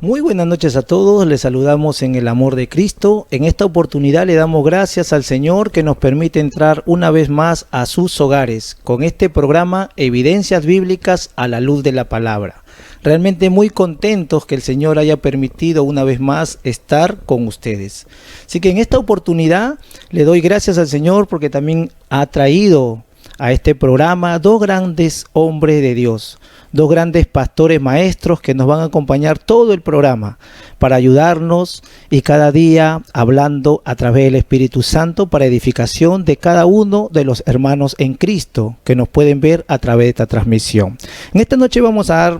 Muy buenas noches a todos, les saludamos en el amor de Cristo. En esta oportunidad le damos gracias al Señor que nos permite entrar una vez más a sus hogares con este programa Evidencias Bíblicas a la luz de la palabra. Realmente muy contentos que el Señor haya permitido una vez más estar con ustedes. Así que en esta oportunidad le doy gracias al Señor porque también ha traído a este programa dos grandes hombres de Dios, dos grandes pastores maestros que nos van a acompañar todo el programa para ayudarnos y cada día hablando a través del Espíritu Santo para edificación de cada uno de los hermanos en Cristo que nos pueden ver a través de esta transmisión. En esta noche vamos a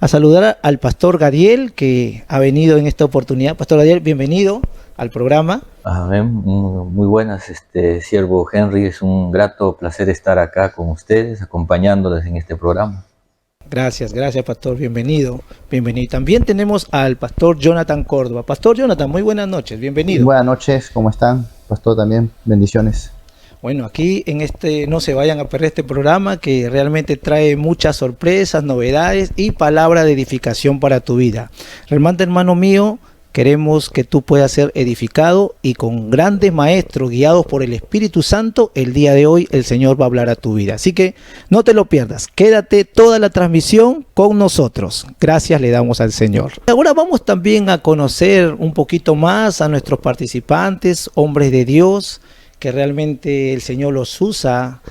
saludar al pastor Gadiel que ha venido en esta oportunidad. Pastor Gadiel, bienvenido al programa. Amén. Muy buenas, siervo Henry. Es un grato placer estar acá con ustedes, acompañándoles en este programa. Gracias, pastor, bienvenido. También tenemos al pastor Jonathan Córdoba. Pastor Jonathan, muy buenas noches, bienvenido. Buenas noches, ¿cómo están? Pastor también, bendiciones. Bueno, aquí no se vayan a perder este programa que realmente trae muchas sorpresas, novedades y palabra de edificación para tu vida. Realmente, hermano mío, queremos que tú puedas ser edificado y con grandes maestros guiados por el Espíritu Santo, el día de hoy el Señor va a hablar a tu vida. Así que no te lo pierdas, quédate toda la transmisión con nosotros. Gracias le damos al Señor. Ahora vamos también a conocer un poquito más a nuestros participantes, hombres de Dios, que realmente el Señor los usa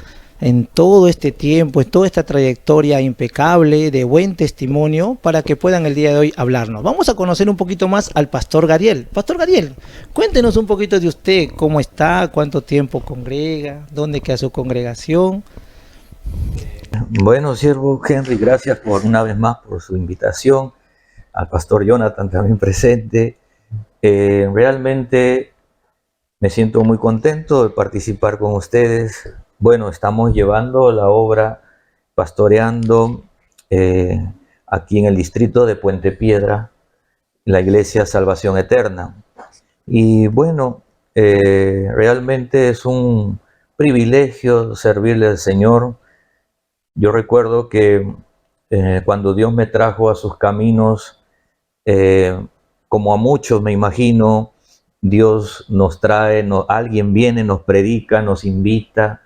en todo este tiempo, en toda esta trayectoria impecable, de buen testimonio, para que puedan el día de hoy hablarnos. Vamos a conocer un poquito más al pastor Gadiel. Pastor Gadiel, cuéntenos un poquito de usted, cómo está, cuánto tiempo congrega, dónde queda su congregación. Bueno, siervo Henry, gracias una vez más por su invitación. Al pastor Jonathan también presente. Realmente me siento muy contento de participar con ustedes. Bueno, estamos llevando la obra pastoreando aquí en el distrito de Puente Piedra, la iglesia Salvación Eterna. Y bueno, realmente es un privilegio servirle al Señor. Yo recuerdo que cuando Dios me trajo a sus caminos, como a muchos me imagino, Dios nos trae, alguien viene, nos predica, nos invita.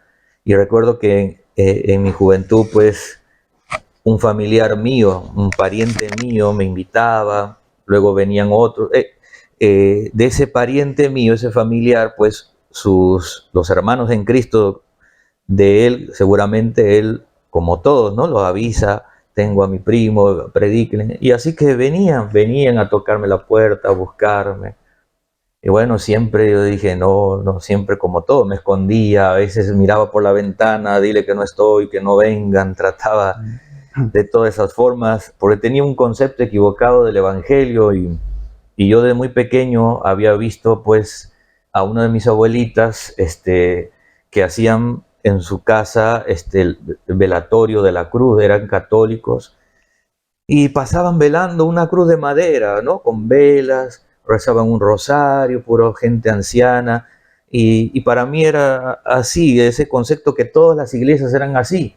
Y recuerdo que en mi juventud, pues, un familiar mío, un pariente mío me invitaba, luego venían otros. De ese pariente mío, ese familiar, pues, los hermanos en Cristo de él, seguramente él, como todos, ¿no? Los avisa, tengo a mi primo, prediquen. Y así que venían a tocarme la puerta, a buscarme. Y bueno, siempre yo dije, no, siempre como todo, me escondía, a veces miraba por la ventana, dile que no estoy, que no vengan, trataba de todas esas formas, porque tenía un concepto equivocado del evangelio y yo de muy pequeño había visto pues a una de mis abuelitas que hacían en su casa el velatorio de la cruz, eran católicos, y pasaban velando una cruz de madera, ¿no? Con velas, rezaban un rosario, pura gente anciana, y para mí era así, ese concepto que todas las iglesias eran así.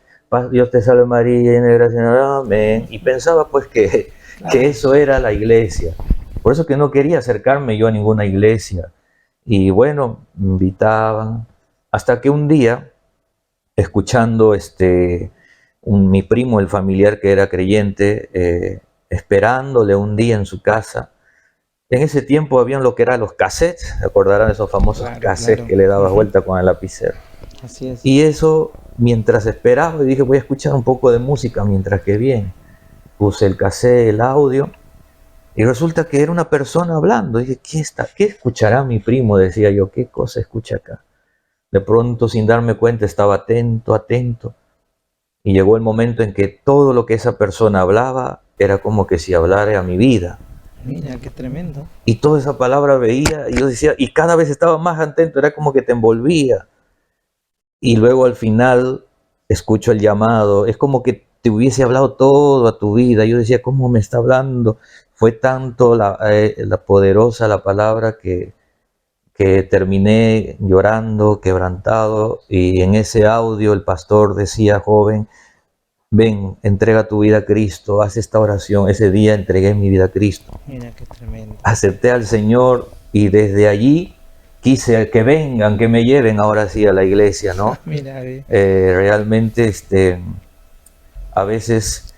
Dios te salve María, llena de gracia, amén. Y pensaba pues que eso era la iglesia. Por eso que no quería acercarme yo a ninguna iglesia. Y bueno, me invitaban, hasta que un día, escuchando mi primo, el familiar que era creyente, esperándole un día en su casa. En ese tiempo habían lo que eran los cassettes, ¿se acordarán de esos famosos cassettes que le dabas vuelta con el lapicero? Así es. Y eso, mientras esperaba, dije, voy a escuchar un poco de música mientras que viene. Puse el cassette, el audio, y resulta que era una persona hablando. Dije, ¿qué escuchará mi primo? Decía yo, ¿qué cosa escucha acá? De pronto, sin darme cuenta, estaba atento. Y llegó el momento en que todo lo que esa persona hablaba era como que si hablara a mi vida. Mira, qué tremendo. Y toda esa palabra veía, y yo decía, y cada vez estaba más atento, era como que te envolvía. Y luego al final escucho el llamado, es como que te hubiese hablado todo a tu vida. Yo decía, ¿cómo me está hablando? Fue tanto la poderosa la palabra que terminé llorando, quebrantado, y en ese audio el pastor decía, joven, ven, entrega tu vida a Cristo, haz esta oración. Ese día entregué mi vida a Cristo. Mira qué tremendo. Acepté al Señor y desde allí quise que vengan, que me lleven ahora sí a la iglesia, ¿no? Mira, Realmente a veces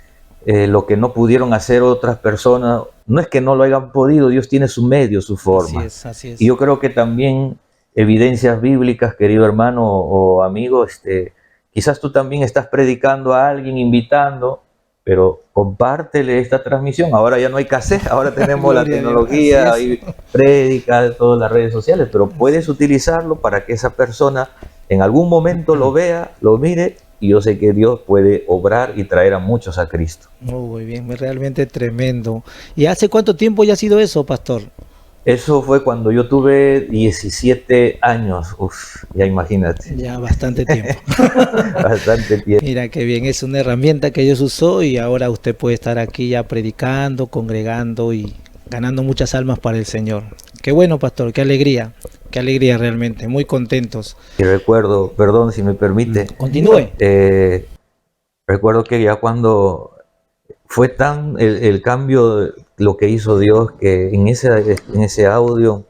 lo que no pudieron hacer otras personas, no es que no lo hayan podido, Dios tiene su medio, su forma. así es. Y yo creo que también evidencias bíblicas, querido hermano o amigo, quizás tú también estás predicando a alguien, invitando, pero compártele esta transmisión. Ahora ya no hay cassette, ahora tenemos la Gloria a Dios, tecnología, así es. hay prédicas, todas las redes sociales, pero puedes utilizarlo para que esa persona en algún momento lo vea, lo mire, y yo sé que Dios puede obrar y traer a muchos a Cristo. Muy bien, realmente tremendo. ¿Y hace cuánto tiempo ya ha sido eso, pastor? Eso fue cuando yo tuve 17 años. Uf, ya imagínate. Ya bastante tiempo. Bastante tiempo. Mira qué bien, es una herramienta que Dios usó y ahora usted puede estar aquí ya predicando, congregando y ganando muchas almas para el Señor. Qué bueno, pastor, qué alegría realmente, muy contentos. Y recuerdo, perdón si me permite. Continúe. Recuerdo que ya cuando fue tan el cambio, lo que hizo Dios, que en ese audio,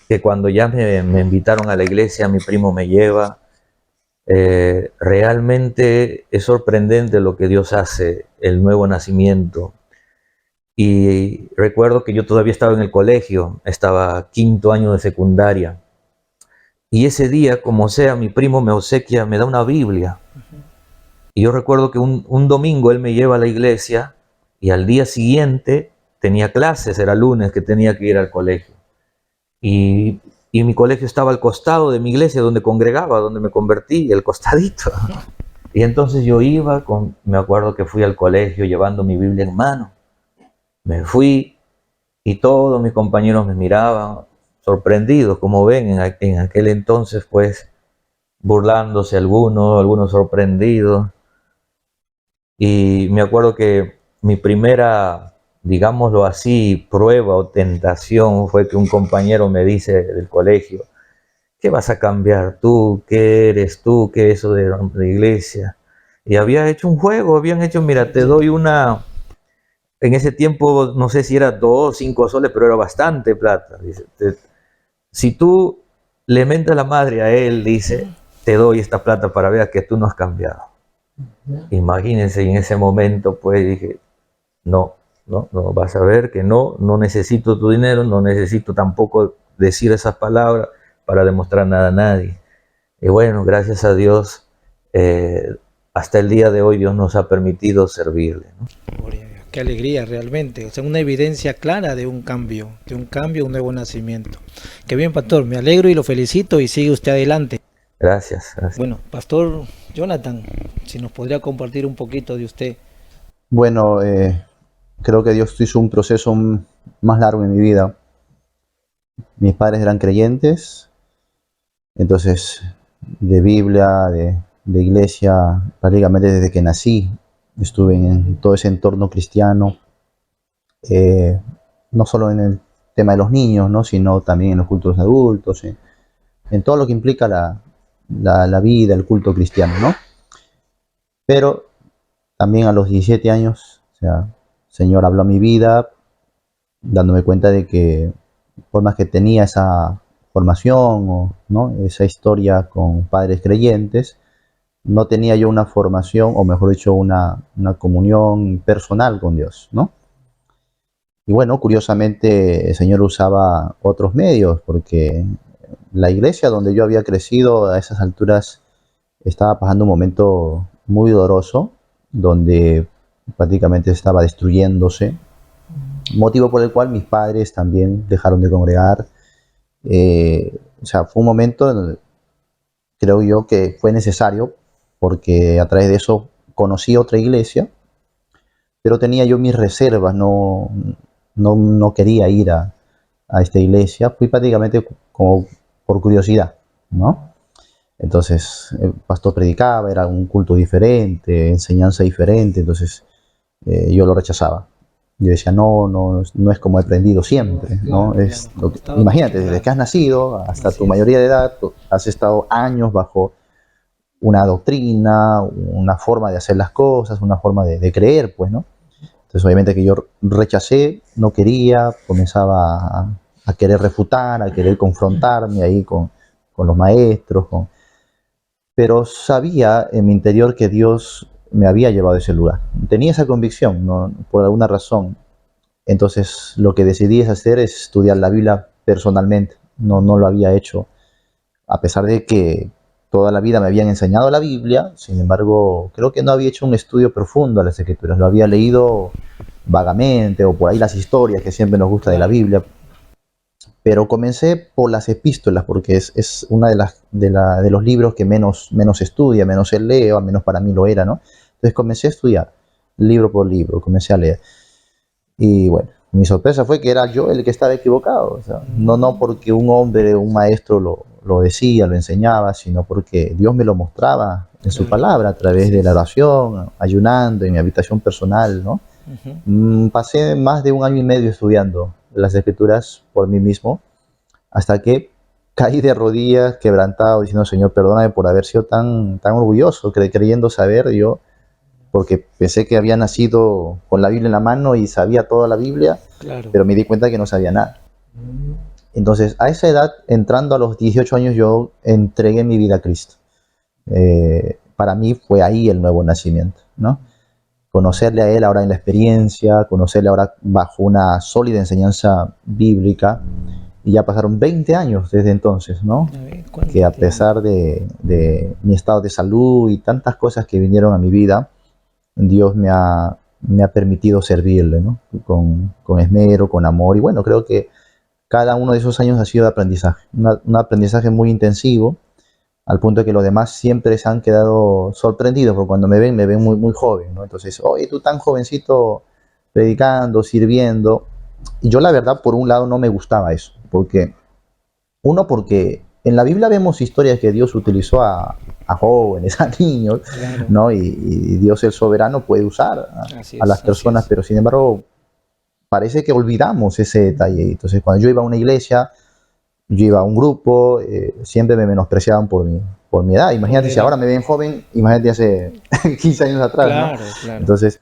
que cuando ya me invitaron a la iglesia, mi primo me lleva, realmente es sorprendente lo que Dios hace, el nuevo nacimiento. Y recuerdo que yo todavía estaba en el colegio, estaba quinto año de secundaria. Y ese día, como sea, mi primo me obsequia, me da una Biblia. Y yo recuerdo que un domingo él me lleva a la iglesia y al día siguiente tenía clases, era lunes que tenía que ir al colegio. Y mi colegio estaba al costado de mi iglesia donde congregaba, donde me convertí, el costadito. Y entonces yo iba, me acuerdo que fui al colegio llevando mi Biblia en mano. Me fui y todos mis compañeros me miraban sorprendidos, como ven, en aquel entonces pues burlándose algunos sorprendidos. Y me acuerdo que mi primera, digámoslo así, prueba o tentación fue que un compañero me dice del colegio: ¿qué vas a cambiar tú? ¿Qué eres tú? ¿Qué es eso de la iglesia? Y había hecho un juego, habían hecho, mira, te doy una... En ese tiempo, no sé si era 2 o 5 soles, pero era bastante plata. Dice, si tú le mentas la madre a él, dice, te doy esta plata para ver que tú no has cambiado. Imagínense, en ese momento, pues dije, no, vas a ver que no necesito tu dinero, no necesito tampoco decir esas palabras para demostrar nada a nadie. Y bueno, gracias a Dios, hasta el día de hoy Dios nos ha permitido servirle, ¿no? Qué alegría realmente, o sea, una evidencia clara de un cambio, un nuevo nacimiento. Qué bien, pastor, me alegro y lo felicito y sigue usted adelante. Gracias. Bueno, pastor Jonathan, si nos podría compartir un poquito de usted. Bueno, creo que Dios hizo un proceso más largo en mi vida. Mis padres eran creyentes, entonces de Biblia, de iglesia, prácticamente desde que nací estuve en todo ese entorno cristiano, no solo en el tema de los niños, ¿no?, sino también en los cultos adultos, en todo lo que implica la vida, el culto cristiano, ¿no? Pero también a los 17 años, o sea, el Señor habló a mi vida, dándome cuenta de que por más que tenía esa formación, ¿no?, esa historia con padres creyentes, no tenía yo una formación, o mejor dicho, una comunión personal con Dios, ¿no? Y bueno, curiosamente el Señor usaba otros medios, porque la iglesia donde yo había crecido a esas alturas estaba pasando un momento muy doloroso, donde prácticamente estaba destruyéndose, motivo por el cual mis padres también dejaron de congregar. O sea, fue un momento, creo yo, que fue necesario, porque a través de eso conocí otra iglesia, pero tenía yo mis reservas, no quería ir a esta iglesia, fui prácticamente como por curiosidad, ¿no? Entonces el pastor predicaba, era un culto diferente, enseñanza diferente, entonces yo lo rechazaba. Yo decía, no es como he aprendido siempre, ¿no? Es lo que, imagínate, desde que has nacido hasta tu mayoría de edad, has estado años bajo una doctrina, una forma de hacer las cosas, una forma de creer, pues, ¿no? Entonces, obviamente que yo rechacé, no quería, comenzaba a querer refutar, a querer confrontarme ahí con los maestros, pero sabía en mi interior que Dios me había llevado a ese lugar. Tenía esa convicción, ¿no? Por alguna razón. Entonces, lo que decidí es hacer es estudiar la Biblia personalmente. No lo había hecho, a pesar de que toda la vida me habían enseñado la Biblia. Sin embargo, creo que no había hecho un estudio profundo de las Escrituras. Lo había leído vagamente, o por ahí las historias que siempre nos gusta de la Biblia. Pero comencé por las epístolas, porque es una de los libros que menos estudia, menos se lee, o al menos para mí lo era, ¿no? Entonces comencé a estudiar, libro por libro, comencé a leer. Y bueno, mi sorpresa fue que era yo el que estaba equivocado. O sea, no porque un hombre, un maestro lo decía, lo enseñaba, sino porque Dios me lo mostraba en su palabra, a través de la oración, ayunando, en mi habitación personal, ¿no? Pasé más de 1 año y medio estudiando las Escrituras por mí mismo, hasta que caí de rodillas, quebrantado, diciendo: Señor, perdóname por haber sido tan orgulloso, creyendo saber yo, porque pensé que había nacido con la Biblia en la mano y sabía toda la Biblia, Claro. pero me di cuenta que no sabía nada. Entonces, a esa edad, entrando a los 18 años, yo entregué mi vida a Cristo. Para mí fue ahí el nuevo nacimiento, ¿no? Conocerle a Él ahora en la experiencia, conocerle ahora bajo una sólida enseñanza bíblica, y ya pasaron 20 años desde entonces, ¿no? Que a pesar de mi estado de salud y tantas cosas que vinieron a mi vida, Dios me ha permitido servirle, ¿no? Con esmero, con amor, y bueno, creo que cada uno de esos años ha sido de aprendizaje, un aprendizaje muy intensivo, al punto de que los demás siempre se han quedado sorprendidos, porque cuando me ven muy, muy joven, ¿no? Entonces, oye, tú tan jovencito predicando, sirviendo. Y yo la verdad, por un lado, no me gustaba eso, porque en la Biblia vemos historias que Dios utilizó a jóvenes, a niños, Claro. ¿no? Y Dios, el soberano, puede usar a las personas, pero sin embargo, parece que olvidamos ese detalle. Entonces, cuando yo iba a una iglesia, yo iba a un grupo, siempre me menospreciaban por mi edad. Imagínate, si ahora me ven joven, imagínate hace 15 años atrás, Claro, ¿no? claro. Entonces,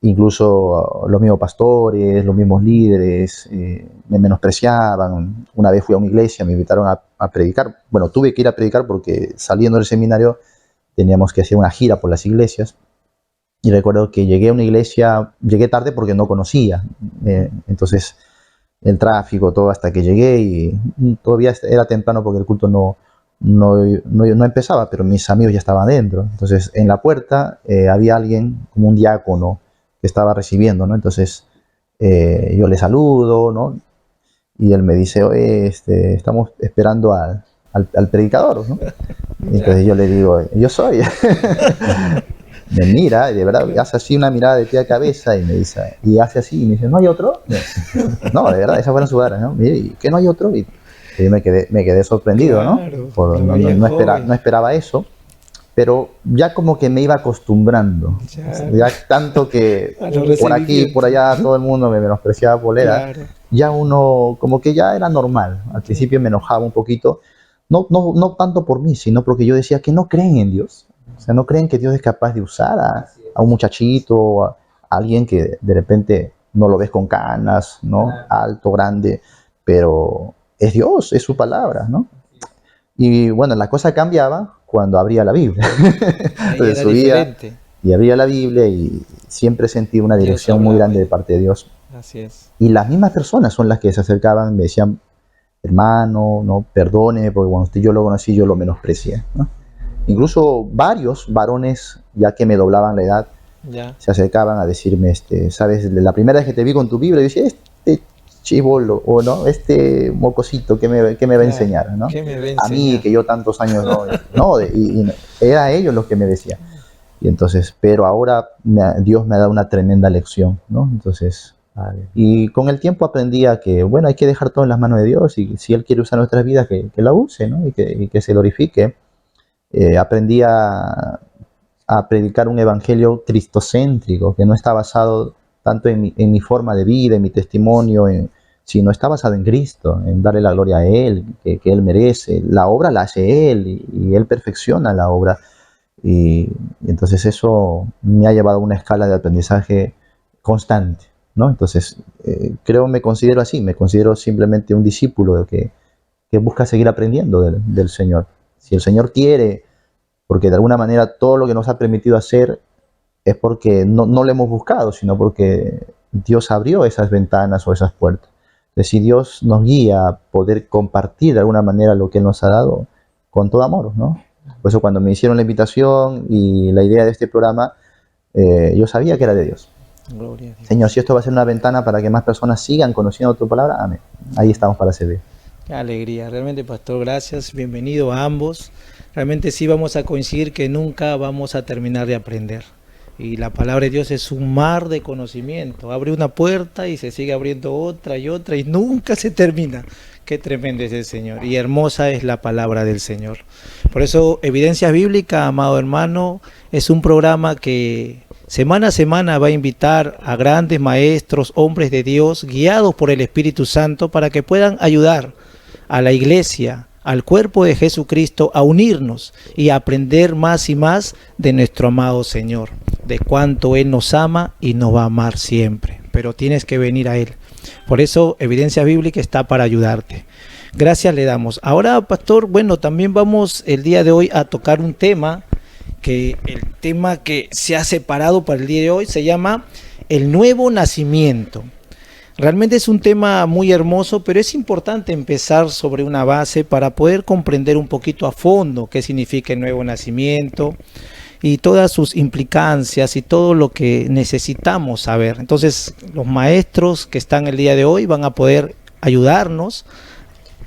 incluso los mismos pastores, los mismos líderes, me menospreciaban. Una vez fui a una iglesia, me invitaron a predicar. Bueno, tuve que ir a predicar porque saliendo del seminario teníamos que hacer una gira por las iglesias. Y recuerdo que llegué a una iglesia, llegué tarde porque no conocía. Entonces, el tráfico, todo, hasta que llegué, y todavía era temprano porque el culto no empezaba, pero mis amigos ya estaban dentro. Entonces, en la puerta había alguien, como un diácono, que estaba recibiendo, ¿no? Entonces, yo le saludo, ¿no? Y él me dice: oye, estamos esperando al predicador, ¿no? Y entonces yo le digo: yo soy. Me mira, y de verdad hace así una mirada de pie a cabeza, y me dice, y hace así, y me dice: ¿no hay otro? No, de verdad, esas fueron sus palabras, ¿no? ¿Y qué no hay otro? Y yo me quedé sorprendido, Claro, ¿no? No esperaba eso, pero ya como que me iba acostumbrando. Ya tanto que por aquí, por allá, todo el mundo me menospreciaba por la edad. Claro. Ya uno, como que ya era normal. Al principio me enojaba un poquito, no tanto por mí, sino porque yo decía que no creen en Dios. O sea, no creen que Dios es capaz de usar a un muchachito, a alguien que de repente no lo ves con canas, ¿no? Alto, grande, pero es Dios, es su palabra, ¿no? Y bueno, la cosa cambiaba cuando abría la Biblia. Ahí Entonces era subía diferente. y abría la Biblia, y siempre sentí una dirección muy hablaba grande ahí. de parte de Dios. Así es. Y las mismas personas son las que se acercaban, me decían: hermano, no, perdóneme, porque cuando yo lo conocí, yo lo menosprecié, ¿no? Incluso varios varones, ya que me doblaban la edad, Ya. se acercaban a decirme: sabes, la primera vez que te vi con tu Biblia, yo decía: este chibolo, o no, este mocosito, ¿qué me va a enseñar, no? ¿Qué me va a A mí, enseñar? que yo tantos años y era ellos los que me decían. Y entonces, pero ahora Dios me ha dado una tremenda lección, ¿no? Entonces, y con el tiempo aprendí a que, bueno, hay que dejar todo en las manos de Dios, y si Él quiere usar nuestras vidas, que la use, ¿no? Y que se glorifique. Aprendí a predicar un evangelio cristocéntrico, que no está basado tanto en mi forma de vida, en mi testimonio, sino está basado en Cristo, en darle la gloria a Él, que Él merece. La obra la hace Él, y Él perfecciona la obra. Y entonces eso me ha llevado a una escala de aprendizaje constante, ¿no? Entonces, me considero así, me considero simplemente un discípulo que busca seguir aprendiendo del Señor. Si el Señor quiere, porque de alguna manera todo lo que nos ha permitido hacer es porque no lo hemos buscado, sino porque Dios abrió esas ventanas o esas puertas. Entonces, si Dios nos guía a poder compartir de alguna manera lo que Él nos ha dado, con todo amor, ¿no? Por eso cuando me hicieron la invitación y la idea de este programa, yo sabía que era de Dios. Gloria a Dios. Señor, si esto va a ser una ventana para que más personas sigan conociendo tu palabra, amén. Ahí estamos para servir. Qué alegría, realmente, pastor, gracias, bienvenido a ambos. Realmente sí vamos a coincidir que nunca vamos a terminar de aprender. Y la palabra de Dios es un mar de conocimiento. Abre una puerta y se sigue abriendo otra y otra y nunca se termina. Qué tremendo es el Señor y hermosa es la palabra del Señor. Por eso, Evidencias Bíblicas, amado hermano, es un programa que semana a semana va a invitar a grandes maestros, hombres de Dios, guiados por el Espíritu Santo, para que puedan ayudar a la iglesia, al cuerpo de Jesucristo, a unirnos y a aprender más y más de nuestro amado Señor, de cuánto Él nos ama y nos va a amar siempre. Pero tienes que venir a Él. Por eso, Evidencia Bíblica está para ayudarte. Gracias le damos. Ahora, pastor, bueno, también vamos el día de hoy a tocar un tema, que el tema que se ha separado para el día de hoy se llama el nuevo nacimiento. Realmente es un tema muy hermoso, pero es importante empezar sobre una base para poder comprender un poquito a fondo qué significa el nuevo nacimiento y todas sus implicancias y todo lo que necesitamos saber. Entonces, los maestros que están el día de hoy van a poder ayudarnos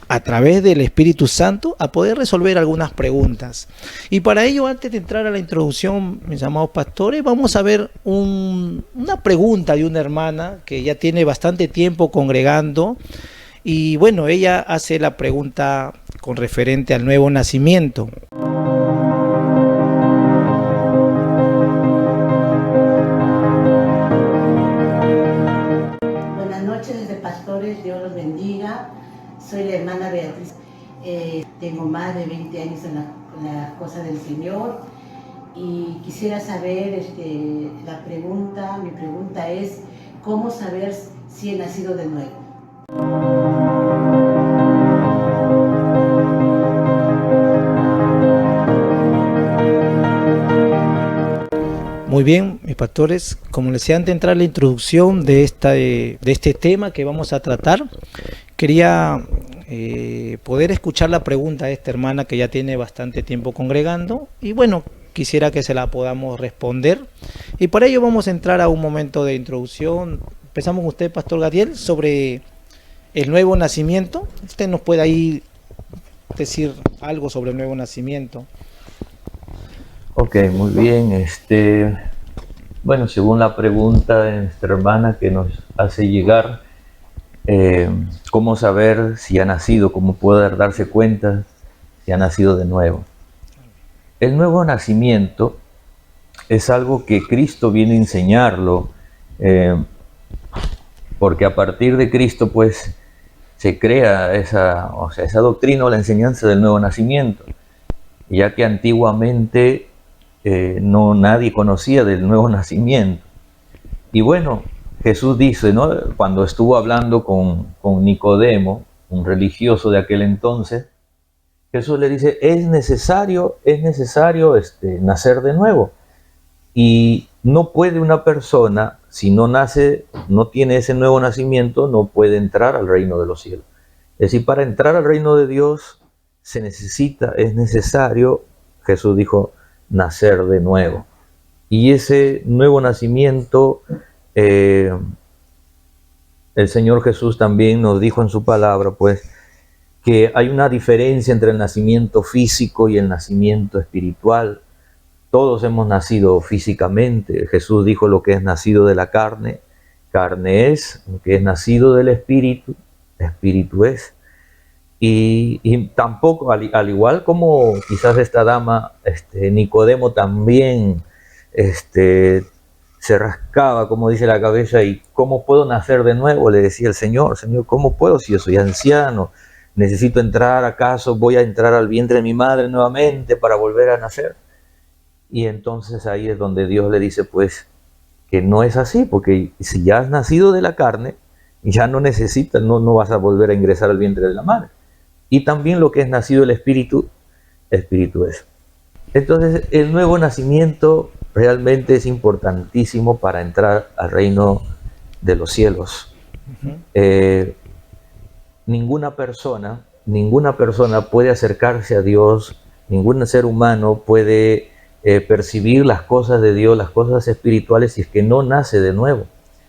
a través del Espíritu Santo a poder resolver algunas preguntas. Y para ello, antes de entrar a la introducción, mis amados pastores, vamos a ver una pregunta de una hermana que ya tiene bastante tiempo congregando. Y bueno, ella hace la pregunta con referente al nuevo nacimiento. Buenas noches desde Pastores, Dios los bendiga. Soy la hermana Beatriz. Tengo más de 20 años en las cosas del Señor y quisiera saber, mi pregunta es, ¿cómo saber si he nacido de nuevo? Muy bien, mis pastores, como les decía antes de entrar a la introducción de este tema que vamos a tratar, quería poder escuchar la pregunta de esta hermana que ya tiene bastante tiempo congregando y bueno, quisiera que se la podamos responder. Y para ello vamos a entrar a un momento de introducción. Empezamos con usted, pastor Gadiel, sobre el nuevo nacimiento. Usted nos puede ahí decir algo sobre el nuevo nacimiento. Ok, muy bien. Bueno, según la pregunta de nuestra hermana que nos hace llegar, ¿cómo saber si ha nacido? ¿Cómo poder darse cuenta si ha nacido de nuevo? El nuevo nacimiento es algo que Cristo viene a enseñarlo, porque a partir de Cristo, pues, se crea esa doctrina o la enseñanza del nuevo nacimiento, ya que antiguamente nadie conocía del nuevo nacimiento. Y bueno, Jesús dice, ¿no?, cuando estuvo hablando con Nicodemo, un religioso de aquel entonces, Jesús le dice, es necesario nacer de nuevo. Y no puede una persona, si no nace, no tiene ese nuevo nacimiento, no puede entrar al reino de los cielos. Es decir, para entrar al reino de Dios es necesario, Jesús dijo, nacer de nuevo. Y ese nuevo nacimiento, el Señor Jesús también nos dijo en su palabra, pues, que hay una diferencia entre el nacimiento físico y el nacimiento espiritual. Todos hemos nacido físicamente. Jesús dijo, lo que es nacido de la carne, carne es; lo que es nacido del espíritu, espíritu es. Y tampoco, al igual como quizás esta dama, Nicodemo también se rascaba, como dice la cabeza, y ¿cómo puedo nacer de nuevo? Le decía el Señor, ¿cómo puedo si yo soy anciano? ¿Necesito entrar? ¿Acaso voy a entrar al vientre de mi madre nuevamente para volver a nacer? Y entonces ahí es donde Dios le dice, pues, que no es así, porque si ya has nacido de la carne, ya no necesitas, no vas a volver a ingresar al vientre de la madre. Y también lo que es nacido del Espíritu, Espíritu es. Entonces, el nuevo nacimiento realmente es importantísimo para entrar al reino de los cielos. Ninguna persona puede acercarse a Dios, ningún ser humano puede percibir las cosas de Dios, las cosas espirituales, si es que no nace de nuevo.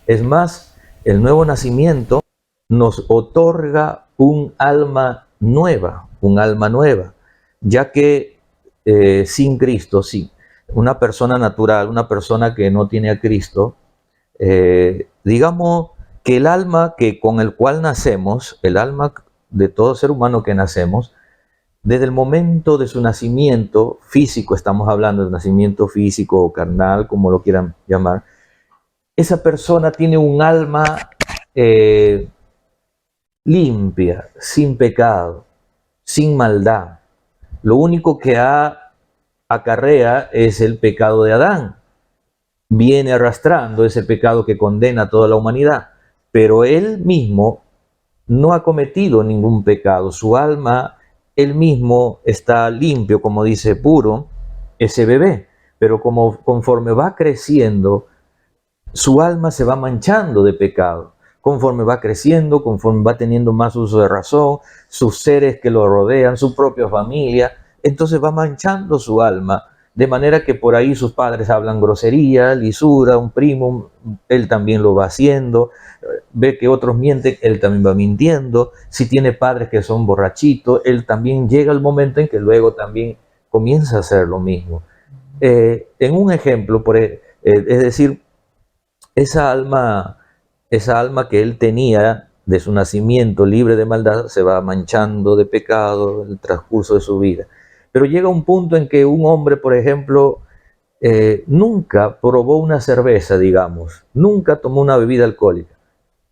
Es más, el nuevo nacimiento nos otorga un alma nueva, ya que sin Cristo, sí, una persona natural, una persona que no tiene a Cristo, digamos que el alma que con el cual nacemos, el alma de todo ser humano que nacemos, desde el momento de su nacimiento físico, estamos hablando de nacimiento físico o carnal, como lo quieran llamar, esa persona tiene un alma limpia, sin pecado, sin maldad. Lo único que acarrea es el pecado de Adán. Viene arrastrando ese pecado que condena a toda la humanidad, pero él mismo no ha cometido ningún pecado. Su alma, él mismo está limpio, como dice, puro, ese bebé. Pero conforme va creciendo, su alma se va manchando de pecado. Conforme va creciendo, conforme va teniendo más uso de razón, sus seres que lo rodean, su propia familia, entonces va manchando su alma, de manera que por ahí sus padres hablan grosería, lisura, un primo, él también lo va haciendo, ve que otros mienten, él también va mintiendo, si tiene padres que son borrachitos, él también llega el momento en que luego también comienza a hacer lo mismo. En un ejemplo, es decir, esa alma que él tenía de su nacimiento libre de maldad se va manchando de pecado en el transcurso de su vida. Pero llega un punto en que un hombre, por ejemplo, nunca probó una cerveza, digamos, nunca tomó una bebida alcohólica,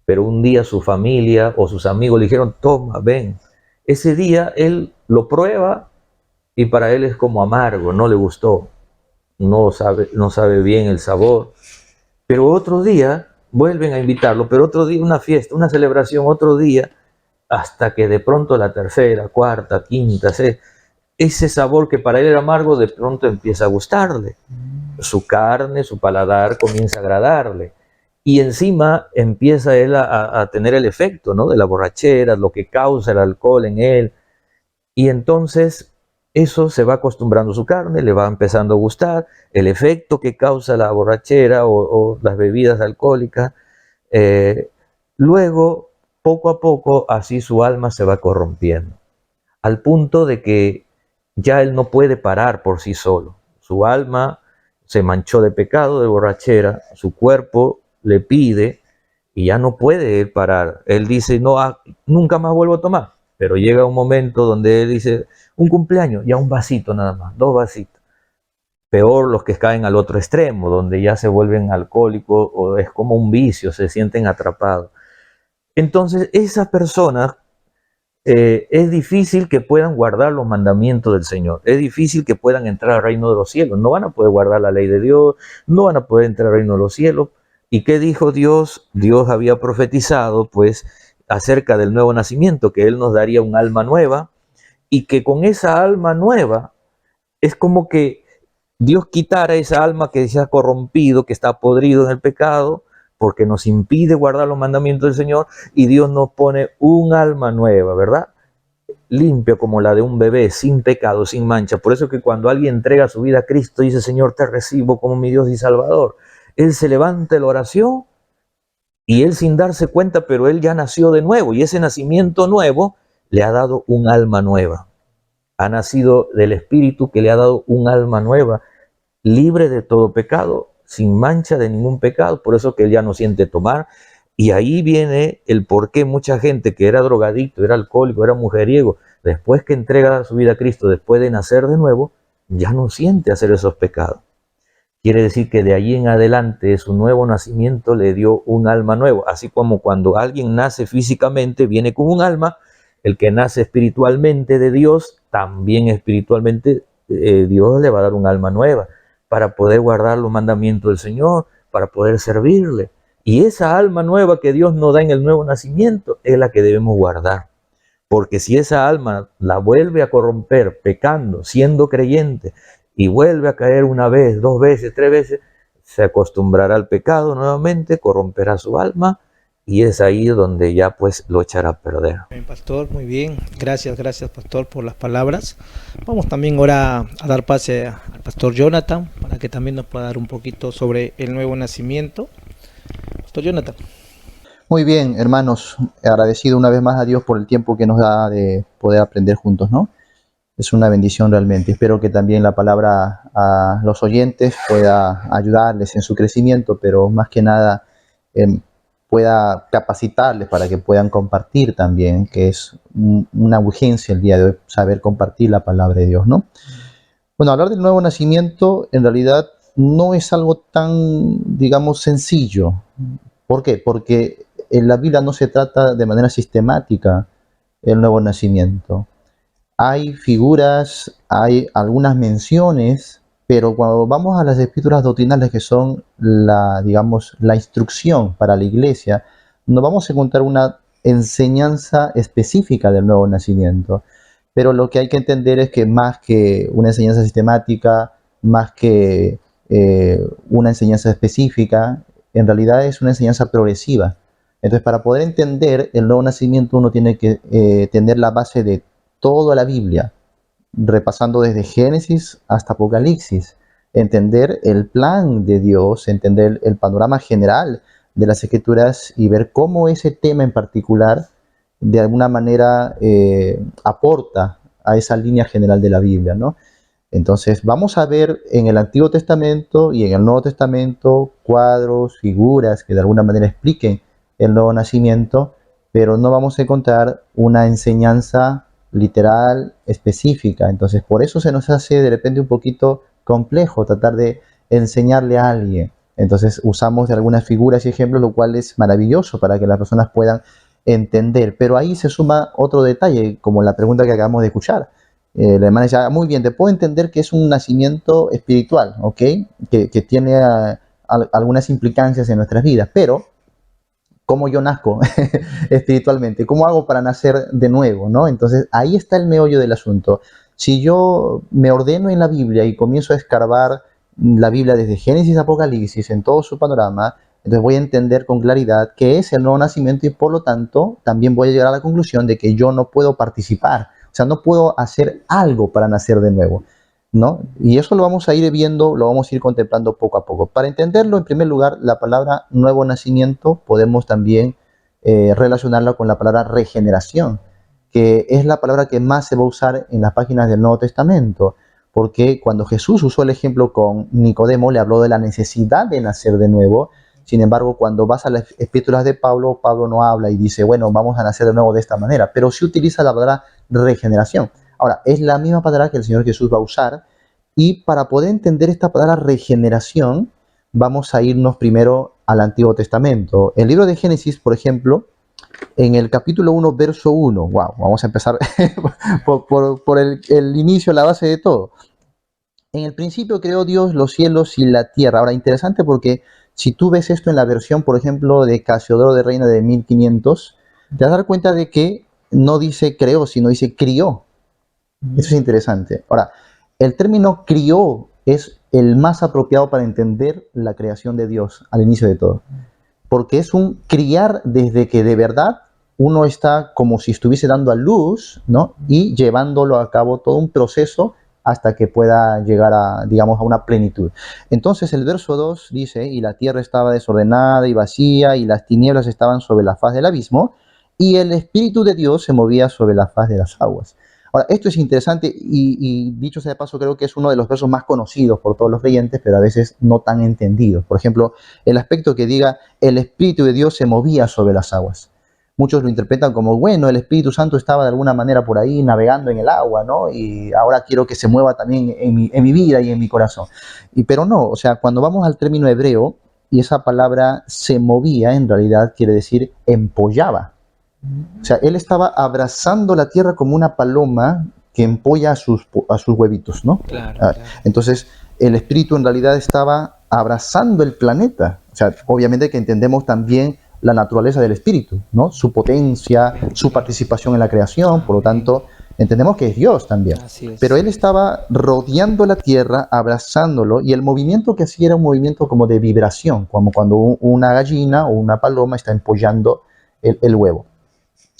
pero un día su familia o sus amigos le dijeron, toma, ven. Ese día él lo prueba y para él es como amargo, no le gustó, no sabe bien el sabor. Pero otro día vuelven a invitarlo, pero otro día una fiesta, una celebración, otro día, hasta que de pronto la tercera, cuarta, quinta, ese sabor que para él era amargo, de pronto empieza a gustarle. Su carne, su paladar comienza a agradarle. Y encima empieza él a tener el efecto, ¿no?, de la borrachera, lo que causa el alcohol en él. Y entonces eso se va acostumbrando su carne, le va empezando a gustar, el efecto que causa la borrachera o las bebidas alcohólicas. Luego, poco a poco, así su alma se va corrompiendo, al punto de que ya él no puede parar por sí solo. Su alma se manchó de pecado, de borrachera, su cuerpo le pide y ya no puede parar. Él dice, no, nunca más vuelvo a tomar. Pero llega un momento donde él dice, un cumpleaños, ya un vasito nada más, 2 vasitos. Peor los que caen al otro extremo, donde ya se vuelven alcohólicos o es como un vicio, se sienten atrapados. Entonces, esas personas es difícil que puedan guardar los mandamientos del Señor, es difícil que puedan entrar al reino de los cielos, no van a poder guardar la ley de Dios, no van a poder entrar al reino de los cielos. ¿Y qué dijo Dios? Dios había profetizado, pues, acerca del nuevo nacimiento, que Él nos daría un alma nueva, y que con esa alma nueva es como que Dios quitara esa alma que se ha corrompido, que está podrido en el pecado, porque nos impide guardar los mandamientos del Señor, y Dios nos pone un alma nueva, ¿verdad? Limpia como la de un bebé, sin pecado, sin mancha. Por eso que cuando alguien entrega su vida a Cristo, dice, Señor, te recibo como mi Dios y Salvador. Él se levanta en la oración, y él sin darse cuenta, pero él ya nació de nuevo, y ese nacimiento nuevo le ha dado un alma nueva. Ha nacido del Espíritu que le ha dado un alma nueva, libre de todo pecado, sin mancha de ningún pecado, por eso que él ya no siente tomar. Y ahí viene el por qué mucha gente que era drogadicto, era alcohólico, era mujeriego, después que entrega su vida a Cristo, después de nacer de nuevo, ya no siente hacer esos pecados. Quiere decir que de allí en adelante su nuevo nacimiento le dio un alma nueva, así como cuando alguien nace físicamente viene con un alma, el que nace espiritualmente de Dios, también espiritualmente Dios le va a dar un alma nueva. para poder guardar los mandamientos del Señor, para poder servirle. Y esa alma nueva que Dios nos da en el nuevo nacimiento es la que debemos guardar. Porque si esa alma la vuelve a corromper pecando, siendo creyente, y vuelve a caer una vez, 2 veces, 3 veces, se acostumbrará al pecado nuevamente, corromperá su alma, y es ahí donde ya pues lo echará a perder. Bien, pastor, muy bien. Gracias, pastor, por las palabras. Vamos también ahora a dar pase al pastor Jonathan para que también nos pueda dar un poquito sobre el nuevo nacimiento. Pastor Jonathan. Muy bien, hermanos, agradecido una vez más a Dios por el tiempo que nos da de poder aprender juntos, ¿no? Es una bendición realmente. Espero que también la palabra a los oyentes pueda ayudarles en su crecimiento, pero más que nada pueda capacitarles para que puedan compartir también, que es una urgencia el día de hoy, saber compartir la palabra de Dios, ¿no? Bueno, hablar del nuevo nacimiento en realidad no es algo tan, digamos, sencillo. ¿Por qué? Porque en la Biblia no se trata de manera sistemática el nuevo nacimiento. Hay figuras, hay algunas menciones, pero cuando vamos a las escrituras doctrinales que son digamos, la instrucción para la iglesia, nos vamos a encontrar una enseñanza específica del nuevo nacimiento. Pero lo que hay que entender es que más que una enseñanza sistemática, más que una enseñanza específica, en realidad es una enseñanza progresiva. Entonces, para poder entender el nuevo nacimiento, uno tiene que tener la base de toda la Biblia, repasando desde Génesis hasta Apocalipsis, entender el plan de Dios, entender el panorama general de las Escrituras y ver cómo ese tema en particular de alguna manera aporta a esa línea general de la Biblia, ¿no? Entonces vamos a ver en el Antiguo Testamento y en el Nuevo Testamento cuadros, figuras que de alguna manera expliquen el nuevo nacimiento, pero no vamos a encontrar una enseñanza literal específica. Entonces por eso se nos hace de repente un poquito complejo tratar de enseñarle a alguien. Entonces usamos de algunas figuras y ejemplos, lo cual es maravilloso para que las personas puedan entender. Pero ahí se suma otro detalle, como la pregunta que acabamos de escuchar. La hermana dice, muy bien, te puedo entender que es un nacimiento espiritual, ¿ok? Que tiene algunas implicancias en nuestras vidas, pero ¿cómo yo nazco espiritualmente? ¿Cómo hago para nacer de nuevo, ¿no? Entonces ahí está el meollo del asunto. Si yo me ordeno en la Biblia y comienzo a escarbar la Biblia desde Génesis a Apocalipsis en todo su panorama, entonces voy a entender con claridad qué es el nuevo nacimiento y por lo tanto también voy a llegar a la conclusión de que yo no puedo participar. O sea, no puedo hacer algo para nacer de nuevo, ¿no? Y eso lo vamos a ir viendo, lo vamos a ir contemplando poco a poco. Para entenderlo, en primer lugar, la palabra nuevo nacimiento podemos también relacionarla con la palabra regeneración, que es la palabra que más se va a usar en las páginas del Nuevo Testamento, porque cuando Jesús usó el ejemplo con Nicodemo, le habló de la necesidad de nacer de nuevo. Sin embargo, cuando vas a las epístolas de Pablo, Pablo no habla y dice, bueno, vamos a nacer de nuevo de esta manera, pero sí utiliza la palabra regeneración. Ahora, es la misma palabra que el Señor Jesús va a usar, y para poder entender esta palabra regeneración, vamos a irnos primero al Antiguo Testamento. El libro de Génesis, por ejemplo, en el capítulo 1, verso 1, wow, vamos a empezar por el inicio, la base de todo. En el principio creó Dios los cielos y la tierra. Ahora, interesante porque si tú ves esto en la versión, por ejemplo, de Casiodoro de Reina de 1500, te vas a dar cuenta de que no dice creó, sino dice crió. Eso es interesante. Ahora, el término crió es el más apropiado para entender la creación de Dios al inicio de todo. Porque es un criar desde que de verdad uno está como si estuviese dando a luz, ¿no? Y llevándolo a cabo todo un proceso hasta que pueda llegar a, digamos, a una plenitud. Entonces el verso 2 dice, y la tierra estaba desordenada y vacía, y las tinieblas estaban sobre la faz del abismo, y el Espíritu de Dios se movía sobre la faz de las aguas. Ahora, esto es interesante y dicho sea de paso, creo que es uno de los versos más conocidos por todos los creyentes, pero a veces no tan entendidos. Por ejemplo, el aspecto que diga, el Espíritu de Dios se movía sobre las aguas. Muchos lo interpretan como, bueno, el Espíritu Santo estaba de alguna manera por ahí navegando en el agua, ¿no? Y ahora quiero que se mueva también en mi vida y en mi corazón. Pero no, o sea, cuando vamos al término hebreo, y esa palabra se movía, en realidad quiere decir empollaba. O sea, él estaba abrazando la tierra como una paloma que empolla a sus huevitos, ¿no? Claro. Entonces, el Espíritu en realidad estaba abrazando el planeta. O sea, obviamente que entendemos también la naturaleza del Espíritu, ¿no? Su potencia, su participación en la creación, por lo tanto, entendemos que es Dios también. Así es. Pero Él estaba rodeando la tierra, abrazándolo, y el movimiento que hacía era un movimiento como de vibración, como cuando una gallina o una paloma está empollando el huevo.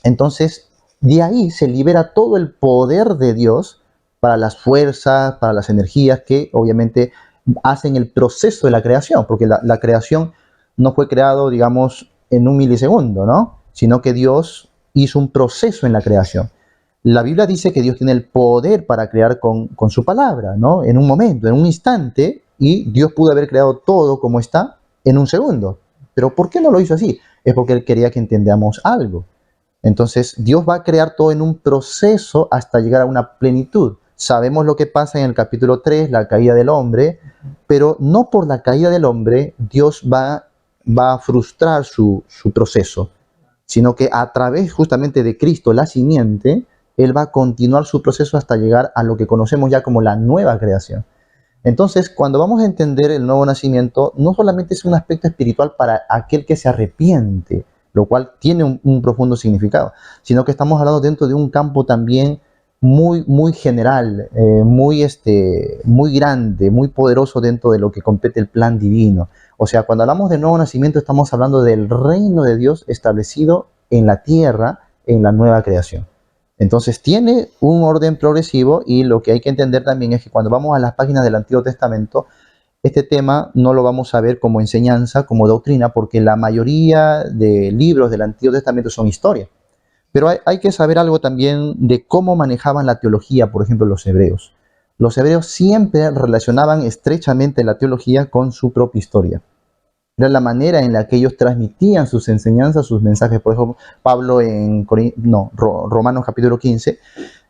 Entonces, de ahí se libera todo el poder de Dios para las fuerzas, para las energías que obviamente hacen el proceso de la creación, porque la creación no fue creado, digamos, en un milisegundo, ¿no? Sino que Dios hizo un proceso en la creación. La Biblia dice que Dios tiene el poder para crear con su palabra, ¿no? En un momento, en un instante, y Dios pudo haber creado todo como está en un segundo. Pero ¿por qué no lo hizo así? Es porque Él quería que entendamos algo. Entonces, Dios va a crear todo en un proceso hasta llegar a una plenitud. Sabemos lo que pasa en el capítulo 3, la caída del hombre, pero no por la caída del hombre Dios va a frustrar su proceso, sino que a través justamente de Cristo, la simiente, Él va a continuar su proceso hasta llegar a lo que conocemos ya como la nueva creación. Entonces, cuando vamos a entender el nuevo nacimiento, no solamente es un aspecto espiritual para aquel que se arrepiente, lo cual tiene un profundo significado, sino que estamos hablando dentro de un campo también muy general, muy grande, muy poderoso dentro de lo que compete el plan divino. O sea, cuando hablamos de nuevo nacimiento, estamos hablando del reino de Dios establecido en la tierra, en la nueva creación. Entonces tiene un orden progresivo, y lo que hay que entender también es que cuando vamos a las páginas del Antiguo Testamento, este tema no lo vamos a ver como enseñanza, como doctrina, porque la mayoría de libros del Antiguo Testamento son historia. Pero hay que saber algo también de cómo manejaban la teología, por ejemplo, los hebreos. Los hebreos siempre relacionaban estrechamente la teología con su propia historia. Era la manera en la que ellos transmitían sus enseñanzas, sus mensajes. Por ejemplo, Pablo en Romanos capítulo 15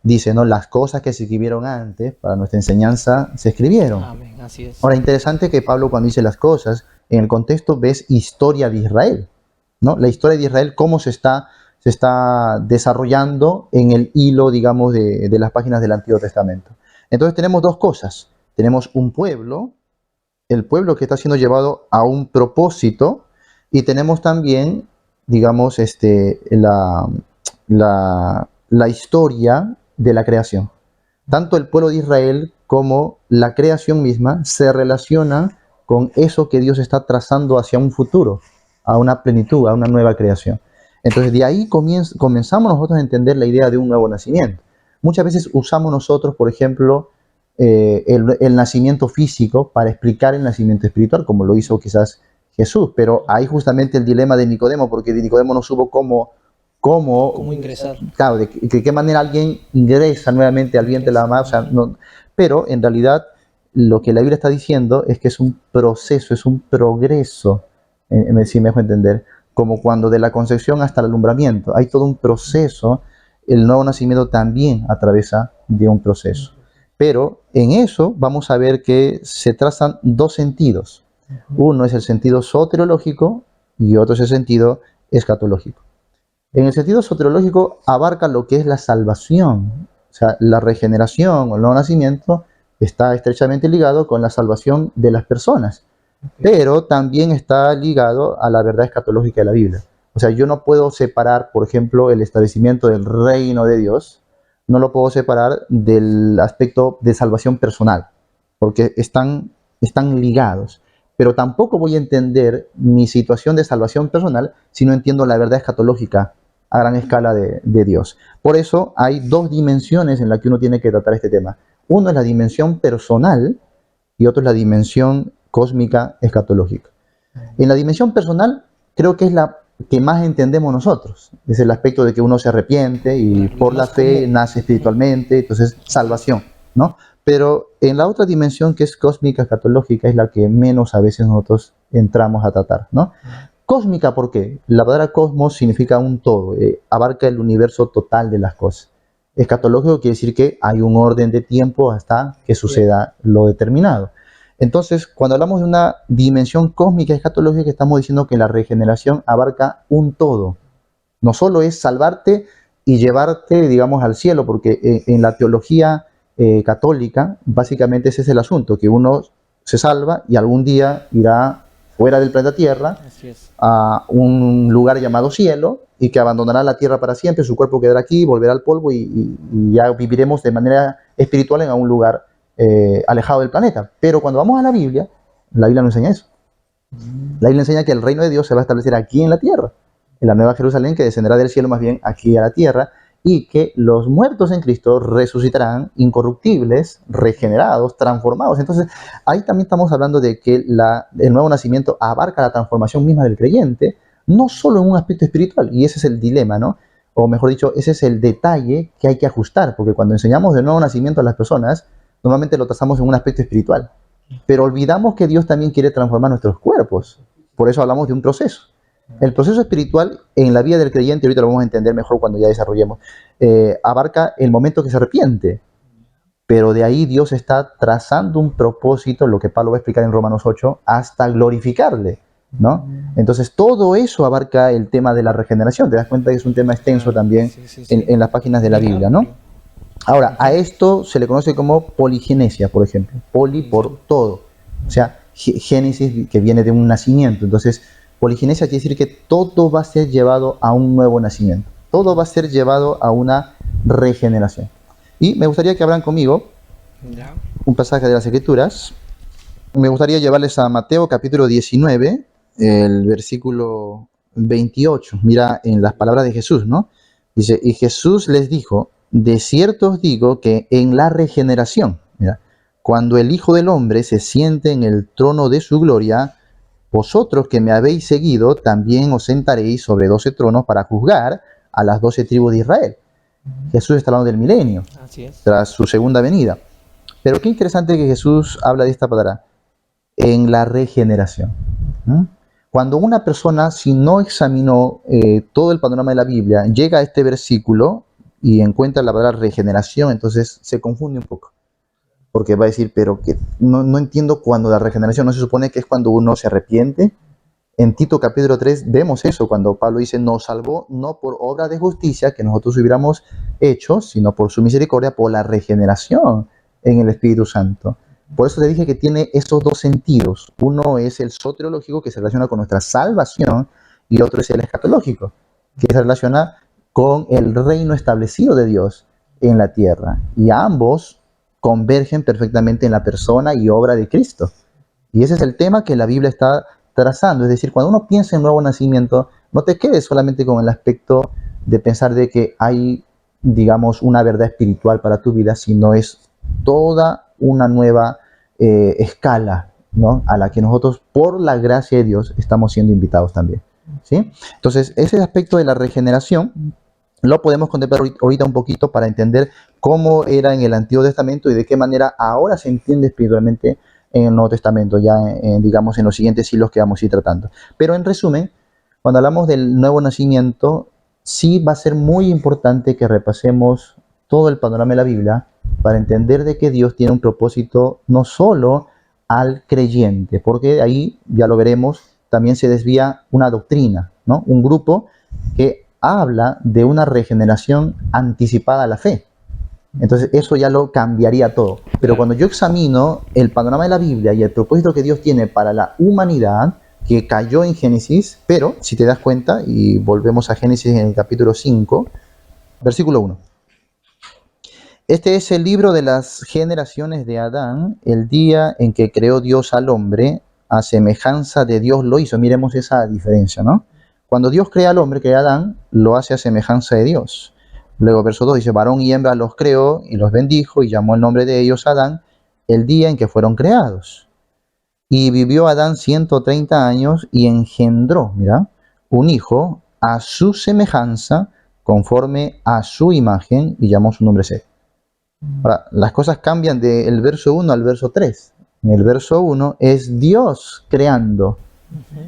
dice, ¿no? Las cosas que se escribieron antes para nuestra enseñanza se escribieron. Amén, así es. Ahora, interesante que Pablo, cuando dice las cosas, en el contexto ves historia de Israel, ¿no? La historia de Israel, cómo se está desarrollando en el hilo, digamos, de las páginas del Antiguo Testamento. Entonces tenemos dos cosas. Tenemos un pueblo, el pueblo que está siendo llevado a un propósito, y tenemos también, digamos, la historia de la creación. Tanto el pueblo de Israel como la creación misma se relaciona con eso que Dios está trazando hacia un futuro, a una plenitud, a una nueva creación. Entonces de ahí comenzamos nosotros a entender la idea de un nuevo nacimiento. Muchas veces usamos nosotros, por ejemplo, el nacimiento físico para explicar el nacimiento espiritual, como lo hizo quizás Jesús, pero hay justamente el dilema de Nicodemo, porque Nicodemo no supo cómo ingresar. Claro, de qué manera alguien ingresa nuevamente al vientre de la mamá, o sea, no, pero en realidad lo que la Biblia está diciendo es que es un proceso, es un progreso, si me dejo entender, como cuando de la concepción hasta el alumbramiento, hay todo un proceso. El nuevo nacimiento también atraviesa de un proceso. Pero en eso vamos a ver que se trazan dos sentidos. Uno es el sentido soteriológico y otro es el sentido escatológico. En el sentido soteriológico abarca lo que es la salvación, o sea, la regeneración o el nuevo nacimiento está estrechamente ligado con la salvación de las personas, pero también está ligado a la verdad escatológica de la Biblia. O sea, yo no puedo separar, por ejemplo, el establecimiento del reino de Dios, no lo puedo separar del aspecto de salvación personal, porque están ligados. Pero tampoco voy a entender mi situación de salvación personal si no entiendo la verdad escatológica a gran escala de Dios. Por eso hay dos dimensiones en las que uno tiene que tratar este tema. Uno es la dimensión personal y otro es la dimensión cósmica escatológica. En la dimensión personal creo que es la que más entendemos nosotros. Es el aspecto de que uno se arrepiente y por la fe nace espiritualmente, entonces salvación, ¿no? Pero en la otra dimensión, que es cósmica escatológica, es la que menos a veces nosotros entramos a tratar, ¿no? Cósmica, ¿por qué? La palabra cosmos significa un todo, abarca el universo total de las cosas. Escatológico quiere decir que hay un orden de tiempo hasta que suceda lo determinado. Entonces, cuando hablamos de una dimensión cósmica escatológica, estamos diciendo que la regeneración abarca un todo. No solo es salvarte y llevarte, digamos, al cielo, porque en la teología católica, básicamente ese es el asunto, que uno se salva y algún día irá fuera del planeta Tierra Así es. a un lugar llamado cielo y que abandonará la tierra para siempre, su cuerpo quedará aquí, volverá al polvo y ya viviremos de manera espiritual en un lugar alejado del planeta. Pero cuando vamos a la Biblia no enseña eso. La Biblia enseña que el reino de Dios se va a establecer aquí en la tierra, en la nueva Jerusalén que descenderá del cielo más bien aquí a la tierra, y que los muertos en Cristo resucitarán incorruptibles, regenerados, transformados. Entonces, ahí también estamos hablando de que el nuevo nacimiento abarca la transformación misma del creyente, no solo en un aspecto espiritual, y ese es el dilema, ¿no? O mejor dicho, ese es el detalle que hay que ajustar, porque cuando enseñamos del nuevo nacimiento a las personas, normalmente lo trazamos en un aspecto espiritual, pero olvidamos que Dios también quiere transformar nuestros cuerpos. Por eso hablamos de un proceso. El proceso espiritual en la vida del creyente, ahorita lo vamos a entender mejor cuando ya desarrollemos, abarca el momento que se arrepiente, pero de ahí Dios está trazando un propósito, lo que Pablo va a explicar en Romanos 8, hasta glorificarle, ¿no? Entonces todo eso abarca el tema de la regeneración. Te das cuenta que es un tema extenso también en las páginas de la Biblia, ¿no? Ahora, a esto se le conoce como poligenesia, por ejemplo. Poli por todo. O sea, génesis que viene de un nacimiento. Entonces, poligenesia quiere decir que todo va a ser llevado a un nuevo nacimiento. Todo va a ser llevado a una regeneración. Y me gustaría que hablan conmigo un pasaje de las Escrituras. Me gustaría llevarles a Mateo capítulo 19, el versículo 28. Mira en las palabras de Jesús, ¿no? Dice, y Jesús les dijo, de cierto os digo que en la regeneración, mira, cuando el Hijo del Hombre se siente en el trono de su gloria, vosotros que me habéis seguido, también os sentaréis sobre 12 tronos para juzgar a las 12 tribus de Israel. Jesús está hablando del milenio, Así es. tras su segunda venida. Pero qué interesante que Jesús habla de esta palabra, en la regeneración. Cuando una persona, si no examinó todo el panorama de la Biblia, llega a este versículo y encuentra la palabra regeneración, entonces se confunde un poco. Porque va a decir, pero que no entiendo cuando la regeneración, ¿no se supone que es cuando uno se arrepiente? En Tito capítulo 3 vemos eso, cuando Pablo dice, nos salvó no por obra de justicia que nosotros hubiéramos hecho, sino por su misericordia, por la regeneración en el Espíritu Santo. Por eso te dije que tiene esos dos sentidos. Uno es el soteriológico, que se relaciona con nuestra salvación, y otro es el escatológico, que se relaciona con el reino establecido de Dios en la tierra. Y ambos convergen perfectamente en la persona y obra de Cristo. Y ese es el tema que la Biblia está trazando. Es decir, cuando uno piensa en nuevo nacimiento, no te quedes solamente con el aspecto de pensar de que hay, digamos, una verdad espiritual para tu vida, sino es toda una nueva escala, ¿no? A la que nosotros, por la gracia de Dios, estamos siendo invitados también, ¿sí? Entonces, ese aspecto de la regeneración lo podemos contemplar ahorita un poquito para entender cómo era en el Antiguo Testamento y de qué manera ahora se entiende espiritualmente en el Nuevo Testamento, ya digamos en los siguientes siglos que vamos a ir tratando. Pero en resumen, cuando hablamos del nuevo nacimiento, sí va a ser muy importante que repasemos todo el panorama de la Biblia para entender de que Dios tiene un propósito no solo al creyente, porque ahí, ya lo veremos, también se desvía una doctrina, ¿no? Un grupo que habla de una regeneración anticipada a la fe. Entonces eso ya lo cambiaría todo. Pero cuando yo examino el panorama de la Biblia y el propósito que Dios tiene para la humanidad, que cayó en Génesis, pero si te das cuenta, y volvemos a Génesis en el capítulo 5, versículo 1. Este es el libro de las generaciones de Adán, el día en que creó Dios al hombre, a semejanza de Dios lo hizo. Miremos esa diferencia, ¿no? Cuando Dios crea al hombre, crea a Adán, lo hace a semejanza de Dios. Luego verso 2 dice, varón y hembra los creó y los bendijo y llamó el nombre de ellos Adán el día en que fueron creados. Y vivió Adán 130 años y engendró, mira, un hijo a su semejanza, conforme a su imagen, y llamó su nombre Set. Ahora, las cosas cambian del verso 1 al verso 3. En el verso 1 es Dios creando.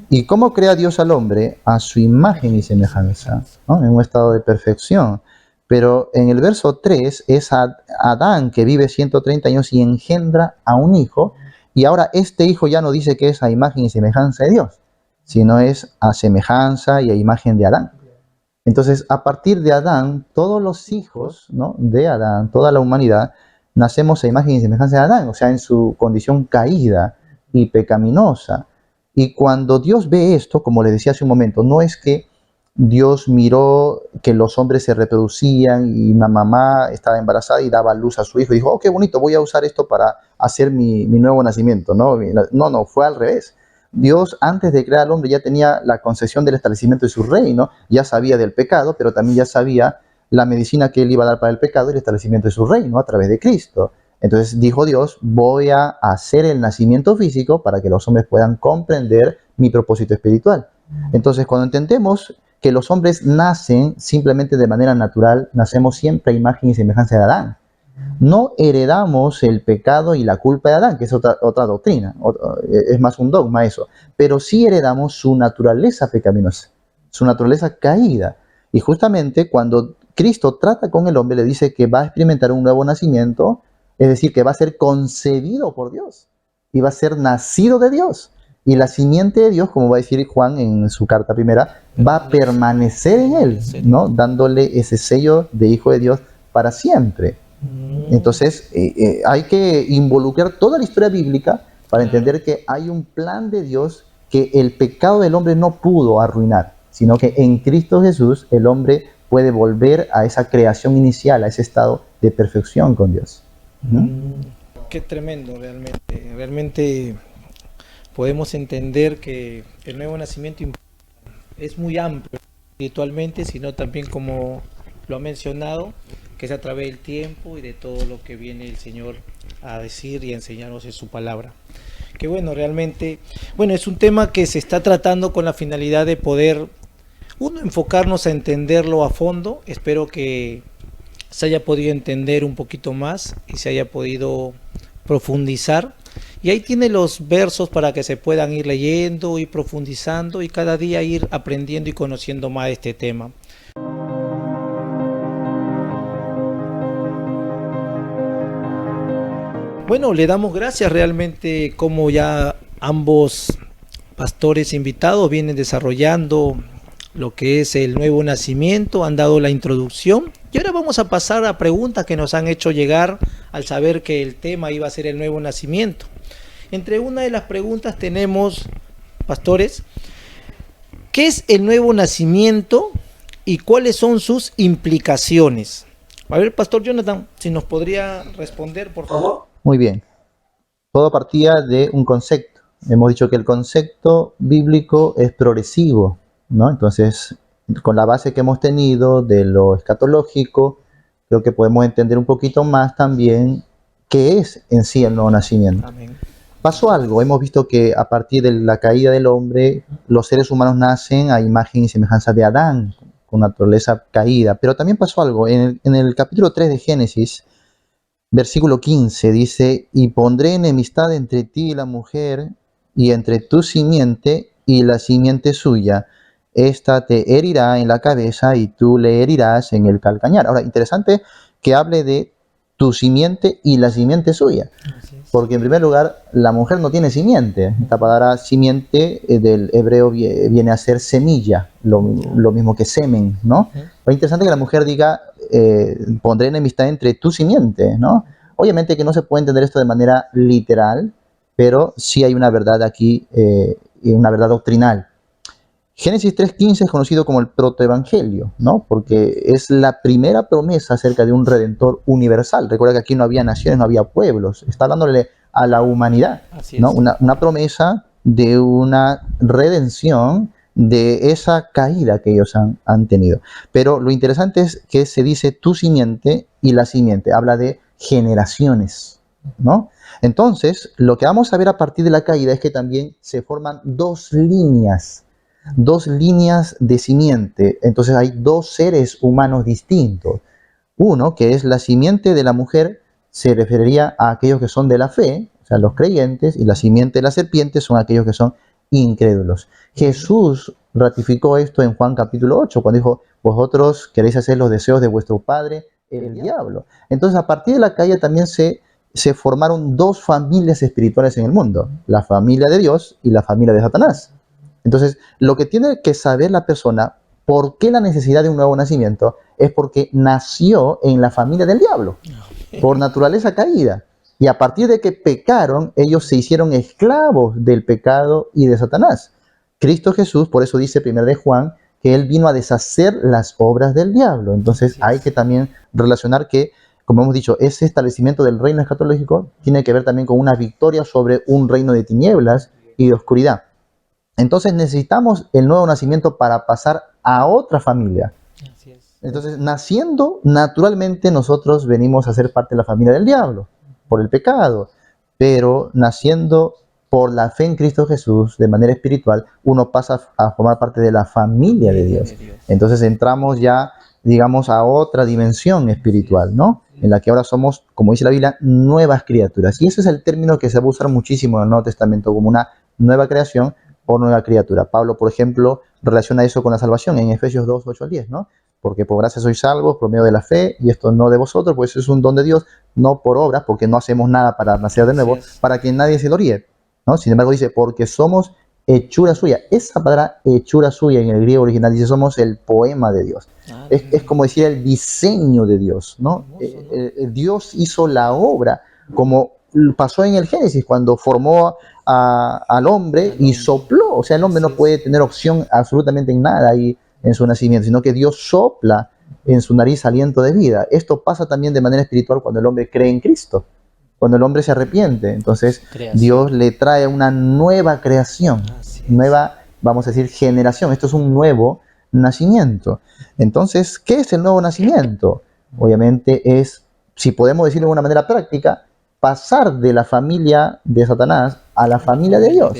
¿Y cómo crea Dios al hombre? A su imagen y semejanza, ¿no? En un estado de perfección. Pero en el verso 3 es Adán que vive 130 años y engendra a un hijo. Y ahora este hijo ya no dice que es a imagen y semejanza de Dios, sino es a semejanza y a imagen de Adán. Entonces, a partir de Adán, todos los hijos, ¿no?, de Adán, toda la humanidad, nacemos a imagen y semejanza de Adán, o sea, en su condición caída. y pecaminosa. Y cuando Dios ve esto, como le decía hace un momento, no es que Dios miró que los hombres se reproducían y una mamá estaba embarazada y daba luz a su hijo y dijo, oh, qué bonito, voy a usar esto para hacer mi nuevo nacimiento. No, no, fue al revés. Dios, antes de crear al hombre, ya tenía la concepción del establecimiento de su reino, ya sabía del pecado, pero también ya sabía la medicina que él iba a dar para el pecado y el establecimiento de su reino a través de Cristo. Entonces dijo Dios, voy a hacer el nacimiento físico para que los hombres puedan comprender mi propósito espiritual. Entonces, cuando entendemos que los hombres nacen simplemente de manera natural, nacemos siempre a imagen y semejanza de Adán. No heredamos el pecado y la culpa de Adán, que es otra doctrina, es más un dogma eso, pero sí heredamos su naturaleza pecaminosa, su naturaleza caída. Y justamente cuando Cristo trata con el hombre, le dice que va a experimentar un nuevo nacimiento, es decir, que va a ser concebido por Dios y va a ser nacido de Dios. Y la simiente de Dios, como va a decir Juan en su carta primera, va a permanecer en él, ¿no? Dándole ese sello de hijo de Dios para siempre. Entonces, hay que involucrar toda la historia bíblica para entender que hay un plan de Dios que el pecado del hombre no pudo arruinar, sino que en Cristo Jesús el hombre puede volver a esa creación inicial, a ese estado de perfección con Dios. Qué tremendo realmente. Realmente podemos entender que el nuevo nacimiento es muy amplio espiritualmente, sino también, como lo ha mencionado, que es a través del tiempo y de todo lo que viene el Señor a decir y a enseñarnos en su palabra. Que bueno, realmente, bueno, es un tema que se está tratando con la finalidad de poder, uno, enfocarnos a entenderlo a fondo. Espero que se haya podido entender un poquito más y se haya podido profundizar. Y ahí tiene los versos para que se puedan ir leyendo y profundizando y cada día ir aprendiendo y conociendo más de este tema. Bueno, le damos gracias realmente, como ya ambos pastores invitados vienen desarrollando lo que es el nuevo nacimiento, han dado la introducción y ahora vamos a pasar a preguntas que nos han hecho llegar al saber que el tema iba a ser el nuevo nacimiento. Entre una de las preguntas tenemos, pastores, ¿qué es el nuevo nacimiento y cuáles son sus implicaciones? A ver, Pastor Jonathan, si nos podría responder, por favor. Muy bien. Todo partía de un concepto. Hemos dicho que el concepto bíblico es progresivo, ¿no? Entonces, con la base que hemos tenido de lo escatológico, creo que podemos entender un poquito más también qué es en sí el nuevo nacimiento. Amén. Pasó algo, hemos visto que a partir de la caída del hombre, los seres humanos nacen a imagen y semejanza de Adán, con naturaleza caída, pero también pasó algo. En el capítulo 3 de Génesis, versículo 15, dice, y pondré enemistad entre ti y la mujer, y entre tu simiente y la simiente suya. Esta te herirá en la cabeza y tú le herirás en el calcañar. Ahora, interesante que hable de tu simiente y la simiente suya. Porque en primer lugar, la mujer no tiene simiente. Esta palabra simiente del hebreo viene a ser semilla, lo mismo que semen, ¿no? Pero interesante que la mujer diga, pondré enemistad entre tu simiente, ¿no? Obviamente que no se puede entender esto de manera literal, pero sí hay una verdad aquí, una verdad doctrinal. Génesis 3.15 es conocido como el protoevangelio, ¿no? Porque es la primera promesa acerca de un redentor universal. Recuerda que aquí no había naciones, no había pueblos. Está hablándole a la humanidad, ¿no? Una promesa de una redención de esa caída que ellos han tenido. Pero lo interesante es que se dice tu simiente y la simiente. Habla de generaciones, ¿no? Entonces, lo que vamos a ver a partir de la caída es que también se forman dos líneas de simiente. Entonces hay dos seres humanos distintos. Uno, que es la simiente de la mujer, se referiría a aquellos que son de la fe, o sea, los creyentes, y la simiente de la serpiente son aquellos que son incrédulos. Jesús ratificó esto en Juan capítulo 8, cuando dijo, vosotros queréis hacer los deseos de vuestro padre, el diablo. Entonces, a partir de la caída también se formaron dos familias espirituales en el mundo, la familia de Dios y la familia de Satanás. Entonces, lo que tiene que saber la persona, ¿por qué la necesidad de un nuevo nacimiento? Es porque nació en la familia del diablo, por naturaleza caída. Y a partir de que pecaron, ellos se hicieron esclavos del pecado y de Satanás. Cristo Jesús, por eso dice 1 de Juan, que Él vino a deshacer las obras del diablo. Entonces hay que también relacionar que, como hemos dicho, ese establecimiento del reino escatológico tiene que ver también con una victoria sobre un reino de tinieblas y de oscuridad. Entonces necesitamos el nuevo nacimiento para pasar a otra familia. Así es. Entonces, naciendo, naturalmente nosotros venimos a ser parte de la familia del diablo, por el pecado, pero naciendo por la fe en Cristo Jesús, de manera espiritual, uno pasa a formar parte de la familia de Dios. Entonces entramos ya, digamos, a otra dimensión espiritual, ¿no? En la que ahora somos, como dice la Biblia, nuevas criaturas. Y ese es el término que se va a usar muchísimo en el Nuevo Testamento como una nueva creación o nueva criatura. Pablo, por ejemplo, relaciona eso con la salvación en Efesios 2, 8 al 10, ¿no? Porque por gracia sois salvos por medio de la fe, y esto no de vosotros, pues es un don de Dios, no por obras, porque no hacemos nada para nacer de nuevo, para que nadie se gloríe, ¿no? Sin embargo dice, porque somos hechura suya. Esa palabra hechura suya en el griego original dice, somos el poema de Dios. Es como decir el diseño de Dios, ¿no? Dios hizo la obra, como pasó en el Génesis, cuando formó al hombre y sopló. O sea, el hombre no puede tener opción absolutamente en nada ahí en su nacimiento, sino que Dios sopla en su nariz aliento de vida. Esto pasa también de manera espiritual cuando el hombre cree en Cristo, cuando el hombre se arrepiente. Entonces Dios le trae una nueva creación, nueva, vamos a decir, generación. Esto es un nuevo nacimiento. Entonces, ¿qué es el nuevo nacimiento? Obviamente es, si podemos decirlo de una manera práctica, pasar de la familia de Satanás a la familia de Dios.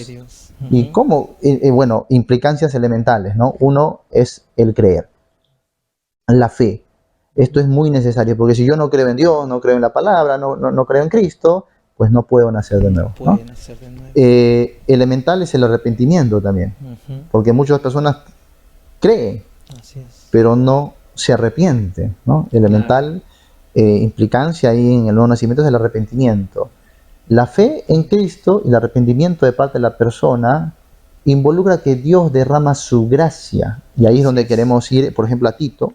¿Y cómo? Bueno, implicancias elementales, ¿no? Uno es el creer, la fe. Esto es muy necesario, porque si yo no creo en Dios, no creo en la palabra, no creo en Cristo, pues no puedo nacer de nuevo, ¿no? Elemental es el arrepentimiento también, porque muchas personas creen, pero no se arrepienten, ¿no? Elemental, implicancia ahí en el nuevo nacimiento es el arrepentimiento. La fe en Cristo y el arrepentimiento de parte de la persona involucra que Dios derrama su gracia. Y ahí es donde queremos ir, por ejemplo, a Tito.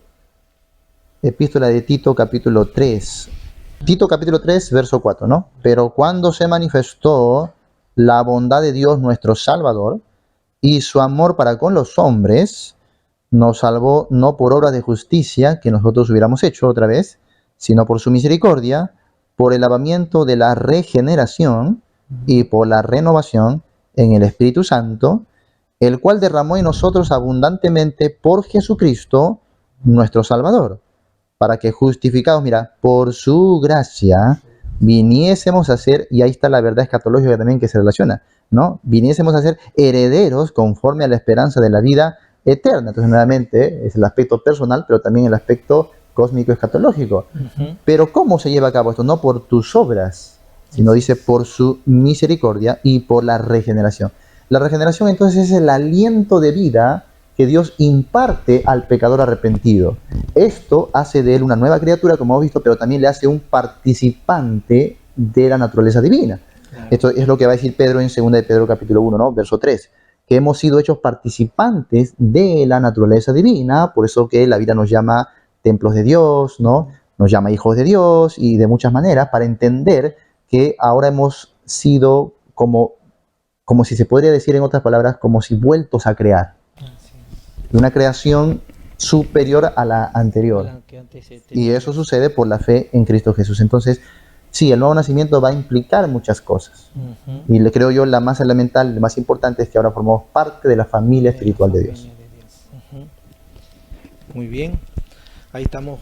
Epístola de Tito, capítulo 3. Tito, capítulo 3, verso 4, ¿no? Pero cuando se manifestó la bondad de Dios nuestro Salvador y su amor para con los hombres, nos salvó no por obras de justicia que nosotros hubiéramos hecho otra vez, sino por su misericordia, por el lavamiento de la regeneración y por la renovación en el Espíritu Santo, el cual derramó en nosotros abundantemente por Jesucristo, nuestro Salvador, para que justificados, mira, por su gracia, viniésemos a ser, y ahí está la verdad escatológica también que se relaciona, ¿no? Viniésemos a ser herederos conforme a la esperanza de la vida eterna. Entonces, nuevamente, es el aspecto personal, pero también el aspecto cósmico escatológico. Pero ¿cómo se lleva a cabo esto? No por tus obras, sino dice por su misericordia y por la regeneración. La regeneración entonces es el aliento de vida que Dios imparte al pecador arrepentido. Esto hace de él una nueva criatura, como hemos visto, pero también le hace un participante de la naturaleza divina. Esto es lo que va a decir Pedro en 2 de Pedro capítulo 1, ¿no? Verso 3, que hemos sido hechos participantes de la naturaleza divina, por eso que la Biblia nos llama templos de Dios, ¿no? Nos llama hijos de Dios y de muchas maneras para entender que ahora hemos sido como si se podría decir en otras palabras, como si vueltos a crear. Una creación superior a la anterior. Y eso sucede por la fe en Cristo Jesús. Entonces, sí, el nuevo nacimiento va a implicar muchas cosas. Y le creo yo, la más elemental, la más importante es que ahora formamos parte de la familia espiritual de Dios. Muy bien. Ahí estamos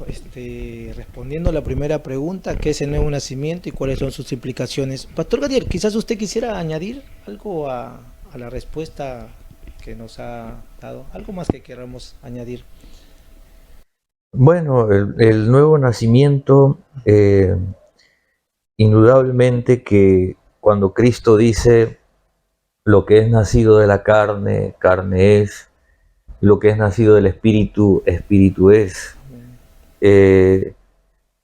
respondiendo la primera pregunta, ¿qué es el nuevo nacimiento y cuáles son sus implicaciones? Pastor Gadiel, quizás usted quisiera añadir algo a la respuesta que nos ha dado, algo más que queramos añadir. Bueno, el nuevo nacimiento, indudablemente que cuando Cristo dice lo que es nacido de la carne, carne es, lo que es nacido del espíritu, espíritu es.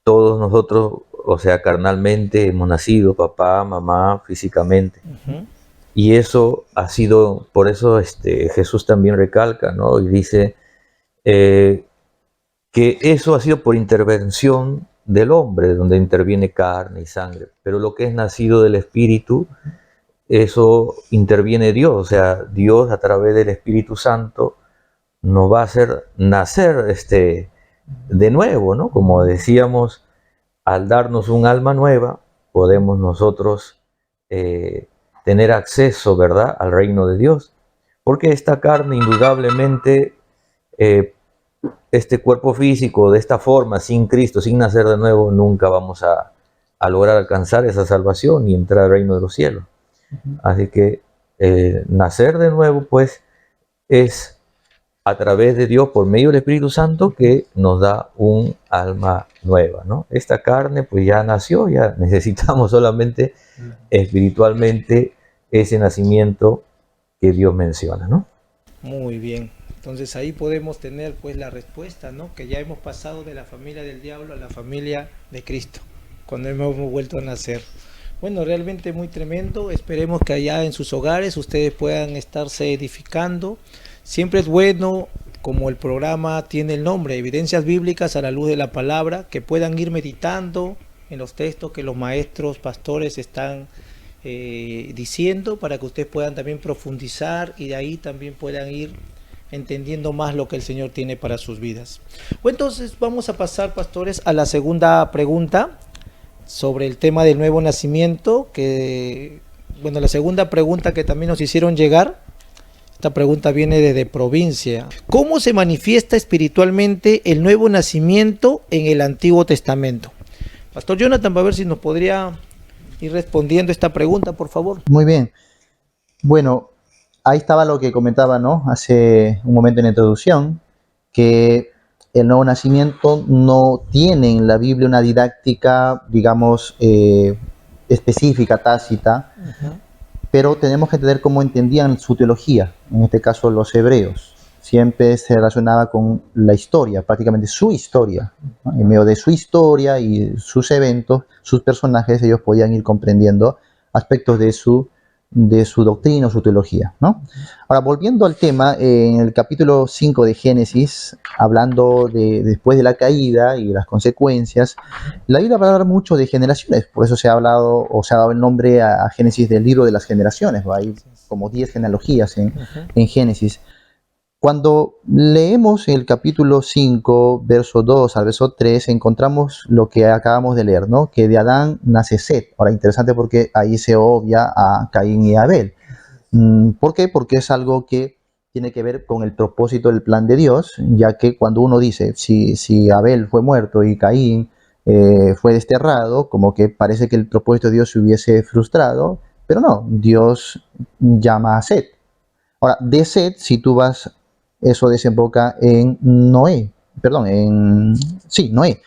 Todos nosotros, o sea, carnalmente hemos nacido, papá, mamá, físicamente. Y eso ha sido, por eso Jesús también recalca, ¿no? Y dice que eso ha sido por intervención del hombre, donde interviene carne y sangre. Pero lo que es nacido del Espíritu, eso interviene Dios. O sea, Dios a través del Espíritu Santo nos va a hacer nacer de nuevo, ¿no? Como decíamos, al darnos un alma nueva, podemos nosotros tener acceso, ¿verdad?, al reino de Dios. Porque esta carne, indudablemente, este cuerpo físico, de esta forma, sin Cristo, sin nacer de nuevo, nunca vamos a lograr alcanzar esa salvación y entrar al reino de los cielos. Así que nacer de nuevo, pues, es a través de Dios, por medio del Espíritu Santo, que nos da un alma nueva, ¿no? Esta carne, pues, ya nació, ya necesitamos solamente espiritualmente ese nacimiento que Dios menciona, ¿no? Muy bien. Entonces ahí podemos tener pues la respuesta, ¿no? Que ya hemos pasado de la familia del diablo a la familia de Cristo, cuando hemos vuelto a nacer. Bueno, realmente muy tremendo. Esperemos que allá en sus hogares ustedes puedan estarse edificando. Siempre es bueno, como el programa tiene el nombre, Evidencias Bíblicas a la Luz de la Palabra, que puedan ir meditando en los textos que los maestros, pastores están diciendo, para que ustedes puedan también profundizar y de ahí también puedan ir entendiendo más lo que el Señor tiene para sus vidas. Bueno, entonces vamos a pasar, pastores, a la segunda pregunta sobre el tema del nuevo nacimiento, que, bueno, la segunda pregunta que también nos hicieron llegar, esta pregunta viene desde provincia. ¿Cómo se manifiesta espiritualmente el nuevo nacimiento en el Antiguo Testamento? Pastor Jonathan, va a ver si nos podría ir respondiendo esta pregunta, por favor. Muy bien. Bueno, ahí estaba lo que comentaba, ¿no?, hace un momento en la introducción, que el nuevo nacimiento no tiene en la Biblia una didáctica, digamos, específica, tácita, pero tenemos que entender cómo entendían su teología, en este caso los hebreos. Siempre se relacionaba con la historia, prácticamente su historia, ¿no? En medio de su historia y sus eventos, sus personajes, ellos podían ir comprendiendo aspectos de su doctrina o su teología, ¿no? Ahora, volviendo al tema, en el capítulo 5 de Génesis, hablando de después de la caída y las consecuencias, la Biblia va a hablar mucho de generaciones, por eso se ha hablado o se ha dado el nombre a Génesis del libro de las generaciones, ¿no? Hay como 10 genealogías en Génesis. Cuando leemos el capítulo 5, verso 2 al verso 3, encontramos lo que acabamos de leer, ¿no? Que de Adán nace Set. Ahora, interesante porque ahí se obvia a Caín y Abel. ¿Por qué? Porque es algo que tiene que ver con el propósito del plan de Dios, ya que cuando uno dice, si Abel fue muerto y Caín fue desterrado, como que parece que el propósito de Dios se hubiese frustrado, pero no, Dios llama a Set. Ahora, de Set, si tú vas, eso desemboca en Noé. Noé.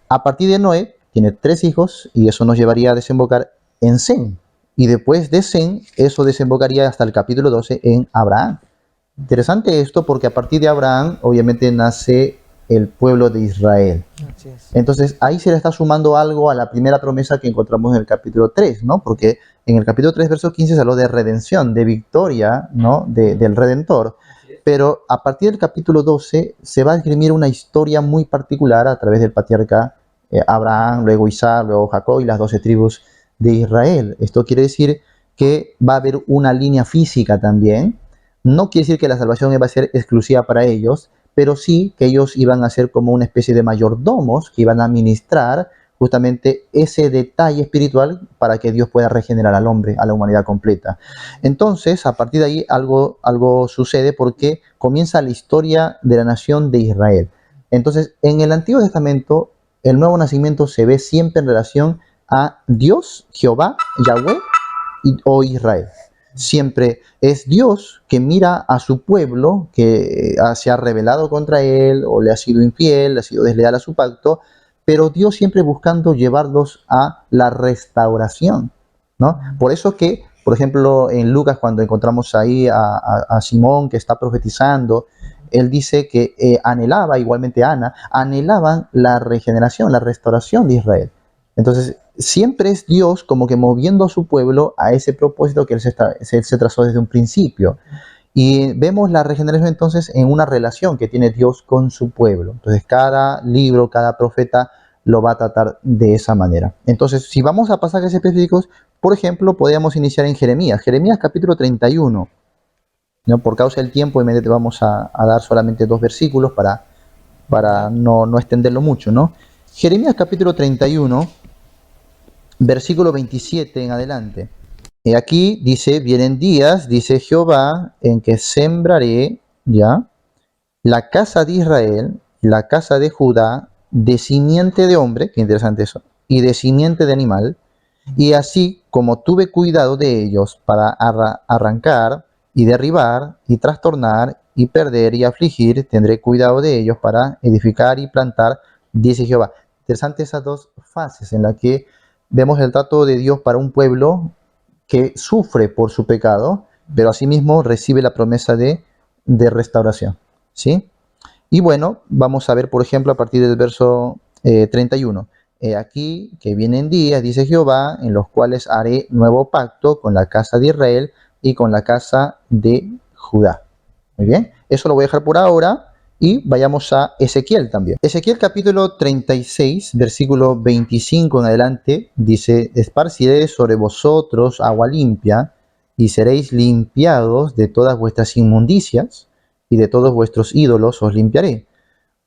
A partir de Noé, tiene 3 hijos y eso nos llevaría a desembocar en Sem. Y después de Sem, eso desembocaría hasta el capítulo 12 en Abraham. Interesante esto porque a partir de Abraham, obviamente, nace el pueblo de Israel. Entonces, ahí se le está sumando algo a la primera promesa que encontramos en el capítulo 3, ¿no? Porque en el capítulo 3, verso 15, se habló de redención, de victoria, ¿no? Del Redentor. Pero a partir del capítulo 12 se va a esgrimir una historia muy particular a través del patriarca Abraham, luego Isaac, luego Jacob y las 12 tribus de Israel. Esto quiere decir que va a haber una línea física también. No quiere decir que la salvación iba a ser exclusiva para ellos, pero sí que ellos iban a ser como una especie de mayordomos que iban a administrar justamente ese detalle espiritual para que Dios pueda regenerar al hombre, a la humanidad completa. Entonces, a partir de ahí algo sucede porque comienza la historia de la nación de Israel. Entonces, en el Antiguo Testamento, el nuevo nacimiento se ve siempre en relación a Dios, Jehová, Yahweh o Israel. Siempre es Dios que mira a su pueblo que se ha rebelado contra él o le ha sido infiel, le ha sido desleal a su pacto, pero Dios siempre buscando llevarlos a la restauración, ¿no? Por eso que, por ejemplo, en Lucas, cuando encontramos ahí a Simón que está profetizando, él dice que anhelaba, igualmente Ana, anhelaban la regeneración, la restauración de Israel. Entonces, siempre es Dios como que moviendo a su pueblo a ese propósito que él se trazó desde un principio. Y vemos la regeneración entonces en una relación que tiene Dios con su pueblo. Entonces cada libro, cada profeta lo va a tratar de esa manera. Entonces, si vamos a pasajes específicos, por ejemplo, podríamos iniciar en Jeremías. Jeremías capítulo 31. ¿No? Por causa del tiempo, inmediatamente vamos a dar solamente 2 versículos para no extenderlo mucho, ¿no? Jeremías capítulo 31, versículo 27 en adelante. Y aquí dice, vienen días, dice Jehová, en que sembraré, ¿ya?, la casa de Israel, la casa de Judá, de simiente de hombre, qué interesante eso, y de simiente de animal, y así como tuve cuidado de ellos para arrancar y derribar y trastornar y perder y afligir, tendré cuidado de ellos para edificar y plantar, dice Jehová. Interesante esas 2 fases en las que vemos el trato de Dios para un pueblo que sufre por su pecado, pero asimismo recibe la promesa de restauración, ¿sí? Y bueno, vamos a ver, por ejemplo, a partir del verso 31. Aquí que vienen días, dice Jehová, en los cuales haré nuevo pacto con la casa de Israel y con la casa de Judá. Muy bien, eso lo voy a dejar por ahora y vayamos a Ezequiel también. Ezequiel capítulo 36, versículo 25 en adelante, dice, esparciré sobre vosotros agua limpia y seréis limpiados de todas vuestras inmundicias y de todos vuestros ídolos os limpiaré.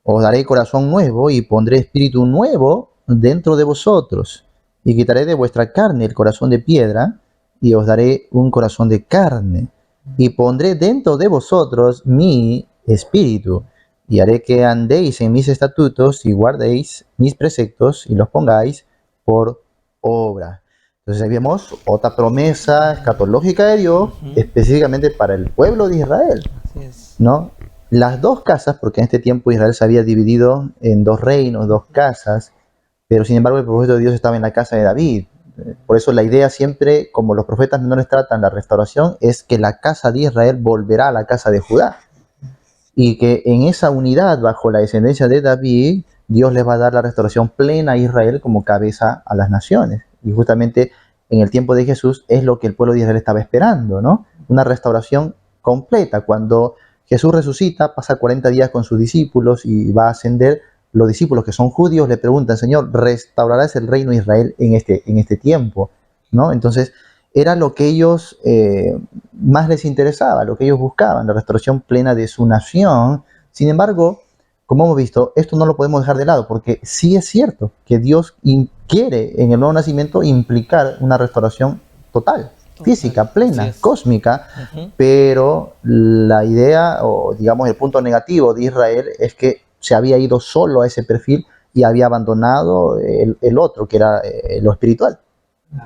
Os daré corazón nuevo y pondré espíritu nuevo dentro de vosotros y quitaré de vuestra carne el corazón de piedra y os daré un corazón de carne y pondré dentro de vosotros mi espíritu y haré que andéis en mis estatutos y guardéis mis preceptos y los pongáis por obra. Entonces ahí vemos otra promesa escatológica de Dios específicamente para el pueblo de Israel, ¿no? Las 2 casas, porque en este tiempo Israel se había dividido en 2 reinos, 2 casas, pero sin embargo el propósito de Dios estaba en la casa de David. Por eso la idea siempre, como los profetas menores tratan la restauración, es que la casa de Israel volverá a la casa de Judá. Y que en esa unidad, bajo la descendencia de David, Dios les va a dar la restauración plena a Israel como cabeza a las naciones. Y justamente en el tiempo de Jesús es lo que el pueblo de Israel estaba esperando, ¿no? Una restauración completa. Cuando Jesús resucita, pasa 40 días con sus discípulos y va a ascender. Los discípulos que son judíos le preguntan, Señor, ¿restaurarás el reino de Israel en este tiempo? ¿No? Entonces, era lo que ellos más les interesaba, lo que ellos buscaban, la restauración plena de su nación. Sin embargo, como hemos visto, esto no lo podemos dejar de lado, porque sí es cierto que Dios quiere en el nuevo nacimiento implicar una restauración total, física, plena, cósmica, pero la idea, o digamos el punto negativo de Israel es que se había ido solo a ese perfil y había abandonado el otro, que era lo espiritual.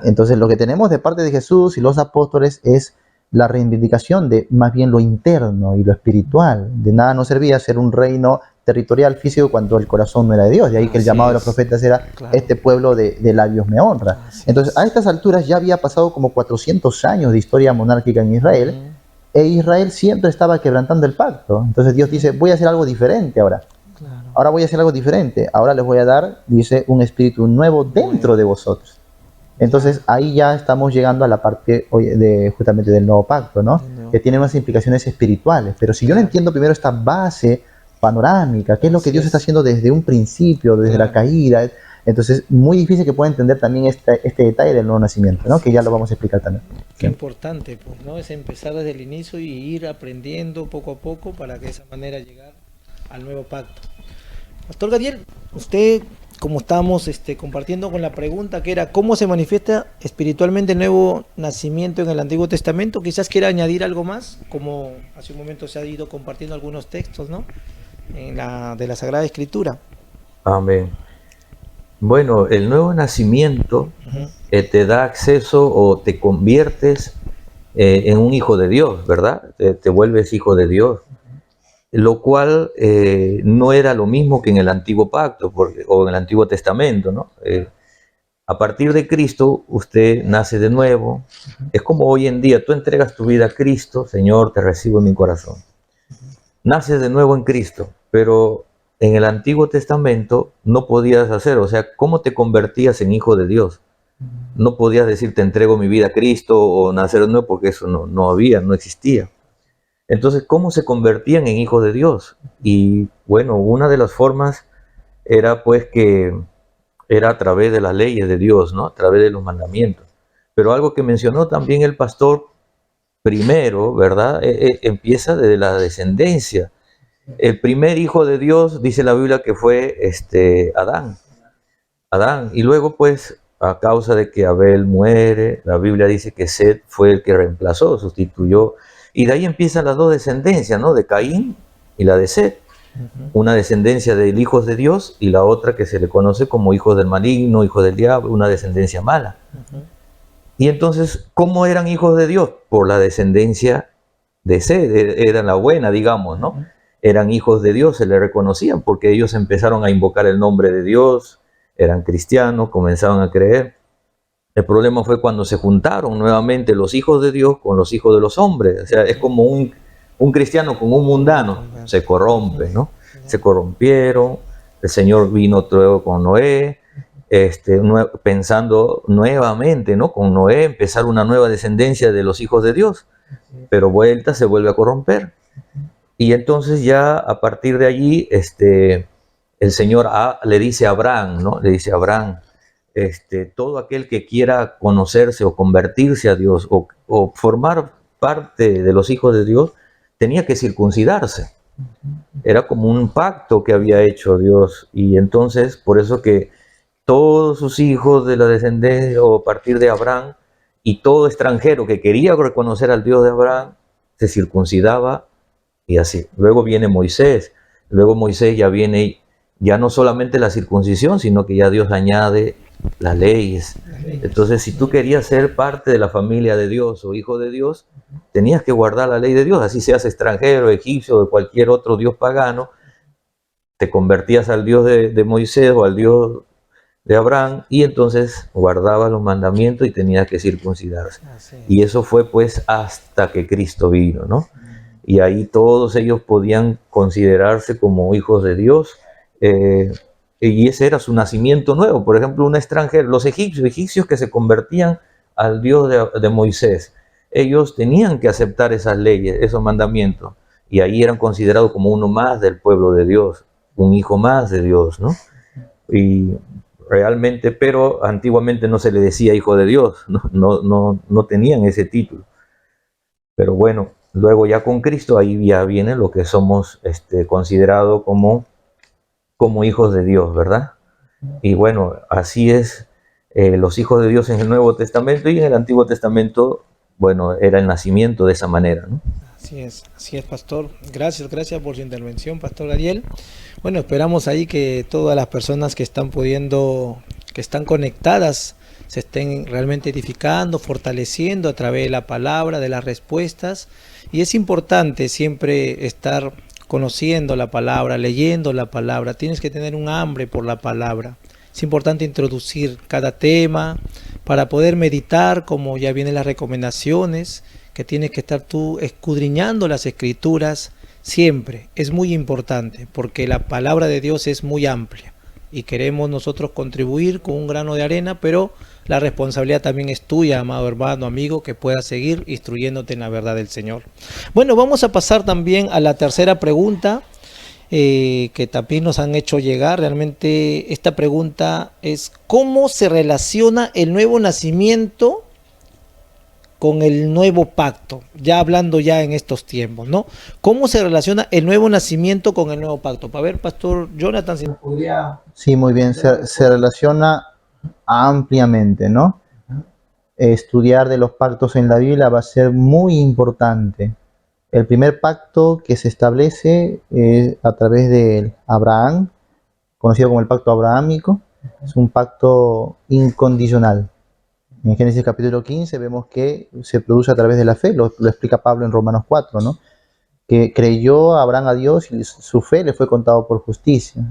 Entonces lo que tenemos de parte de Jesús y los apóstoles es la reivindicación de más bien lo interno y lo espiritual. De nada nos servía ser un reino territorial físico cuando el corazón no era de Dios. De ahí que el llamado de los profetas era, este pueblo de labios me honra. Entonces a estas alturas ya había pasado como 400 años de historia monárquica en Israel, e Israel siempre estaba quebrantando el pacto. Entonces Dios dice, voy a hacer algo diferente ahora. Ahora voy a hacer algo diferente. Ahora les voy a dar, dice, un espíritu nuevo dentro de vosotros. Entonces ahí ya estamos llegando a la parte justamente del nuevo pacto, ¿no? Que tiene unas implicaciones espirituales. Pero si yo no entiendo primero esta base panorámica, qué es lo que Dios está haciendo desde un principio, desde la caída, entonces muy difícil que pueda entender también este detalle del nuevo nacimiento, ¿no? Que ya lo vamos a explicar también. Qué importante, pues, ¿no? Es empezar desde el inicio y ir aprendiendo poco a poco para que de esa manera llegar al nuevo pacto. Pastor Gadiel, usted, como estamos compartiendo con la pregunta que era ¿cómo se manifiesta espiritualmente el nuevo nacimiento en el Antiguo Testamento? Quizás quiera añadir algo más, como hace un momento se ha ido compartiendo algunos textos, ¿no? De la Sagrada Escritura. Amén. Bueno, el nuevo nacimiento te da acceso o te conviertes en un hijo de Dios, ¿verdad? Te vuelves hijo de Dios. Lo cual no era lo mismo que en el Antiguo Pacto o en el Antiguo Testamento, ¿no? A partir de Cristo, usted nace de nuevo. Es como hoy en día, tú entregas tu vida a Cristo, Señor, te recibo en mi corazón. Naces de nuevo en Cristo, pero en el Antiguo Testamento no podías hacer, o sea, ¿cómo te convertías en hijo de Dios? No podías decir, te entrego mi vida a Cristo o nacer de nuevo, porque eso no existía. Entonces, ¿cómo se convertían en hijos de Dios? Y bueno, una de las formas era pues que era a través de las leyes de Dios, ¿no? A través de los mandamientos. Pero algo que mencionó también el pastor primero, ¿verdad? Empieza desde la descendencia. El primer hijo de Dios, dice la Biblia, que fue Adán. Adán. Y luego, pues, a causa de que Abel muere, la Biblia dice que Set fue el que reemplazó, sustituyó. Y de ahí empiezan las dos descendencias, ¿no? De Caín y la de Set. Una descendencia de hijos de Dios y la otra que se le conoce como hijos del maligno, hijos del diablo, una descendencia mala. Y entonces, ¿cómo eran hijos de Dios? Por la descendencia de Set, eran la buena, digamos, ¿no? Eran hijos de Dios, se le reconocían porque ellos empezaron a invocar el nombre de Dios, eran cristianos, comenzaban a creer. El problema fue cuando se juntaron nuevamente los hijos de Dios con los hijos de los hombres. O sea, es como un cristiano con un mundano, se corrompe, ¿no? Se corrompieron, el Señor vino otra vez con Noé, pensando nuevamente, ¿no? Con Noé empezar una nueva descendencia de los hijos de Dios, pero vuelta se vuelve a corromper. Y entonces ya a partir de allí, el Señor le dice a Abraham, ¿no? Le dice a Abraham, todo aquel que quiera conocerse o convertirse a Dios o formar parte de los hijos de Dios, tenía que circuncidarse. Era como un pacto que había hecho Dios. Y entonces, por eso que todos sus hijos de la descendencia o a partir de Abraham y todo extranjero que quería reconocer al Dios de Abraham, se circuncidaba y así. Luego viene Moisés. Luego Moisés ya viene, ya no solamente la circuncisión, sino que ya Dios añade las leyes. Entonces, si tú querías ser parte de la familia de Dios o hijo de Dios, tenías que guardar la ley de Dios, así seas extranjero, egipcio o de cualquier otro dios pagano, te convertías al Dios de Moisés o al Dios de Abraham y entonces guardabas los mandamientos y tenías que circuncidarse. Y eso fue pues hasta que Cristo vino, ¿no? Y ahí todos ellos podían considerarse como hijos de Dios, y ese era su nacimiento nuevo. Por ejemplo, un extranjero, los egipcios que se convertían al Dios de Moisés, ellos tenían que aceptar esas leyes, esos mandamientos, y ahí eran considerados como uno más del pueblo de Dios, un hijo más de Dios, ¿no? Y realmente, pero antiguamente no se le decía hijo de Dios, no tenían ese título. Pero bueno, luego ya con Cristo ahí ya viene lo que somos considerados como hijos de Dios, ¿verdad? Y bueno, así es, los hijos de Dios en el Nuevo Testamento y en el Antiguo Testamento, bueno, era el nacimiento de esa manera, ¿no? Así es, pastor. Gracias por su intervención, pastor Gadiel. Bueno, esperamos ahí que todas las personas que están que están conectadas, se estén realmente edificando, fortaleciendo a través de la palabra, de las respuestas. Y es importante siempre estar conociendo la palabra, leyendo la palabra. Tienes que tener un hambre por la palabra. Es importante introducir cada tema para poder meditar, como ya vienen las recomendaciones, que tienes que estar tú escudriñando las escrituras siempre. Es muy importante porque la palabra de Dios es muy amplia y queremos nosotros contribuir con un grano de arena, pero la responsabilidad también es tuya, amado hermano, amigo, que puedas seguir instruyéndote en la verdad del Señor. Bueno, vamos a pasar también a la tercera pregunta que también nos han hecho llegar. Realmente esta pregunta es: ¿cómo se relaciona el nuevo nacimiento con el nuevo pacto? Ya hablando ya en estos tiempos, ¿no? ¿Cómo se relaciona el nuevo nacimiento con el nuevo pacto? Para ver, pastor Jonathan, si podría... Sí, muy bien, se relaciona ampliamente, ¿no? Estudiar de los pactos en la Biblia va a ser muy importante. El primer pacto que se establece es a través de Abraham, conocido como el pacto abrahámico. Es un pacto incondicional. En Génesis capítulo 15 vemos que se produce a través de la fe, lo explica Pablo en Romanos 4, ¿no? Que creyó Abraham a Dios y su fe le fue contado por justicia.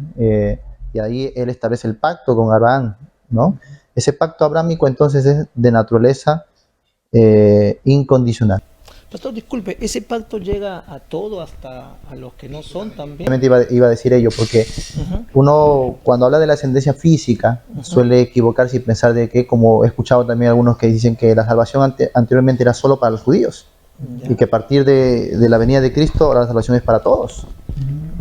Y ahí él establece el pacto con Abraham, ¿no? Ese pacto abrahámico entonces es de naturaleza incondicional. Pastor, disculpe, ¿ese pacto llega a todo, hasta a los que no son también? Iba a decir ello, porque uno cuando habla de la ascendencia física suele equivocarse y pensar de que, como he escuchado también algunos que dicen que la salvación anteriormente era solo para los judíos, y que a partir de la venida de Cristo ahora la salvación es para todos.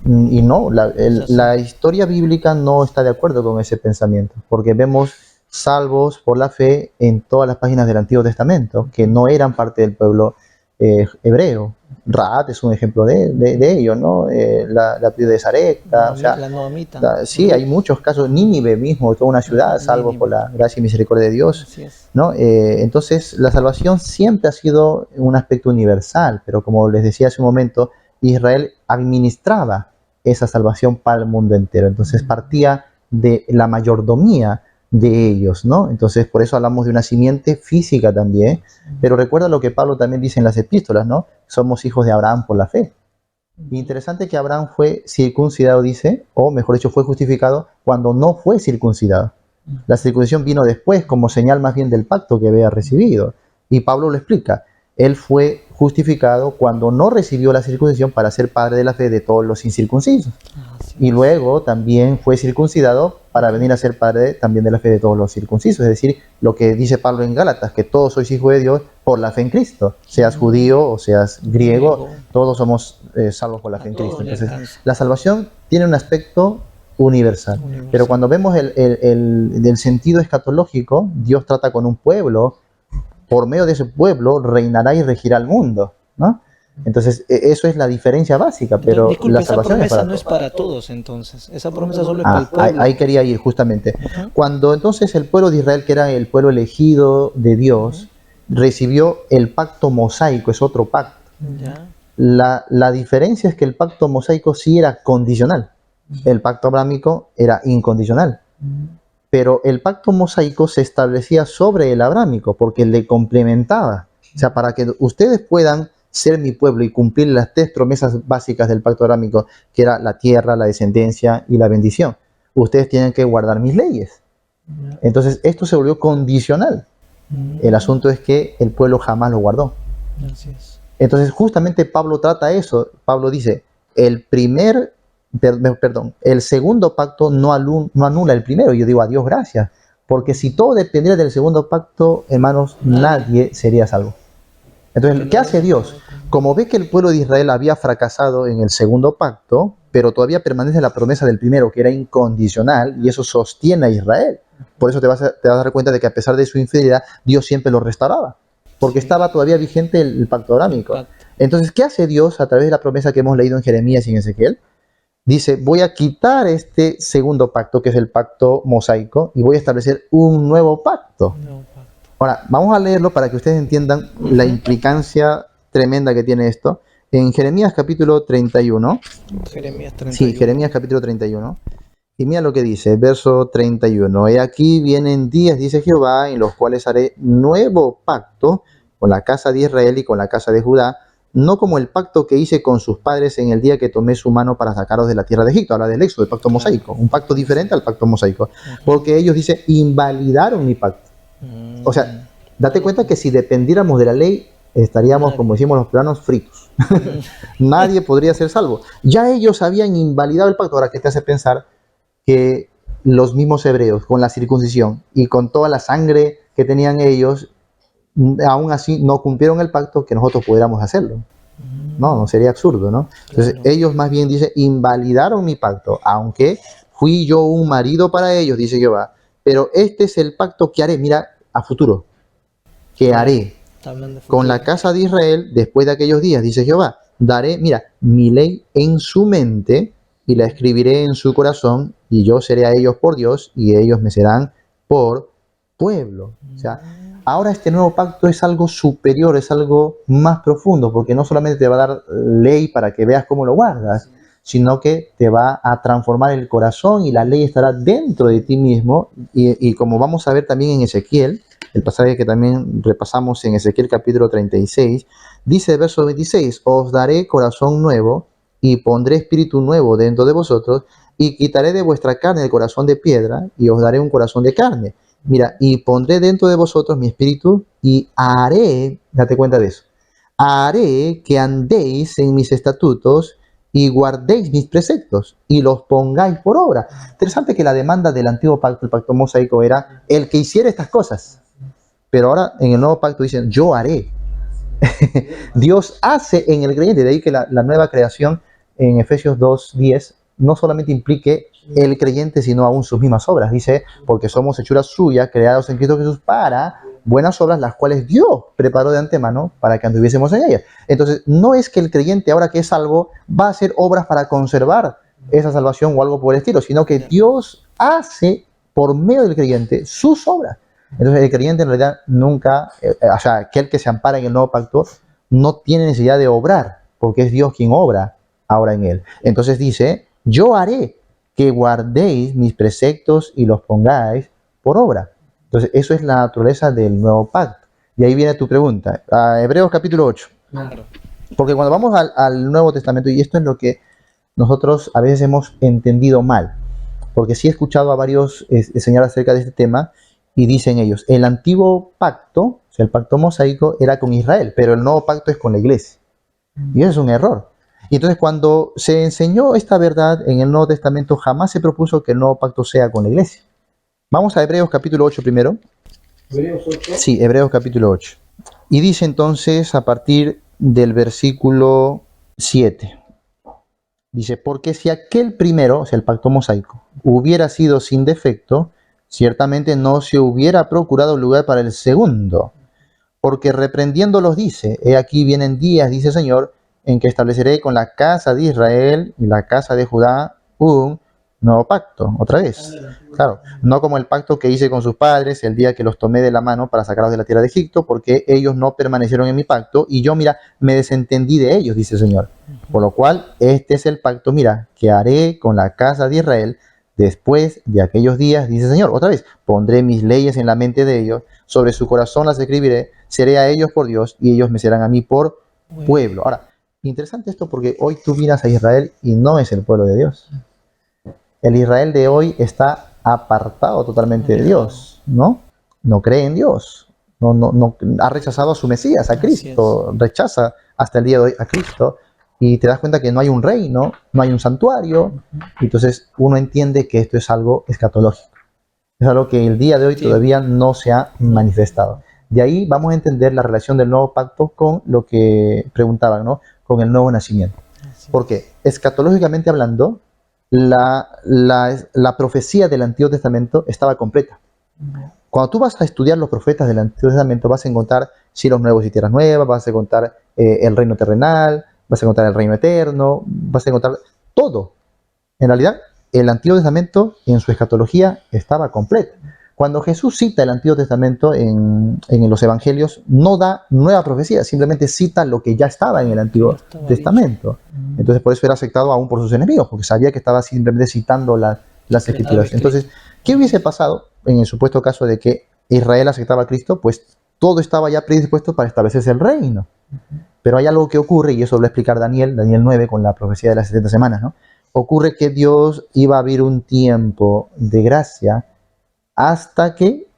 Y no, la historia bíblica no está de acuerdo con ese pensamiento, porque vemos salvos por la fe en todas las páginas del Antiguo Testamento, que no eran parte del pueblo hebreo. Rahat es un ejemplo de ello, ¿no? La tribu de Sarepta, o sea, La Noamita. sí, hay muchos casos. Nínive mismo, toda una ciudad, salvo por la gracia y misericordia de Dios, Así es. ¿no? Entonces, la salvación siempre ha sido un aspecto universal, pero como les decía hace un momento, Israel administraba esa salvación para el mundo entero. Entonces, partía de la mayordomía de ellos, ¿no? Entonces, por eso hablamos de una simiente física también, pero recuerda lo que Pablo también dice en las epístolas, ¿no? Somos hijos de Abraham por la fe. Interesante que Abraham fue circuncidado, dice, o mejor dicho, fue justificado cuando no fue circuncidado. La circuncisión vino después como señal más bien del pacto que había recibido. Y Pablo lo explica. Él fue justificado cuando no recibió la circuncisión para ser padre de la fe de todos los incircuncisos. Y luego también fue circuncidado para venir a ser padre también de la fe de todos los circuncisos. Es decir, lo que dice Pablo en Gálatas, que todos sois hijos de Dios por la fe en Cristo. Seas judío o seas griego, todos somos salvos por la fe en Cristo. Entonces, la salvación tiene un aspecto universal. Pero cuando vemos el sentido escatológico, Dios trata con un pueblo, por medio de ese pueblo reinará y regirá el mundo, ¿no? Entonces, eso es la diferencia básica, pero Disculpe, la esa salvación promesa es no es para todos, entonces. Esa promesa solo es para el ahí, pueblo. ahí quería ir justamente. Ajá. Cuando entonces el pueblo de Israel, que era el pueblo elegido de Dios, recibió el pacto mosaico, es otro pacto. Ya. La diferencia es que el pacto mosaico sí era condicional. El pacto abrámico era incondicional. Pero el pacto mosaico se establecía sobre el abrámico porque le complementaba. O sea, para que ustedes puedan ser mi pueblo y cumplir las tres promesas básicas del pacto abrámico, que era la tierra, la descendencia y la bendición, ustedes tienen que guardar mis leyes. Entonces, esto se volvió condicional. El asunto es que el pueblo jamás lo guardó. Así es. Entonces, justamente Pablo trata eso. Pablo dice, el segundo pacto no anula el primero. Yo digo, a Dios gracias. Porque si todo dependiera del segundo pacto, hermanos, nadie sería salvo. Entonces, ¿qué hace Dios? Como ve que el pueblo de Israel había fracasado en el segundo pacto, pero todavía permanece la promesa del primero, que era incondicional, y eso sostiene a Israel. Por eso te vas a dar cuenta de que a pesar de su infidelidad, Dios siempre lo restauraba, porque estaba todavía vigente el pacto abrámico. Entonces, ¿qué hace Dios a través de la promesa que hemos leído en Jeremías y en Ezequiel? Dice, voy a quitar este segundo pacto, que es el pacto mosaico, y voy a establecer un nuevo pacto. Ahora, vamos a leerlo para que ustedes entiendan la implicancia tremenda que tiene esto. En Jeremías capítulo 31. Jeremías 31. Sí, Jeremías capítulo 31. Y mira lo que dice, verso 31. He aquí vienen días, dice Jehová, en los cuales haré nuevo pacto con la casa de Israel y con la casa de Judá, no como el pacto que hice con sus padres en el día que tomé su mano para sacarlos de la tierra de Egipto. Habla del éxodo, del pacto mosaico. Un pacto diferente al pacto mosaico. Porque ellos, dice, invalidaron mi pacto. O sea, date cuenta que si dependiéramos de la ley, estaríamos, como decimos los peruanos, fritos. Nadie podría ser salvo. Ya ellos habían invalidado el pacto. Ahora, ¿qué te hace pensar que los mismos hebreos, con la circuncisión y con toda la sangre que tenían ellos, aún así no cumplieron el pacto, que nosotros pudiéramos hacerlo? No sería absurdo, ¿no? Entonces, ellos más bien, dice, invalidaron mi pacto, aunque fui yo un marido para ellos, dice Jehová. Pero este es el pacto que haré, mira, a futuro, que haré con la casa de Israel después de aquellos días, dice Jehová. Daré, mira, mi ley en su mente y la escribiré en su corazón, y yo seré a ellos por Dios y ellos me serán por pueblo. O sea, ahora este nuevo pacto es algo superior, es algo más profundo, porque no solamente te va a dar ley para que veas cómo lo guardas, sino que te va a transformar el corazón y la ley estará dentro de ti mismo. Y como vamos a ver también en Ezequiel, el pasaje que también repasamos en Ezequiel capítulo 36, dice verso 26, os daré corazón nuevo y pondré espíritu nuevo dentro de vosotros y quitaré de vuestra carne el corazón de piedra y os daré un corazón de carne. Mira, y pondré dentro de vosotros mi espíritu y haré, date cuenta de eso, haré que andéis en mis estatutos y guardéis mis preceptos y los pongáis por obra. Interesante que la demanda del antiguo pacto, el pacto mosaico, era el que hiciera estas cosas. Pero ahora en el nuevo pacto dicen, yo haré. Dios hace en el creyente. De ahí que la nueva creación en Efesios 2:10 no solamente implique el creyente, sino aún sus mismas obras. Dice, porque somos hechuras suyas, creados en Cristo Jesús para buenas obras, las cuales Dios preparó de antemano para que anduviésemos en ellas. Entonces, no es que el creyente, ahora que es salvo, va a hacer obras para conservar esa salvación o algo por el estilo, sino que Dios hace por medio del creyente sus obras. Entonces, el creyente en realidad nunca, o sea, aquel que se ampara en el nuevo pacto, no tiene necesidad de obrar, porque es Dios quien obra ahora en él. Entonces dice, yo haré que guardéis mis preceptos y los pongáis por obra. Entonces, eso es la naturaleza del nuevo pacto. Y ahí viene tu pregunta. Hebreos capítulo 8. Claro. Porque cuando vamos al Nuevo Testamento, y esto es lo que nosotros a veces hemos entendido mal, porque sí he escuchado a varios enseñar acerca de este tema, y dicen ellos, el antiguo pacto, o sea, el pacto mosaico, era con Israel, pero el nuevo pacto es con la iglesia. Y eso es un error. Y entonces cuando se enseñó esta verdad en el Nuevo Testamento, jamás se propuso que el nuevo pacto sea con la iglesia. Vamos a Hebreos capítulo 8 primero. Hebreos 8. Sí, Hebreos capítulo 8. Y dice entonces a partir del versículo 7. Dice, porque si aquel primero, o sea, el pacto mosaico, hubiera sido sin defecto, ciertamente no se hubiera procurado lugar para el segundo. Porque reprendiéndolos dice, he aquí vienen días, dice el Señor, en que estableceré con la casa de Israel y la casa de Judá un nuevo pacto, otra vez. Claro, no como el pacto que hice con sus padres el día que los tomé de la mano para sacarlos de la tierra de Egipto, porque ellos no permanecieron en mi pacto y yo, mira, me desentendí de ellos, dice el Señor. Por lo cual, este es el pacto, mira, que haré con la casa de Israel después de aquellos días, dice el Señor. Otra vez, pondré mis leyes en la mente de ellos, sobre su corazón las escribiré, seré a ellos por Dios y ellos me serán a mí por pueblo. Ahora, interesante esto porque hoy tú miras a Israel y no es el pueblo de Dios. El Israel de hoy está apartado totalmente de Dios, ¿no? No cree en Dios, no ha rechazado a su Mesías, a Cristo, rechaza hasta el día de hoy a Cristo y te das cuenta que no hay un reino, no hay un santuario, entonces uno entiende que esto es algo escatológico, es algo que el día de hoy todavía no se ha manifestado. De ahí vamos a entender la relación del nuevo pacto con lo que preguntaban, ¿no? Con el nuevo nacimiento. Porque escatológicamente hablando, la profecía del Antiguo Testamento estaba completa. Cuando tú vas a estudiar los profetas del Antiguo Testamento, vas a encontrar cielos nuevos y tierras nuevas, vas a encontrar el reino terrenal, vas a encontrar el reino eterno, vas a encontrar todo. En realidad, el Antiguo Testamento en su escatología estaba completo. Cuando Jesús cita el Antiguo Testamento en los Evangelios, no da nueva profecía, simplemente cita lo que ya estaba en el Antiguo Testamento. Entonces, por eso era aceptado aún por sus enemigos, porque sabía que estaba simplemente citando las Escrituras. Entonces, ¿qué hubiese pasado en el supuesto caso de que Israel aceptaba a Cristo? Pues todo estaba ya predispuesto para establecerse el reino. Pero hay algo que ocurre, y eso lo va a explicar Daniel 9, con la profecía de las 70 semanas, ¿no? Ocurre que Dios iba a abrir un tiempo de gracia hasta que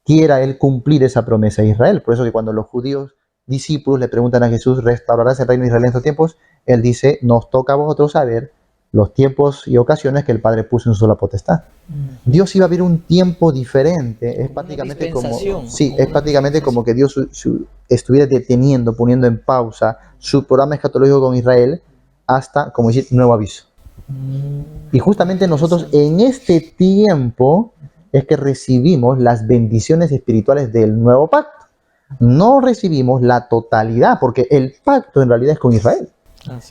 quiera él cumplir esa promesa a Israel. Por eso que cuando los judíos discípulos le preguntan a Jesús, ¿restaurarás el reino de Israel en estos tiempos? Él dice, nos toca a vosotros saber los tiempos y ocasiones que el Padre puso en su sola potestad. Dios iba a abrir un tiempo diferente. Es prácticamente como que Dios estuviera deteniendo, poniendo en pausa su programa escatológico con Israel hasta, como decir, nuevo aviso. Y justamente nosotros en este tiempo es que recibimos las bendiciones espirituales del nuevo pacto. No recibimos la totalidad, porque el pacto en realidad es con Israel.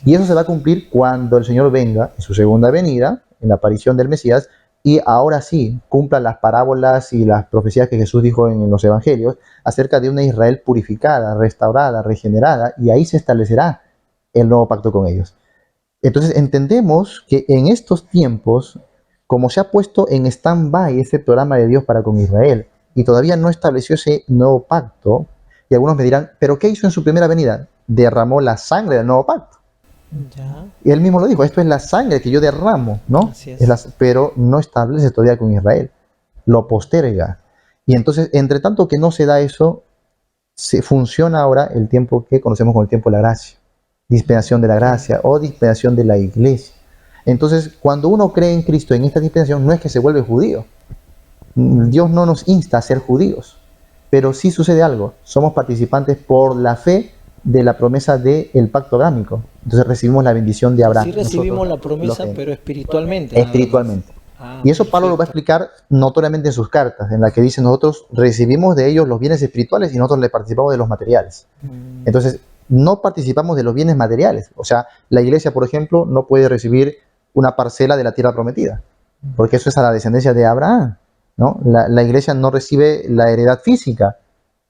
Y eso se va a cumplir cuando el Señor venga en su segunda venida, en la aparición del Mesías, y ahora sí cumplan las parábolas y las profecías que Jesús dijo en los Evangelios acerca de una Israel purificada, restaurada, regenerada, y ahí se establecerá el nuevo pacto con ellos. Entonces entendemos que en estos tiempos, como se ha puesto en stand-by ese programa de Dios para con Israel, y todavía no estableció ese nuevo pacto, y algunos me dirán, ¿pero qué hizo en su primera venida? Derramó la sangre del nuevo pacto. Ya. Y él mismo lo dijo, esto es la sangre que yo derramo, ¿no? Así es. Pero no establece todavía con Israel, lo posterga. Y entonces, entre tanto que no se da eso, se funciona ahora el tiempo que conocemos como el tiempo de la gracia, dispensación de la gracia o dispensación de la iglesia. Entonces, cuando uno cree en Cristo en esta dispensación, no es que se vuelve judío. Dios no nos insta a ser judíos, pero sí sucede algo. Somos participantes por la fe de la promesa del pacto abrámico. Entonces recibimos la bendición de Abraham. Sí recibimos la nosotros, promesa, los pero espiritualmente. nada más. espiritualmente. Ah, Y eso Pablo lo va a perfecto. explicar notoriamente en sus cartas, en la que dice nosotros recibimos de ellos los bienes espirituales y nosotros le participamos de los materiales. Mm, Entonces, no participamos de los bienes materiales. O sea, la iglesia, por ejemplo, no puede recibir una parcela de la tierra prometida, porque eso es a la descendencia de Abraham, ¿no? La iglesia no recibe la heredad física,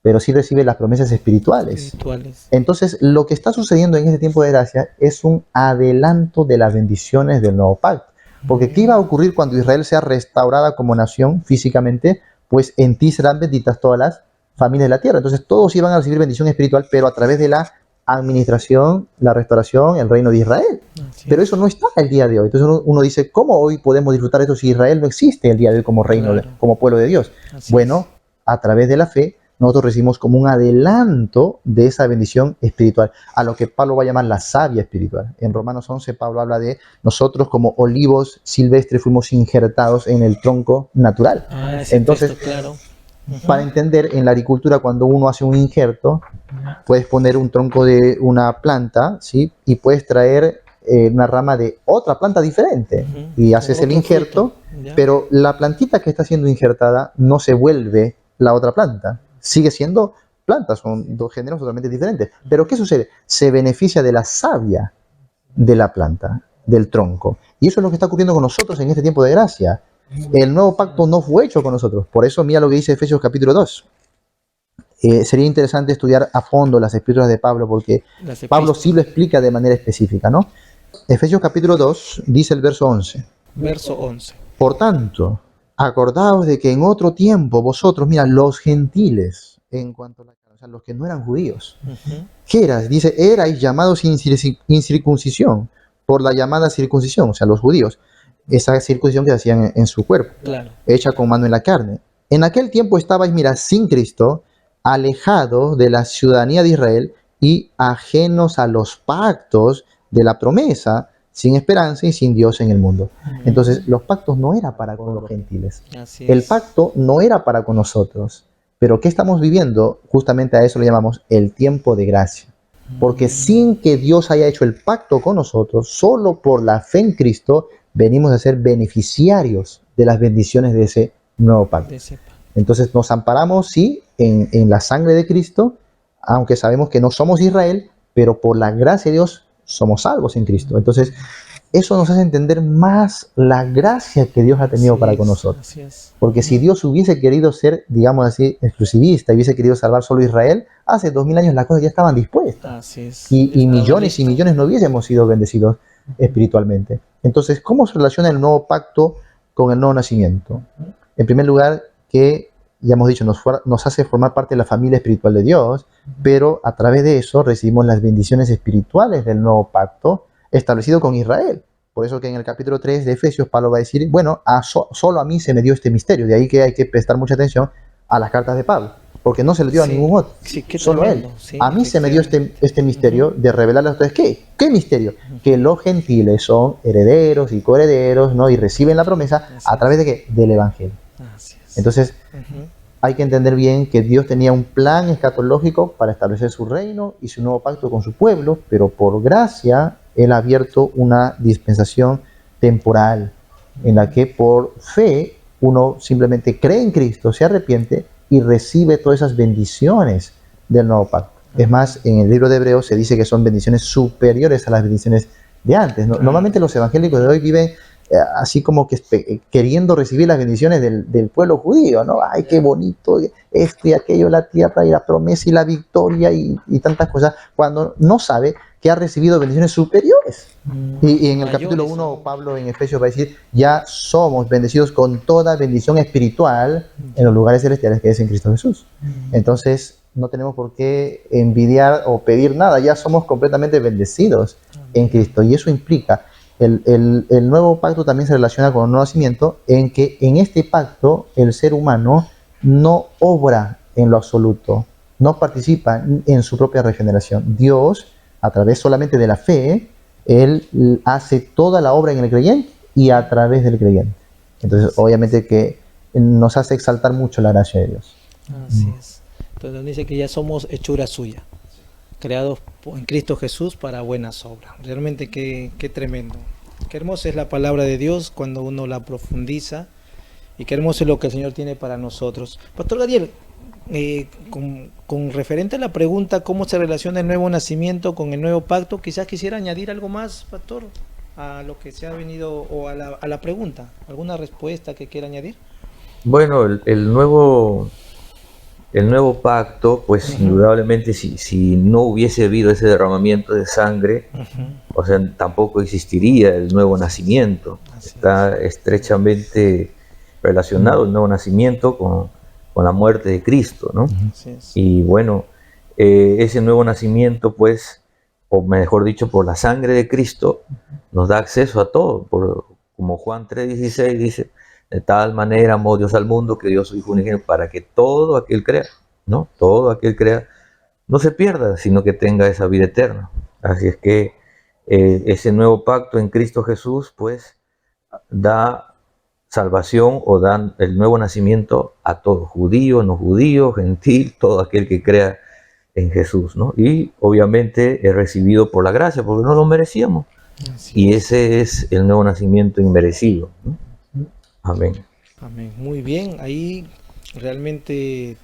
pero sí recibe las promesas espirituales. espirituales. Entonces, lo que está sucediendo en este tiempo de gracia es un adelanto de las bendiciones del nuevo pacto. Porque ¿qué iba a ocurrir cuando Israel sea restaurada como nación físicamente? Pues en ti serán benditas todas las familias de la tierra. Entonces todos iban a recibir bendición espiritual, pero a través de la administración, la restauración, el reino de Israel. Así Pero es. eso no está el día de hoy. Entonces uno dice, ¿cómo hoy podemos disfrutar esto si Israel no existe el día de hoy como reino, Claro. como pueblo de Dios? Así Bueno, a través de la fe, nosotros recibimos como un adelanto de esa bendición espiritual, a lo que Pablo va a llamar la savia espiritual. En Romanos 11, Pablo habla de nosotros como olivos silvestres fuimos injertados en el tronco natural. Ah, ese Entonces, texto, claro. Ujú. para entender, en la agricultura, cuando uno hace un injerto, puedes poner un tronco de una planta, ¿sí? Y puedes traer una rama de otra planta diferente Ujú. y Con haces el otro injerto, fruto, ¿ya? pero la plantita que está siendo injertada no se vuelve la otra planta, sigue siendo planta, son dos géneros totalmente diferentes. Pero ¿qué sucede? Se beneficia de la savia de la planta, del tronco. Y eso es lo que está ocurriendo con nosotros en este tiempo de gracia. El nuevo pacto no fue hecho con nosotros. Por eso mira lo que dice Efesios capítulo 2. Sería interesante estudiar a fondo las escrituras de Pablo porque Las Pablo sí lo epístolas. explica de manera específica, ¿no? Efesios capítulo 2 dice el verso 11. Verso 11. Por tanto, acordaos de que en otro tiempo vosotros, mira, los gentiles, en cuanto a la carne, o sea, los que no eran judíos, Ujú. ¿qué eras? Dice, erais llamados sin incircuncisión por la llamada circuncisión, o sea, los judíos, esa circuncisión que hacían en su cuerpo, Claro. hecha con mano en la carne. En aquel tiempo estabais, mira, sin Cristo, alejados de la ciudadanía de Israel y ajenos a los pactos de la promesa, sin esperanza y sin Dios en el mundo. Entonces, los pactos no eran para con los gentiles. Así El es. pacto no era para con nosotros. Pero ¿qué estamos viviendo? Justamente a eso lo llamamos el tiempo de gracia. Porque sin que Dios haya hecho el pacto con nosotros, solo por la fe en Cristo, venimos a ser beneficiarios de las bendiciones de ese nuevo pacto. De ese pacto. Entonces nos amparamos, sí, en la sangre de Cristo, aunque sabemos que no somos Israel, pero por la gracia de Dios somos salvos en Cristo. Entonces, eso nos hace entender más la gracia que Dios ha tenido Así para con es, nosotros. así es. Porque si Dios hubiese querido ser, digamos así, exclusivista, hubiese querido salvar solo a Israel, hace 2000 años las cosas ya estaban dispuestas. Así es. Y Estaba millones y listo. millones no hubiésemos sido bendecidos espiritualmente. Entonces, ¿cómo se relaciona el nuevo pacto con el nuevo nacimiento? En primer lugar, que ya hemos dicho, nos hace formar parte de la familia espiritual de Dios, pero a través de eso recibimos las bendiciones espirituales del nuevo pacto establecido con Israel. Por eso que en el capítulo 3 de Efesios, Pablo va a decir, bueno, solo a mí se me dio este misterio. De ahí que hay que prestar mucha atención a las cartas de Pablo, porque no se le dio a Sí, ningún otro, sí, qué solo a él. tremendo. Sí, A mí se me dio efectivamente. este misterio de revelarle a ustedes, ¿qué misterio? Que los gentiles son herederos y coherederos, ¿no? Y reciben la promesa Así a es. través de ¿qué? Del Evangelio. Así es. Entonces, Ujú. hay que entender bien que Dios tenía un plan escatológico para establecer su reino y su nuevo pacto con su pueblo, pero por gracia Él ha abierto una dispensación temporal en la que por fe uno simplemente cree en Cristo, se arrepiente y recibe todas esas bendiciones del nuevo pacto. Es más, en el libro de Hebreos se dice que son bendiciones superiores a las bendiciones de antes. Claro. Normalmente los evangélicos de hoy viven así como que queriendo recibir las bendiciones del pueblo judío, ¿no? Ay, qué bonito, esto y aquello, la tierra y la promesa y la victoria y tantas cosas, cuando no sabe que ha recibido bendiciones superiores. Y en el capítulo Mayores 1, aún. Pablo en Efesios va a decir, ya somos bendecidos con toda bendición espiritual en los lugares celestiales que es en Cristo Jesús. Entonces, no tenemos por qué envidiar o pedir nada, ya somos completamente bendecidos en Cristo. Y eso implica, el nuevo pacto también se relaciona con el nuevo nacimiento, en que en este pacto el ser humano no obra en lo absoluto, no participa en su propia regeneración. Dios, a través solamente de la fe, Él hace toda la obra en el creyente y a través del creyente. Entonces, obviamente que nos hace exaltar mucho la gracia de Dios. Así es. Entonces dice que ya somos hechura suya. creados en Cristo Jesús para buenas obras. Realmente qué tremendo. Qué hermosa es la palabra de Dios cuando uno la profundiza, y qué hermoso es lo que el Señor tiene para nosotros. Pastor Gadiel, con referente a la pregunta cómo se relaciona el nuevo nacimiento con el nuevo pacto, quizás quisiera añadir algo más, Pastor, a lo que se ha venido, o a la pregunta, alguna respuesta que quiera añadir. Bueno, el nuevo pacto, pues indudablemente si no hubiese habido ese derramamiento de sangre, o sea, tampoco existiría el nuevo nacimiento. Está estrechamente relacionado el nuevo nacimiento con la muerte de Cristo, ¿no? Y bueno, ese nuevo nacimiento, pues, o mejor dicho, por la sangre de Cristo, nos da acceso a todo, como Juan 3:16 dice: de tal manera amó Dios al mundo que dio su Hijo unigénito para que todo aquel crea, ¿no? Todo aquel crea no se pierda, sino que tenga esa vida eterna. Así es que ese nuevo pacto en Cristo Jesús, pues, da salvación o da el nuevo nacimiento a todo, judío, no judío, gentil, todo aquel que crea en Jesús, ¿no? Y obviamente es recibido por la gracia, porque no lo merecíamos. Y ese es el nuevo nacimiento inmerecido, ¿no? Amén. Amén. Muy bien, ahí realmente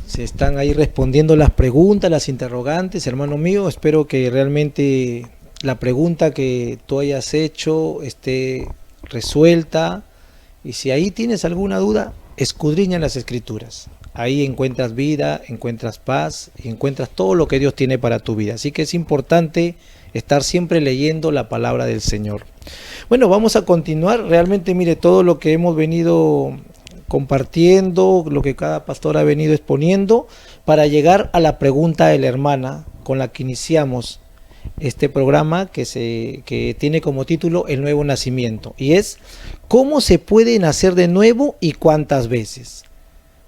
se están ahí respondiendo las preguntas, las interrogantes, hermano mío. Espero que realmente la pregunta que tú hayas hecho esté resuelta, y si ahí tienes alguna duda, escudriña las Escrituras. Ahí encuentras vida, encuentras paz y encuentras todo lo que Dios tiene para tu vida. Así que es importante estar siempre leyendo la palabra del Señor. Bueno, vamos a continuar. Realmente, mire, todo lo que hemos venido compartiendo, lo que cada pastor ha venido exponiendo, para llegar a la pregunta de la hermana con la que iniciamos este programa, que tiene como título El Nuevo Nacimiento, y es: ¿cómo se puede nacer de nuevo y cuántas veces?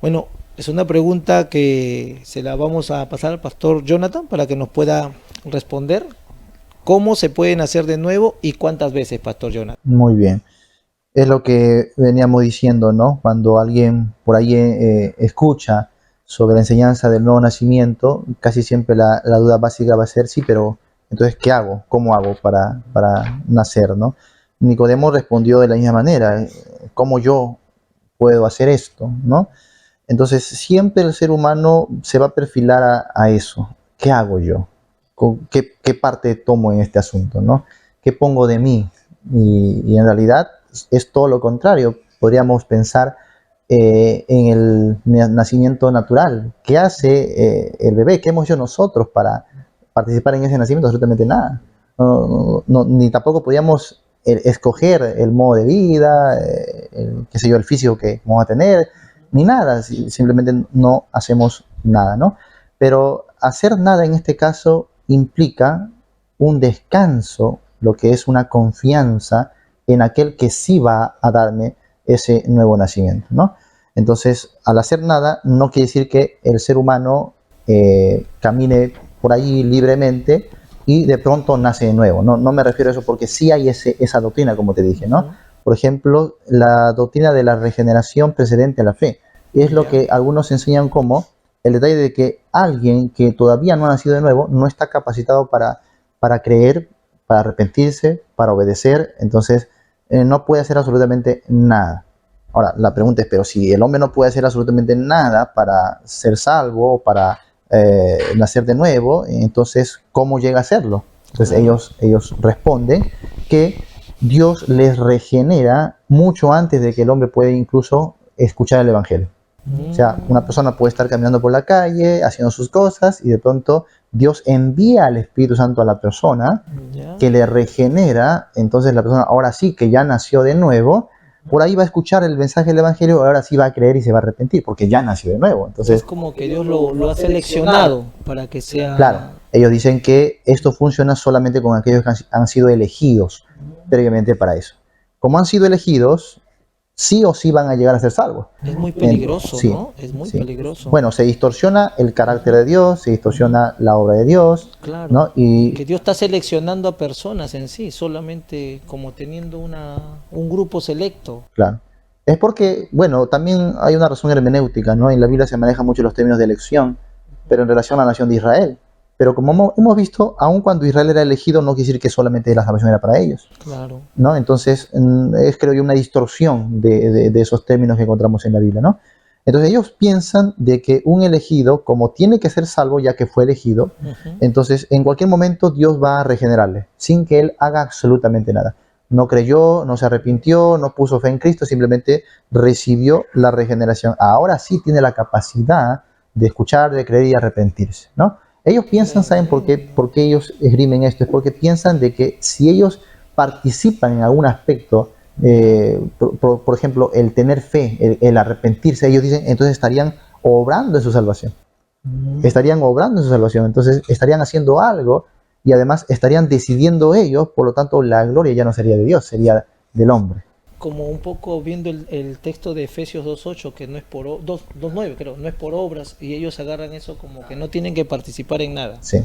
Bueno, es una pregunta que se la vamos a pasar al pastor Jonathan para que nos pueda responder. ¿Cómo se puede nacer de nuevo y cuántas veces, pastor Jonathan? Muy bien. Es lo que veníamos diciendo, ¿no? Cuando alguien por ahí escucha sobre la enseñanza del nuevo nacimiento, casi siempre la duda básica va a ser: sí, pero entonces, ¿qué hago? ¿Cómo hago para nacer, no? Nicodemo respondió de la misma manera: ¿cómo yo puedo hacer esto, no? Entonces, siempre el ser humano se va a perfilar a eso. ¿Qué hago yo? ¿Qué parte tomo en este asunto, no? ¿Qué pongo de mí? Y en realidad es todo lo contrario. Podríamos pensar en el nacimiento natural. ¿Qué hace el bebé? ¿Qué hemos hecho nosotros para participar en ese nacimiento? Absolutamente nada. Ni tampoco podíamos escoger el modo de vida, qué sé yo, el físico que vamos a tener, ni nada. Simplemente no hacemos nada, ¿no? Pero hacer nada en este caso implica un descanso, lo que es una confianza en aquel que sí va a darme ese nuevo nacimiento, ¿no? Entonces, al hacer nada, no quiere decir que el ser humano camine por ahí libremente y de pronto nace de nuevo. No me refiero a eso, porque sí hay esa doctrina, como te dije, ¿no? Por ejemplo, la doctrina de la regeneración precedente a la fe. Es lo que algunos enseñan como el detalle de que alguien que todavía no ha nacido de nuevo no está capacitado para creer, para arrepentirse, para obedecer. Entonces no puede hacer absolutamente nada. Ahora, la pregunta es: pero si el hombre no puede hacer absolutamente nada para ser salvo, para nacer de nuevo, entonces ¿cómo llega a hacerlo? Entonces ellos responden que Dios les regenera mucho antes de que el hombre pueda incluso escuchar el evangelio. O sea, una persona puede estar caminando por la calle, haciendo sus cosas, y de pronto Dios envía al Espíritu Santo a la persona, que le regenera. Entonces la persona, ahora sí que ya nació de nuevo, por ahí va a escuchar el mensaje del Evangelio, ahora sí va a creer y se va a arrepentir, porque ya nació de nuevo. Entonces, es como que Dios lo ha seleccionado para que sea... Claro, ellos dicen que esto funciona solamente con aquellos que han sido elegidos previamente para eso. Como han sido elegidos, sí o sí van a llegar a ser salvos. Es muy peligroso, sí, ¿no? Es muy peligroso. Bueno, se distorsiona el carácter de Dios, se distorsiona la obra de Dios. Claro, ¿no? Y que Dios está seleccionando a personas en sí, solamente como teniendo un grupo selecto. Claro. Es porque, bueno, también hay una razón hermenéutica, ¿no? En la Biblia se manejan mucho los términos de elección, pero en relación a la nación de Israel. Pero como hemos visto, aun cuando Israel era elegido, no quiere decir que solamente la salvación era para ellos, Claro. ¿no? Entonces, es creo yo una distorsión de esos términos que encontramos en la Biblia, ¿no? Entonces ellos piensan de que un elegido, como tiene que ser salvo ya que fue elegido, entonces en cualquier momento Dios va a regenerarle, sin que él haga absolutamente nada. No creyó, no se arrepintió, no puso fe en Cristo, simplemente recibió la regeneración. Ahora sí tiene la capacidad de escuchar, de creer y arrepentirse, ¿no? Ellos piensan, ¿saben por qué ellos esgrimen esto? Es porque piensan de que si ellos participan en algún aspecto, por ejemplo, el tener fe, el arrepentirse, ellos dicen, entonces estarían obrando en su salvación. Estarían obrando en su salvación, entonces estarían haciendo algo y además estarían decidiendo ellos, por lo tanto la gloria ya no sería de Dios, sería del hombre. Como un poco viendo el texto de Efesios 2.8, que no es por 2.9 creo, no es por obras, y ellos agarran eso como que no tienen que participar en nada. Sí.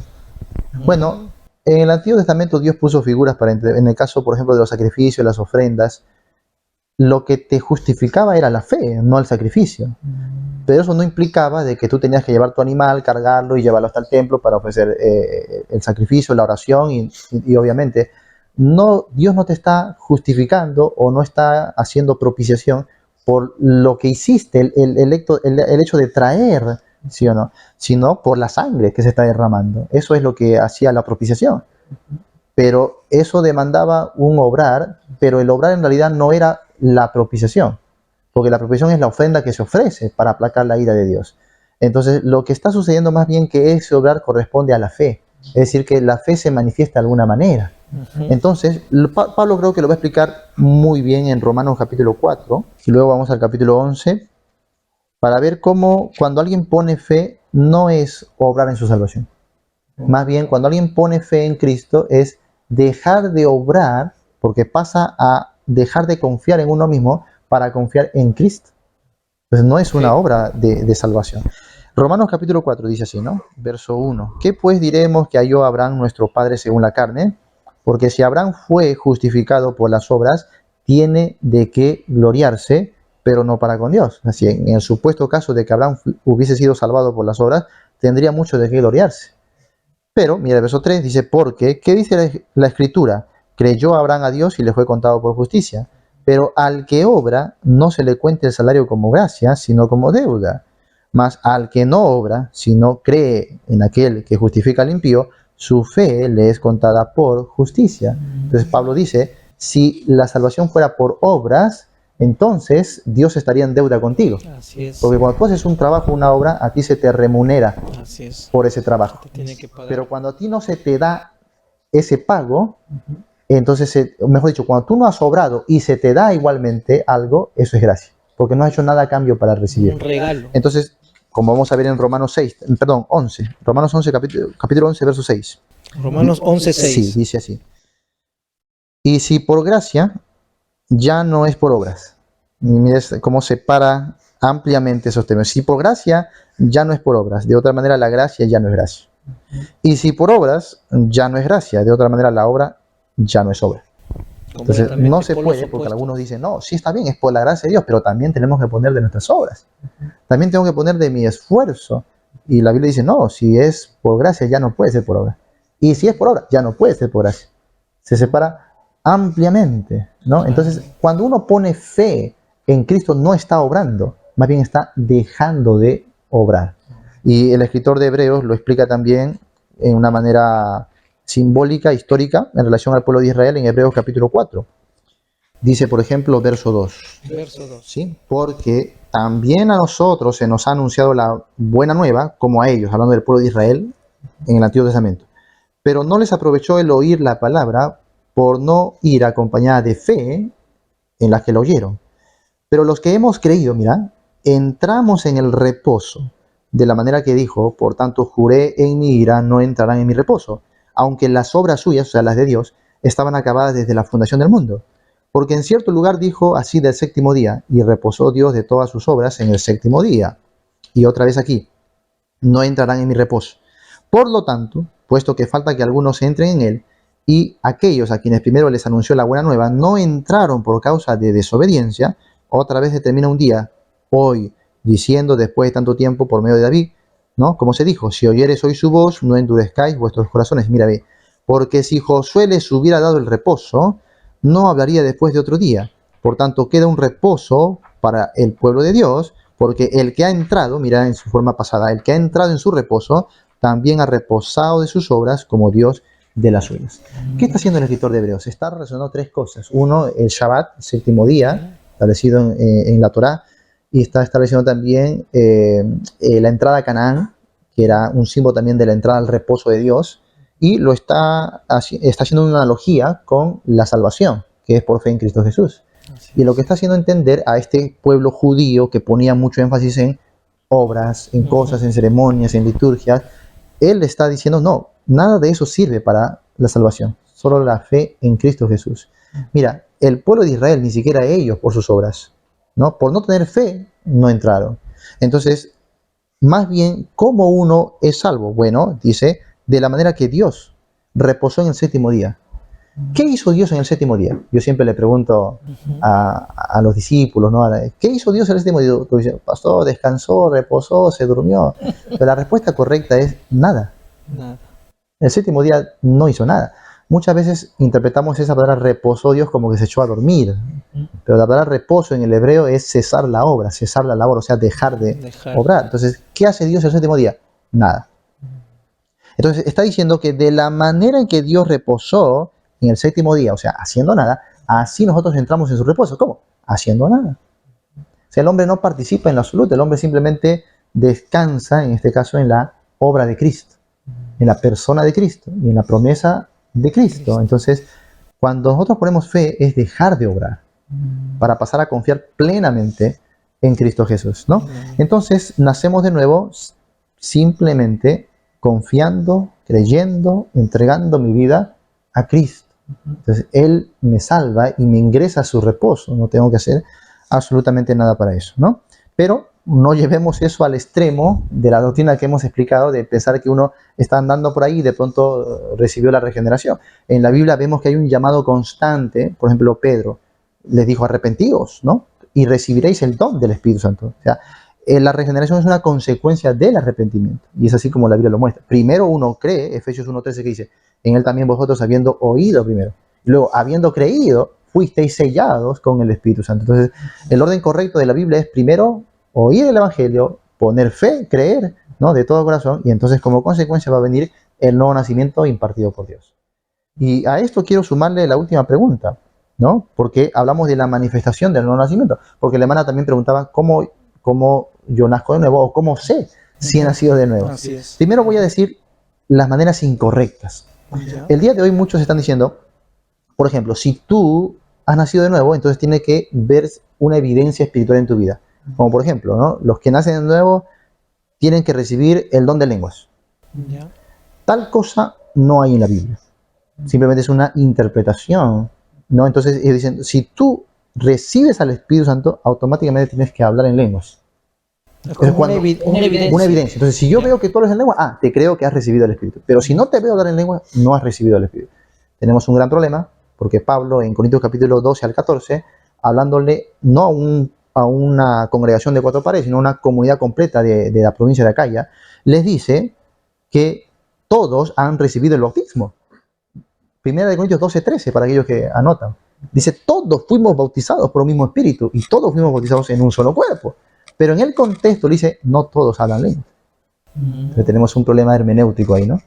Bueno, en el Antiguo Testamento Dios puso figuras para, en el caso, por ejemplo, de los sacrificios, las ofrendas, lo que te justificaba era la fe, no el sacrificio. Pero eso no implicaba de que tú tenías que llevar tu animal, cargarlo y llevarlo hasta el templo para ofrecer el sacrificio, la oración y obviamente Dios no te está justificando o no está haciendo propiciación por lo que hiciste, el hecho de traer, ¿sí o no? Sino por la sangre que se está derramando. Eso es lo que hacía la propiciación. Pero eso demandaba un obrar, pero el obrar en realidad no era la propiciación, porque la propiciación es la ofrenda que se ofrece para aplacar la ira de Dios. Entonces, lo que está sucediendo más bien que ese obrar corresponde a la fe, es decir, que la fe se manifiesta de alguna manera. Entonces, Pablo creo que lo va a explicar muy bien en Romanos capítulo 4, y luego vamos al capítulo 11, para ver cómo cuando alguien pone fe, no es obrar en su salvación. Más bien, cuando alguien pone fe en Cristo, es dejar de obrar, porque pasa a dejar de confiar en uno mismo para confiar en Cristo. Entonces, no es una obra de salvación. Romanos capítulo 4 dice así, ¿no? Verso 1. ¿Qué pues diremos que halló Abraham nuestro padre según la carne? Porque si Abraham fue justificado por las obras, tiene de qué gloriarse, pero no para con Dios. Así, en el supuesto caso de que Abraham hubiese sido salvado por las obras, tendría mucho de qué gloriarse. Pero, mira el verso 3, dice, porque, ¿qué dice la Escritura? Creyó Abraham a Dios y le fue contado por justicia. Pero al que obra, no se le cuenta el salario como gracia, sino como deuda. Mas al que no obra, sino cree en aquel que justifica al impío, su fe le es contada por justicia. Entonces Pablo dice, si la salvación fuera por obras, entonces Dios estaría en deuda contigo. Así es. Porque cuando tú haces un trabajo, una obra, a ti se te remunera Así es. por ese trabajo. Te tiene que pagar. Pero cuando a ti no se te da ese pago, entonces, mejor dicho, cuando tú no has obrado y se te da igualmente algo, eso es gracia. Porque no has hecho nada a cambio para recibir. Un regalo. Entonces, como vamos a ver en Romanos 11. Romanos 11, capítulo 11, verso 6. Romanos 11:6. Sí, dice así. Y si por gracia, ya no es por obras. Y mira cómo separa ampliamente esos términos. Si por gracia, ya no es por obras. De otra manera, la gracia ya no es gracia. Y si por obras, ya no es gracia. De otra manera, la obra ya no es obra. Entonces, no se puede, porque algunos dicen, no, sí está bien, es por la gracia de Dios, pero también tenemos que poner de nuestras obras. También tengo que poner de mi esfuerzo. Y la Biblia dice, no, si es por gracia, ya no puede ser por obra. Y si es por obra, ya no puede ser por gracia. Se separa ampliamente, ¿no? Entonces, cuando uno pone fe en Cristo, no está obrando, más bien está dejando de obrar. Y el escritor de Hebreos lo explica también en una manera simbólica, histórica, en relación al pueblo de Israel en Hebreos capítulo 4. Dice, por ejemplo, verso 2. Verso 2. ¿Sí? Porque también a nosotros se nos ha anunciado la buena nueva, como a ellos, hablando del pueblo de Israel en el Antiguo Testamento. Pero no les aprovechó el oír la palabra por no ir acompañada de fe en las que lo oyeron. Pero los que hemos creído, mira, entramos en el reposo, de la manera que dijo, por tanto juré en mi ira, no entrarán en mi reposo, aunque las obras suyas, o sea, las de Dios, estaban acabadas desde la fundación del mundo. Porque en cierto lugar dijo así del séptimo día, y reposó Dios de todas sus obras en el séptimo día. Y otra vez aquí, no entrarán en mi reposo. Por lo tanto, puesto que falta que algunos entren en él, y aquellos a quienes primero les anunció la buena nueva no entraron por causa de desobediencia, otra vez determina un día, hoy, diciendo después de tanto tiempo por medio de David, ¿no? Como se dijo, si oyeres hoy su voz, no endurezcáis vuestros corazones. Mira, ve, porque si Josué les hubiera dado el reposo, no hablaría después de otro día. Por tanto, queda un reposo para el pueblo de Dios, porque el que ha entrado, mira en su forma pasada, el que ha entrado en su reposo, también ha reposado de sus obras como Dios de las suyas. ¿Qué está haciendo el escritor de Hebreos? Está relacionando tres cosas. Uno, el Shabbat, el séptimo día, establecido en la Torá, y está estableciendo también la entrada a Canaán, que era un símbolo también de la entrada al reposo de Dios, y lo está haciendo una analogía con la salvación, que es por fe en Cristo Jesús. Y lo que está haciendo entender a este pueblo judío que ponía mucho énfasis en obras, en cosas, en ceremonias, en liturgias, él le está diciendo, no, nada de eso sirve para la salvación, solo la fe en Cristo Jesús. Mira, el pueblo de Israel, ni siquiera ellos por sus obras, ¿no? Por no tener fe, no entraron. Entonces, más bien, ¿cómo uno es salvo? Bueno, dice, de la manera que Dios reposó en el séptimo día. ¿Qué hizo Dios en el séptimo día? Yo siempre le pregunto a los discípulos, ¿no? ¿Qué hizo Dios en el séptimo día? Tú dices, pastor, descansó, reposó, se durmió. Pero la respuesta correcta es nada. Nada. El séptimo día no hizo nada. Muchas veces interpretamos esa palabra reposó Dios como que se echó a dormir. Pero la palabra reposo en el hebreo es cesar la obra, cesar la labor, o sea, dejar de obrar. Entonces, ¿qué hace Dios el séptimo día? Nada. Entonces, está diciendo que de la manera en que Dios reposó en el séptimo día, o sea, haciendo nada, así nosotros entramos en su reposo. ¿Cómo? Haciendo nada. O sea, el hombre no participa en lo absoluto, el hombre simplemente descansa, en este caso, en la obra de Cristo, en la persona de Cristo y en la promesa de Cristo. Entonces, cuando nosotros ponemos fe, es dejar de obrar para pasar a confiar plenamente en Cristo Jesús, ¿no? Entonces, nacemos de nuevo simplemente confiando, creyendo, entregando mi vida a Cristo. Entonces, Él me salva y me ingresa a su reposo. No tengo que hacer absolutamente nada para eso, ¿no? Pero no llevemos eso al extremo de la doctrina que hemos explicado, de pensar que uno está andando por ahí y de pronto recibió la regeneración. En la Biblia vemos que hay un llamado constante. Por ejemplo, Pedro les dijo, arrepentíos, ¿no? Y recibiréis el don del Espíritu Santo. O sea, la regeneración es una consecuencia del arrepentimiento. Y es así como la Biblia lo muestra. Primero uno cree, Efesios 1:13 que dice, en él también vosotros habiendo oído primero. Y luego, habiendo creído, fuisteis sellados con el Espíritu Santo. Entonces, el orden correcto de la Biblia es primero oír el Evangelio, poner fe, creer, ¿no? De todo corazón. Y entonces, como consecuencia, va a venir el nuevo nacimiento impartido por Dios. Y a esto quiero sumarle la última pregunta, ¿no? Porque hablamos de la manifestación del nuevo nacimiento. Porque la hermana también preguntaba cómo yo nazco de nuevo o cómo sé si he nacido de nuevo. Así es. Primero voy a decir las maneras incorrectas. Ya. El día de hoy muchos están diciendo, por ejemplo, si tú has nacido de nuevo, entonces tiene que ver una evidencia espiritual en tu vida. Como por ejemplo, ¿no? Los que nacen de nuevo tienen que recibir el don de lenguas. Ya. Tal cosa no hay en la Biblia. Simplemente es una interpretación, ¿no? Entonces ellos dicen, si tú recibes al Espíritu Santo, automáticamente tienes que hablar en lenguas. Es como cuando- una evidencia. Una evidencia. Entonces, si yo veo que tú hablas en lengua, te creo que has recibido el Espíritu. Pero si no te veo hablar en lengua, no has recibido el Espíritu. Tenemos un gran problema, porque Pablo, en Corintios capítulo 12 al 14, hablándole no a una congregación de 4 pares, sino a una comunidad completa de la provincia de Acaya, les dice que todos han recibido el bautismo. Primera de Corintios 12:13, para aquellos que anotan. Dice, todos fuimos bautizados por un mismo Espíritu y todos fuimos bautizados en un solo cuerpo. Pero en el contexto le dice, no todos hablan lengua. Entonces tenemos un problema hermenéutico ahí, ¿no?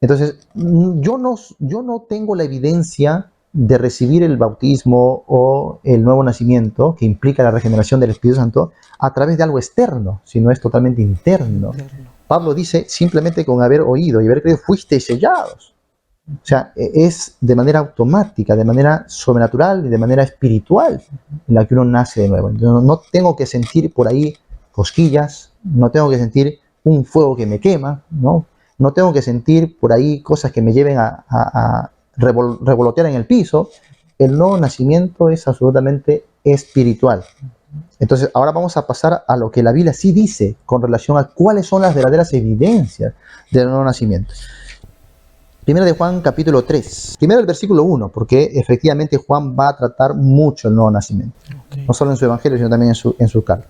Entonces, yo no tengo la evidencia de recibir el bautismo o el nuevo nacimiento, que implica la regeneración del Espíritu Santo, a través de algo externo, sino es totalmente interno. Pablo dice, simplemente con haber oído y haber creído, fuisteis sellados. O sea, es de manera automática, de manera sobrenatural y de manera espiritual en la que uno nace de nuevo. Entonces, no tengo que sentir por ahí cosquillas, no tengo que sentir un fuego que me quema, ¿no? No tengo que sentir por ahí cosas que me lleven a revolotear en el piso. El nuevo nacimiento es absolutamente espiritual. Entonces, ahora vamos a pasar a lo que la Biblia sí dice con relación a cuáles son las verdaderas evidencias del nuevo nacimiento. Primero de Juan capítulo 3. Primero el versículo 1, porque efectivamente Juan va a tratar mucho el nuevo nacimiento. Okay. No solo en su evangelio, sino también en su carta.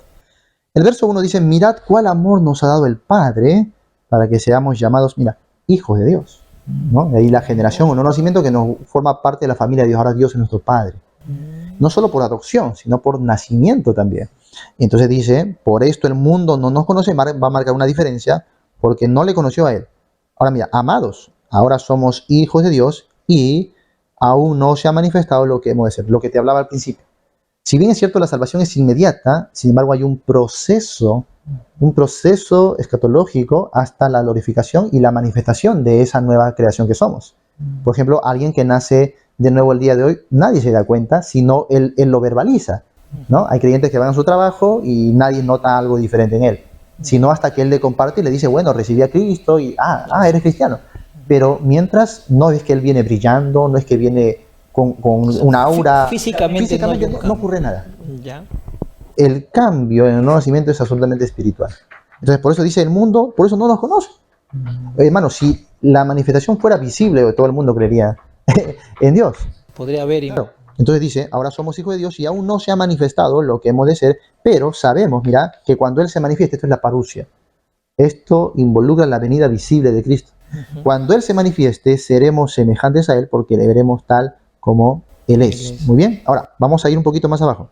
El verso 1 dice, mirad cuál amor nos ha dado el Padre para que seamos llamados, mira, hijos de Dios, ¿no? De ahí la generación o no nacimiento que nos forma parte de la familia de Dios. Ahora Dios es nuestro Padre. No solo por adopción, sino por nacimiento también. Entonces dice, por esto el mundo no nos conoce, va a marcar una diferencia, porque no le conoció a Él. Ahora mira, amados, ahora somos hijos de Dios y aún no se ha manifestado lo que hemos de ser, lo que te hablaba al principio. Si bien es cierto la salvación es inmediata, sin embargo hay un proceso escatológico hasta la glorificación y la manifestación de esa nueva creación que somos. Por ejemplo, alguien que nace de nuevo el día de hoy, nadie se da cuenta, sino él lo verbaliza, ¿no? Hay creyentes que van a su trabajo y nadie nota algo diferente en él, sino hasta que él le comparte y le dice, bueno, recibí a Cristo y, eres cristiano. Pero mientras no es que él viene brillando, no es que viene con una aura. Físicamente no ocurre nada. ¿Ya? El cambio en el nuevo nacimiento es absolutamente espiritual. Entonces, por eso dice el mundo, por eso no nos conoce. Hermano, si la manifestación fuera visible, todo el mundo creería en Dios. Podría haber. Claro. Entonces dice, ahora somos hijos de Dios y aún no se ha manifestado lo que hemos de ser, pero sabemos, mira, que cuando Él se manifieste, esto es la parusia. Esto involucra la venida visible de Cristo. Cuando Él se manifieste, seremos semejantes a Él porque le veremos tal como Él es. Muy bien, ahora vamos a ir un poquito más abajo.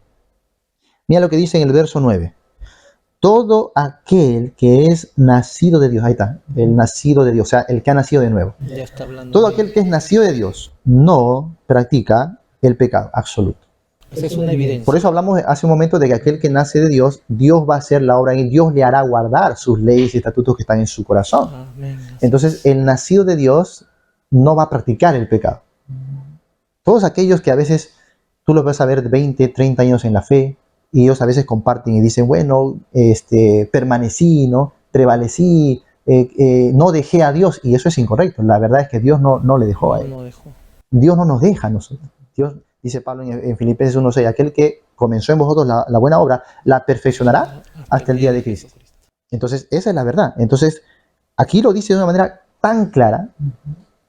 Mira lo que dice en el verso 9. Todo aquel que es nacido de Dios, ahí está, el nacido de Dios, o sea, el que ha nacido de nuevo. Ya está hablando. Todo aquel que es nacido de Dios no practica el pecado absoluto. Esa es una evidencia. Por eso hablamos hace un momento de que aquel que nace de Dios, Dios va a hacer la obra en él, Dios le hará guardar sus leyes y estatutos que están en su corazón. Amén. Entonces, el nacido de Dios no va a practicar el pecado. Todos aquellos que a veces tú los vas a ver 20, 30 años en la fe, y ellos a veces comparten y dicen, bueno, permanecí, ¿no? Prevalecí, no dejé a Dios, y eso es incorrecto. La verdad es que Dios no le dejó a él. No dejó. Dios no nos deja a nosotros. Dios, dice Pablo en Filipenses 1:6, aquel que comenzó en vosotros la buena obra, la perfeccionará hasta el día de Cristo. Entonces, esa es la verdad. Entonces, aquí lo dice de una manera tan clara,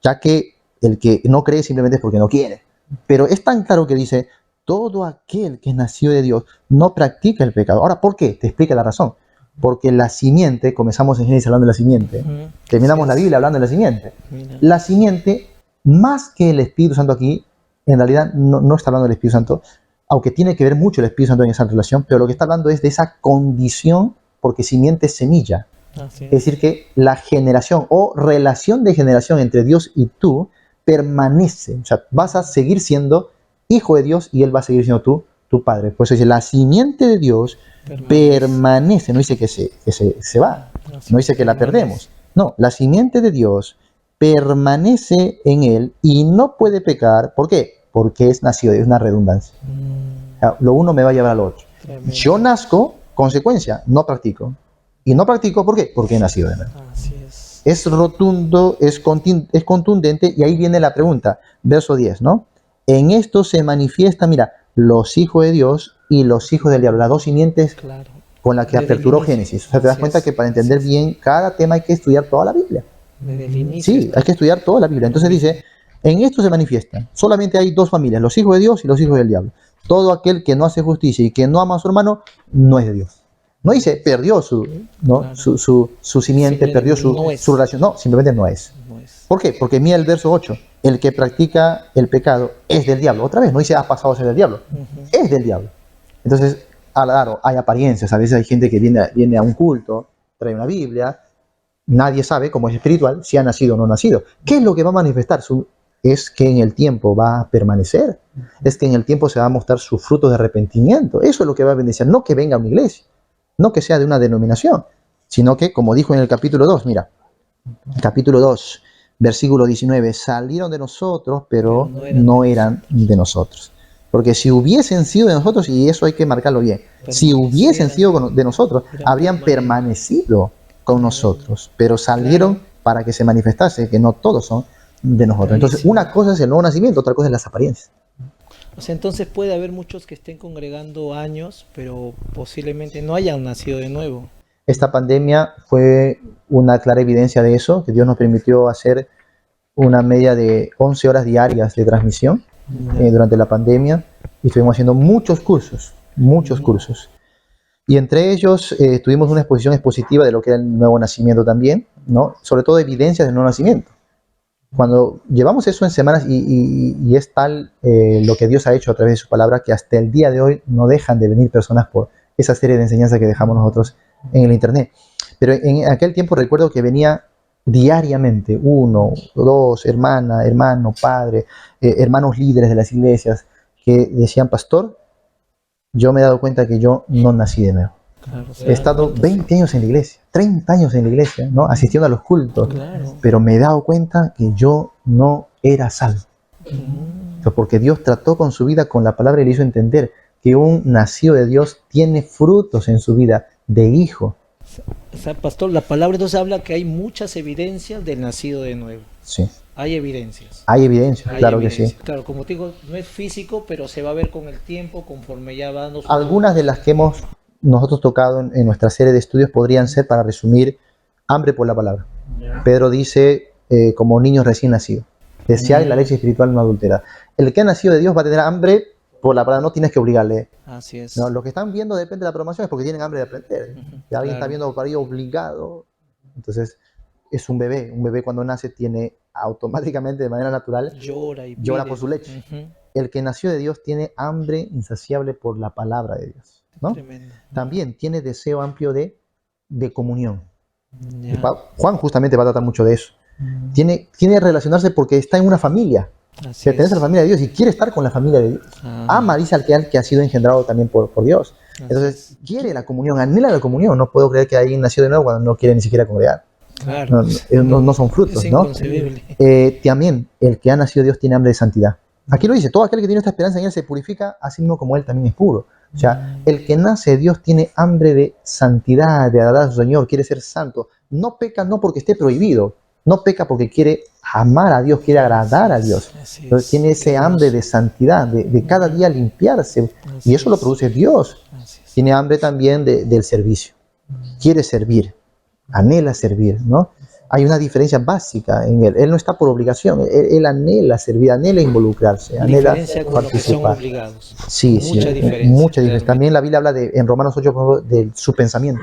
ya que el que no cree simplemente es porque no quiere. Pero es tan claro que dice, todo aquel que nació de Dios no practica el pecado. Ahora, ¿por qué? Te explica la razón. Porque la simiente, comenzamos en Génesis hablando de la simiente, terminamos la Biblia hablando de la simiente. La simiente, más que el Espíritu Santo aquí, en realidad no está hablando del Espíritu Santo, aunque tiene que ver mucho el Espíritu Santo en esa relación, pero lo que está hablando es de esa condición, porque simiente es semilla. Es decir, que la generación o relación de generación entre Dios y tú permanece. O sea, vas a seguir siendo hijo de Dios y Él va a seguir siendo tu padre. Por eso dice, la simiente de Dios permanece. No dice que se va, no dice que la perdemos. No, la simiente de Dios permanece en Él y no puede pecar. ¿Por qué? Porque es nacido, es una redundancia. O sea, lo uno me va a llevar al otro. Yo nazco, consecuencia, no practico. Y no practico, ¿por qué? Porque he nacido de nuevo. Así es. Es rotundo, es contundente, y ahí viene la pregunta, verso 10, ¿no? En esto se manifiesta, mira, los hijos de Dios y los hijos del diablo, las dos simientes Claro. con las que Desde el aperturó inicio. Génesis. O sea, te das Así cuenta es. que para entender bien cada tema hay que estudiar toda la Biblia. Desde el inicio. Sí, hay que estudiar toda la Biblia. Entonces dice, en esto se manifiesta. Solamente hay dos familias, los hijos de Dios y los hijos del diablo. Todo aquel que no hace justicia y que no ama a su hermano, no es de Dios. No dice, perdió Claro. su simiente, perdió No es. su relación. No, simplemente no es. No es. ¿Por qué? Porque mira el verso 8. El que practica el pecado es del diablo. Otra vez, no dice, ha pasado a ser del diablo. Es del diablo. Entonces, claro, hay apariencias. A veces hay gente que viene a un culto, trae una Biblia. Nadie sabe, como es espiritual, si ha nacido o no nacido. ¿Qué es lo que va a manifestar? Es que en el tiempo va a permanecer. Es que en el tiempo se va a mostrar su fruto de arrepentimiento. Eso es lo que va a bendecir. No que venga a una iglesia. No que sea de una denominación. Sino que, como dijo en el capítulo 2, mira. Capítulo 2, versículo 19. Salieron de nosotros, pero no eran de nosotros. Porque si hubiesen sido de nosotros, y eso hay que marcarlo bien, si hubiesen sido de nosotros, habrían permanecido con nosotros, pero salieron para que se manifestase que no todos son de nosotros. Entonces, una cosa es el nuevo nacimiento, otra cosa es las apariencias. O sea, entonces puede haber muchos que estén congregando años, pero posiblemente no hayan nacido de nuevo. Esta pandemia fue una clara evidencia de eso, que Dios nos permitió hacer una media de 11 horas diarias de transmisión durante la pandemia, y estuvimos haciendo muchos cursos, Y entre ellos tuvimos una exposición expositiva de lo que era el nuevo nacimiento también, ¿no? Sobre todo evidencias del nuevo nacimiento. Cuando llevamos eso en semanas y es tal lo que Dios ha hecho a través de su palabra que hasta el día de hoy no dejan de venir personas por esa serie de enseñanzas que dejamos nosotros en el internet. Pero en aquel tiempo recuerdo que venía diariamente uno, dos, hermana, hermano, padre, hermanos líderes de las iglesias que decían, pastor, yo me he dado cuenta que yo no nací de nuevo. Claro, He estado 20 años en la iglesia, 30 años en la iglesia, ¿no? Asistiendo a los cultos, Claro. pero me he dado cuenta que yo no era salvo. Porque Dios trató con su vida, con la palabra, y le hizo entender que un nacido de Dios tiene frutos en su vida de hijo. O sea, pastor, la palabra entonces habla que hay muchas evidencias del nacido de nuevo. Sí, Hay evidencias. hay evidencia, Hay claro que evidencias. sí. Claro, como te digo, no es físico, pero se va a ver con el tiempo, conforme ya va dando su... Algunas de las que hemos nosotros tocado en nuestra serie de estudios podrían ser, para resumir, hambre por la palabra. Pedro dice, como niños recién nacidos, desear la leche espiritual no adulterada. El que ha nacido de Dios va a tener hambre por la palabra, no tienes que obligarle. Así es. No, los que están viendo depende de la promoción es porque tienen hambre de aprender. Y alguien está viendo por ahí obligado. Entonces, es un bebé cuando nace tiene automáticamente, de manera natural, Llora y llora pide. por su leche. Ujú. El que nació de Dios tiene hambre insaciable por la palabra de Dios, ¿no? Tremendo. También tiene deseo amplio de comunión. Ya. Y Juan justamente va a tratar mucho de eso. Tiene que relacionarse porque está en una familia. Así Pertenece a es. la familia de Dios y quiere estar con la familia de Dios. Ah, Ama, dice al que ha sido engendrado también por Dios. así Entonces, quiere la comunión, anhela la comunión. No puedo creer que alguien nació de nuevo cuando no quiere ni siquiera congregar. claro. No son frutos, Es ¿no? inconcebible. También, el que ha nacido de Dios tiene hambre de santidad. Aquí lo dice, todo aquel que tiene esta esperanza en él se purifica, así mismo como él también es puro. O sea, el que nace de Dios tiene hambre de santidad, de agradar a su Señor, quiere ser santo. No peca no porque esté prohibido, no peca porque quiere amar a Dios, quiere agradar a Dios. Así Entonces es. tiene ese hambre de santidad, de cada día limpiarse. Así Y eso lo es. produce Dios. Así es. Tiene hambre también del servicio. Quiere servir, anhela servir, ¿no? Hay una diferencia básica en él. Él no está por obligación, él anhela servir, anhela involucrarse, anhela Diferencia con los que son participar. obligados. Sí, sí, Mucha diferencia. mucha diferencia. realmente. También la Biblia habla en Romanos 8, por ejemplo, de su pensamiento.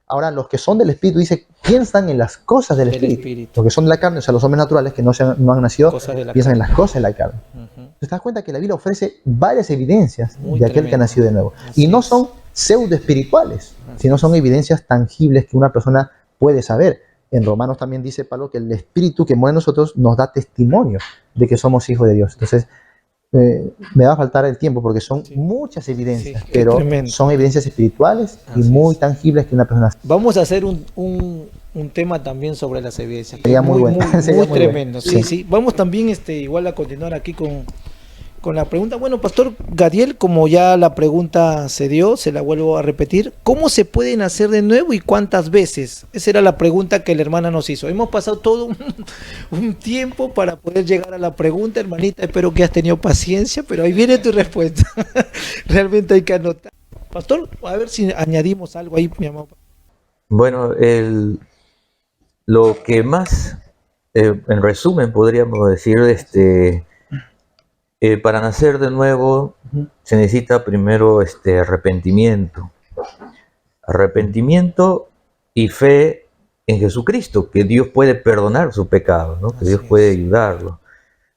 Ahora, los que son del Espíritu, dice, piensan en las cosas del Espíritu. Los que son de la carne, o sea, los hombres naturales que no han nacido, Cosas de la piensan en carne. las cosas de la carne. Ujú. Te das cuenta que la Biblia ofrece varias evidencias Muy de aquel que ha tremendo. nacido de nuevo. Así Y no es. son pseudo espirituales, Así sino son es. evidencias tangibles que una persona puede saber. En Romanos también dice Pablo que el Espíritu que muere en nosotros nos da testimonio de que somos hijos de Dios. Entonces, me va a faltar el tiempo porque son Sí. muchas evidencias, Sí, qué pero tremendo. son evidencias espirituales y Así muy es. tangibles que una persona Vamos a hacer un tema también sobre las evidencias. Sería muy bueno. Sería Muy muy tremendo. bueno. Sí, Sí. sí. Vamos también igual a continuar aquí con la pregunta. Bueno, Pastor Gadiel, como ya la pregunta se dio, se la vuelvo a repetir. ¿Cómo se puede nacer de nuevo y cuántas veces? Esa era la pregunta que la hermana nos hizo. Hemos pasado todo un tiempo para poder llegar a la pregunta, hermanita. Espero que has tenido paciencia, pero ahí viene tu respuesta. Realmente hay que anotar. Pastor, a ver si añadimos algo ahí, mi amor. Bueno, lo que más, en resumen, podríamos decir, para nacer de nuevo se necesita primero arrepentimiento. Arrepentimiento y fe en Jesucristo, que Dios puede perdonar su pecado, ¿no? Que Así Dios puede es. ayudarlo.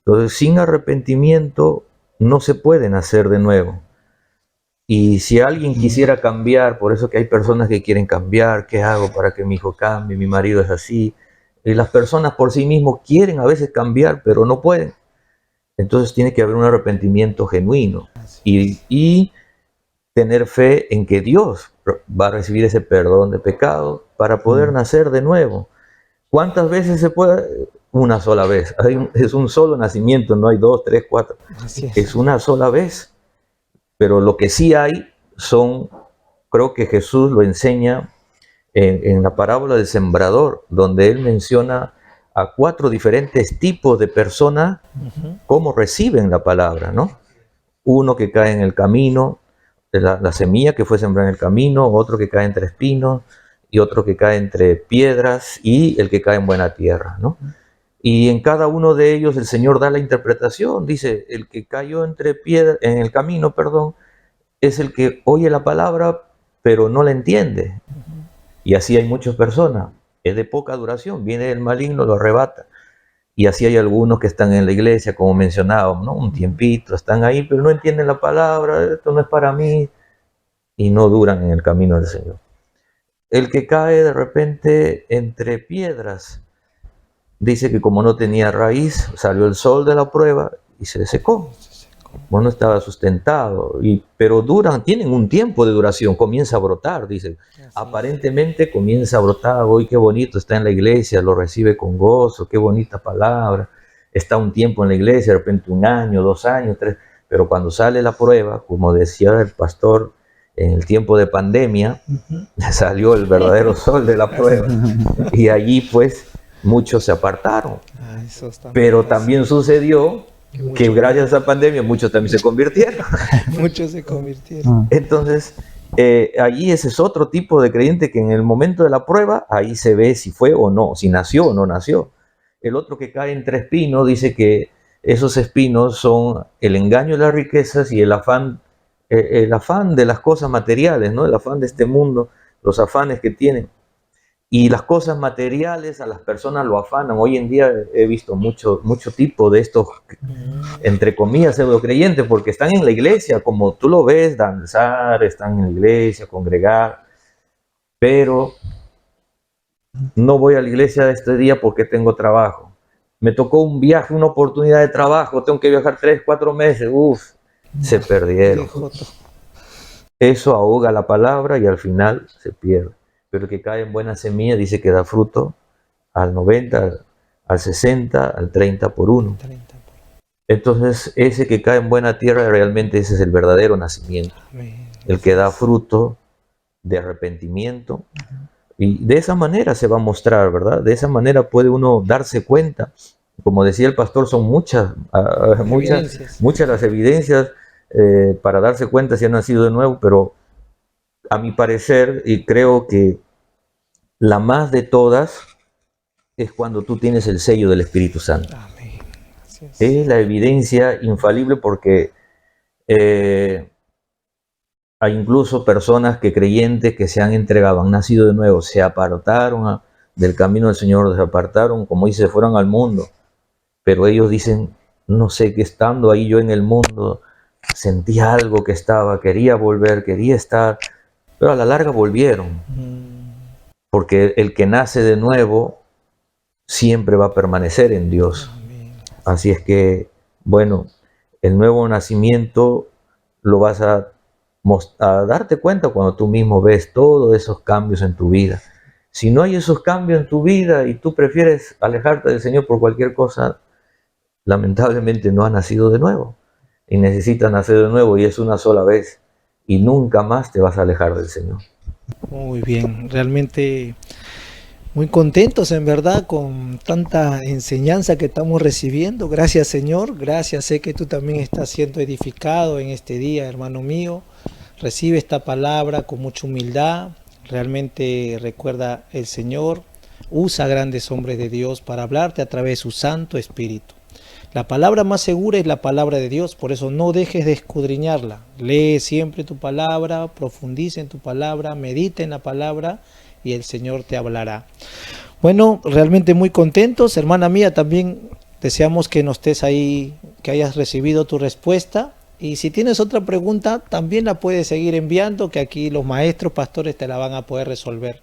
Entonces, sin arrepentimiento no se puede nacer de nuevo. Y si alguien quisiera cambiar, por eso que hay personas que quieren cambiar, ¿qué hago para que mi hijo cambie? Mi marido es así. Y las personas por sí mismos quieren a veces cambiar, pero no pueden. Entonces tiene que haber un arrepentimiento genuino y tener fe en que Dios va a recibir ese perdón de pecado para poder nacer de nuevo. ¿Cuántas veces se puede? Una sola vez. Es un solo nacimiento, no hay 2, 3, 4. Así es. Es una sola vez. Pero lo que sí hay son, creo que Jesús lo enseña en la parábola del sembrador, donde él menciona a 4 diferentes tipos de personas, Ujú. cómo reciben la palabra, ¿no? Uno que cae en el camino, la semilla que fue sembrada en el camino, otro que cae entre espinos, y otro que cae entre piedras, y el que cae en buena tierra, ¿no? Y en cada uno de ellos el Señor da la interpretación. Dice, el que cayó entre piedras, en el camino, perdón, es el que oye la palabra, pero no la entiende. Y así hay muchas personas. Es de poca duración, viene el maligno, lo arrebata. Y así hay algunos que están en la iglesia, como mencionábamos, ¿no? Un tiempito, están ahí, pero no entienden la palabra, esto no es para mí, y no duran en el camino del Señor. El que cae de repente entre piedras, dice que como no tenía raíz, salió el sol de la prueba y se secó. No estaba sustentado, pero tienen un tiempo de duración, comienza a brotar, dice. Aparentemente comienza a brotar, hoy qué bonito está en la iglesia, lo recibe con gozo, qué bonita palabra, está un tiempo en la iglesia, de repente 1 año, 2 años, 3, pero cuando sale la prueba, como decía el pastor, en el tiempo de pandemia, salió el verdadero sol de la prueba, y allí pues muchos se apartaron, pero también sucedió que gracias a esa pandemia muchos también se convirtieron. Muchos se convirtieron. Entonces, allí ese es otro tipo de creyente que en el momento de la prueba, ahí se ve si fue o no, si nació o no nació. El otro que cae entre espinos dice que esos espinos son el engaño de las riquezas y el afán de las cosas materiales, ¿no? El afán de este mundo, los afanes que tienen. Y las cosas materiales a las personas lo afanan. Hoy en día he visto mucho tipo de estos, entre comillas, pseudo-creyentes, porque están en la iglesia, como tú lo ves, danzar, están en la iglesia, congregar, pero no voy a la iglesia este día porque tengo trabajo. Me tocó un viaje, una oportunidad de trabajo, tengo que viajar 3, 4 meses, se perdieron. Eso ahoga la palabra y al final se pierde. Pero el que cae en buena semilla dice que da fruto al 90, al 60, al 30 por 1. Entonces, ese que cae en buena tierra, realmente ese es el verdadero nacimiento. El que da fruto de arrepentimiento. Y de esa manera se va a mostrar, ¿verdad? De esa manera puede uno darse cuenta. Como decía el pastor, son muchas las evidencias para darse cuenta si han nacido de nuevo, pero a mi parecer, y creo que la más de todas es cuando tú tienes el sello del Espíritu Santo. Amén. Es la evidencia infalible porque hay incluso personas creyentes que se han entregado, han nacido de nuevo, se apartaron del camino del Señor, se apartaron, como dice, se fueron al mundo. Pero ellos dicen, no sé, que estando ahí yo en el mundo, sentí algo que quería volver, quería estar, pero a la larga volvieron. Porque el que nace de nuevo siempre va a permanecer en Dios. Así es que, bueno, el nuevo nacimiento lo vas a darte cuenta cuando tú mismo ves todos esos cambios en tu vida. Si no hay esos cambios en tu vida y tú prefieres alejarte del Señor por cualquier cosa, lamentablemente no has nacido de nuevo. Y necesitas nacer de nuevo, y es una sola vez. Y nunca más te vas a alejar del Señor. Muy bien, realmente muy contentos en verdad con tanta enseñanza que estamos recibiendo. Gracias, Señor, gracias. Sé que tú también estás siendo edificado en este día, hermano mío. Recibe esta palabra con mucha humildad. Realmente recuerda, el Señor usa grandes hombres de Dios para hablarte a través de su Santo Espíritu. La palabra más segura es la palabra de Dios, por eso no dejes de escudriñarla. Lee siempre tu palabra, profundiza en tu palabra, medita en la palabra y el Señor te hablará. Bueno, realmente muy contentos, hermana mía, también deseamos que no estés ahí, que hayas recibido tu respuesta. Y si tienes otra pregunta, también la puedes seguir enviando, que aquí los maestros, pastores te la van a poder resolver.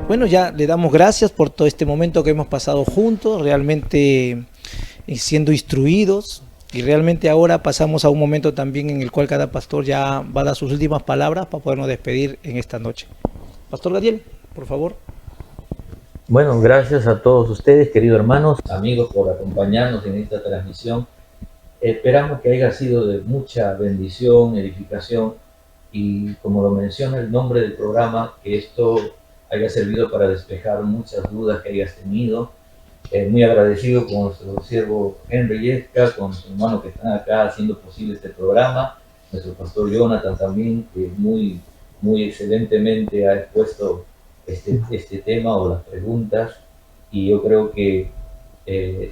Bueno, ya le damos gracias por todo este momento que hemos pasado juntos, realmente siendo instruidos, y realmente ahora pasamos a un momento también en el cual cada pastor ya va a dar sus últimas palabras para podernos despedir en esta noche. Pastor Gadiel, por favor. Bueno, gracias a todos ustedes, queridos hermanos, amigos, por acompañarnos en esta transmisión. Esperamos que haya sido de mucha bendición, edificación, y como lo menciona el nombre del programa, que esto haya servido para despejar muchas dudas que hayas tenido. Muy agradecido con nuestro siervo Henry Yesca, con su hermano que están acá haciendo posible este programa, nuestro pastor Jonathan también, que muy excelentemente ha expuesto este tema o las preguntas, y yo creo que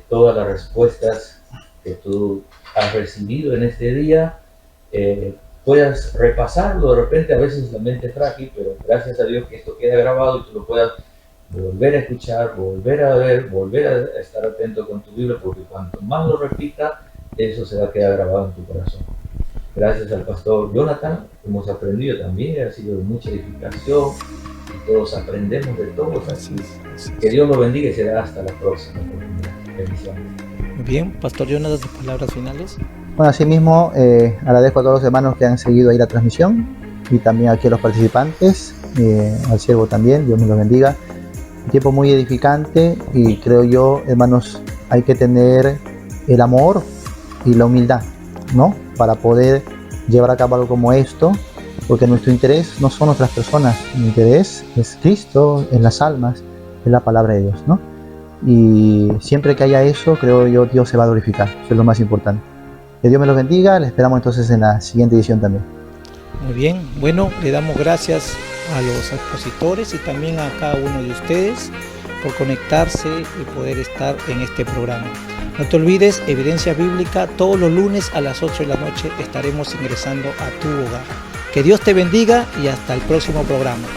todas las respuestas que tú has recibido en este día, puedas repasarlo. De repente a veces la mente es frágil, pero gracias a Dios que esto queda grabado y tú lo puedas volver a escuchar, volver a ver, volver a estar atento con tu Biblia, porque cuanto más lo repitas, eso se va a quedar grabado en tu corazón. Gracias al pastor Jonathan, hemos aprendido también, ha sido de mucha edificación y todos aprendemos de todos. Así que Dios lo bendiga y será hasta la próxima oportunidad. Bendiciones. Muy bien, pastor Jonathan, tus palabras finales. Bueno, asimismo, agradezco a todos los hermanos que han seguido ahí la transmisión y también aquí a los participantes, al siervo también, Dios me los bendiga. Un tiempo muy edificante y creo yo, hermanos, hay que tener el amor y la humildad, ¿no? Para poder llevar a cabo algo como esto, porque nuestro interés no son otras personas, mi interés es Cristo, es las almas, es la palabra de Dios, ¿no? Y siempre que haya eso, creo yo, Dios se va a glorificar, eso es lo más importante. Que Dios me los bendiga, les esperamos entonces en la siguiente edición también. Muy bien, bueno, le damos gracias a los expositores y también a cada uno de ustedes por conectarse y poder estar en este programa. No te olvides, Evidencia Bíblica, todos los lunes a las 8 de la noche estaremos ingresando a tu hogar. Que Dios te bendiga y hasta el próximo programa.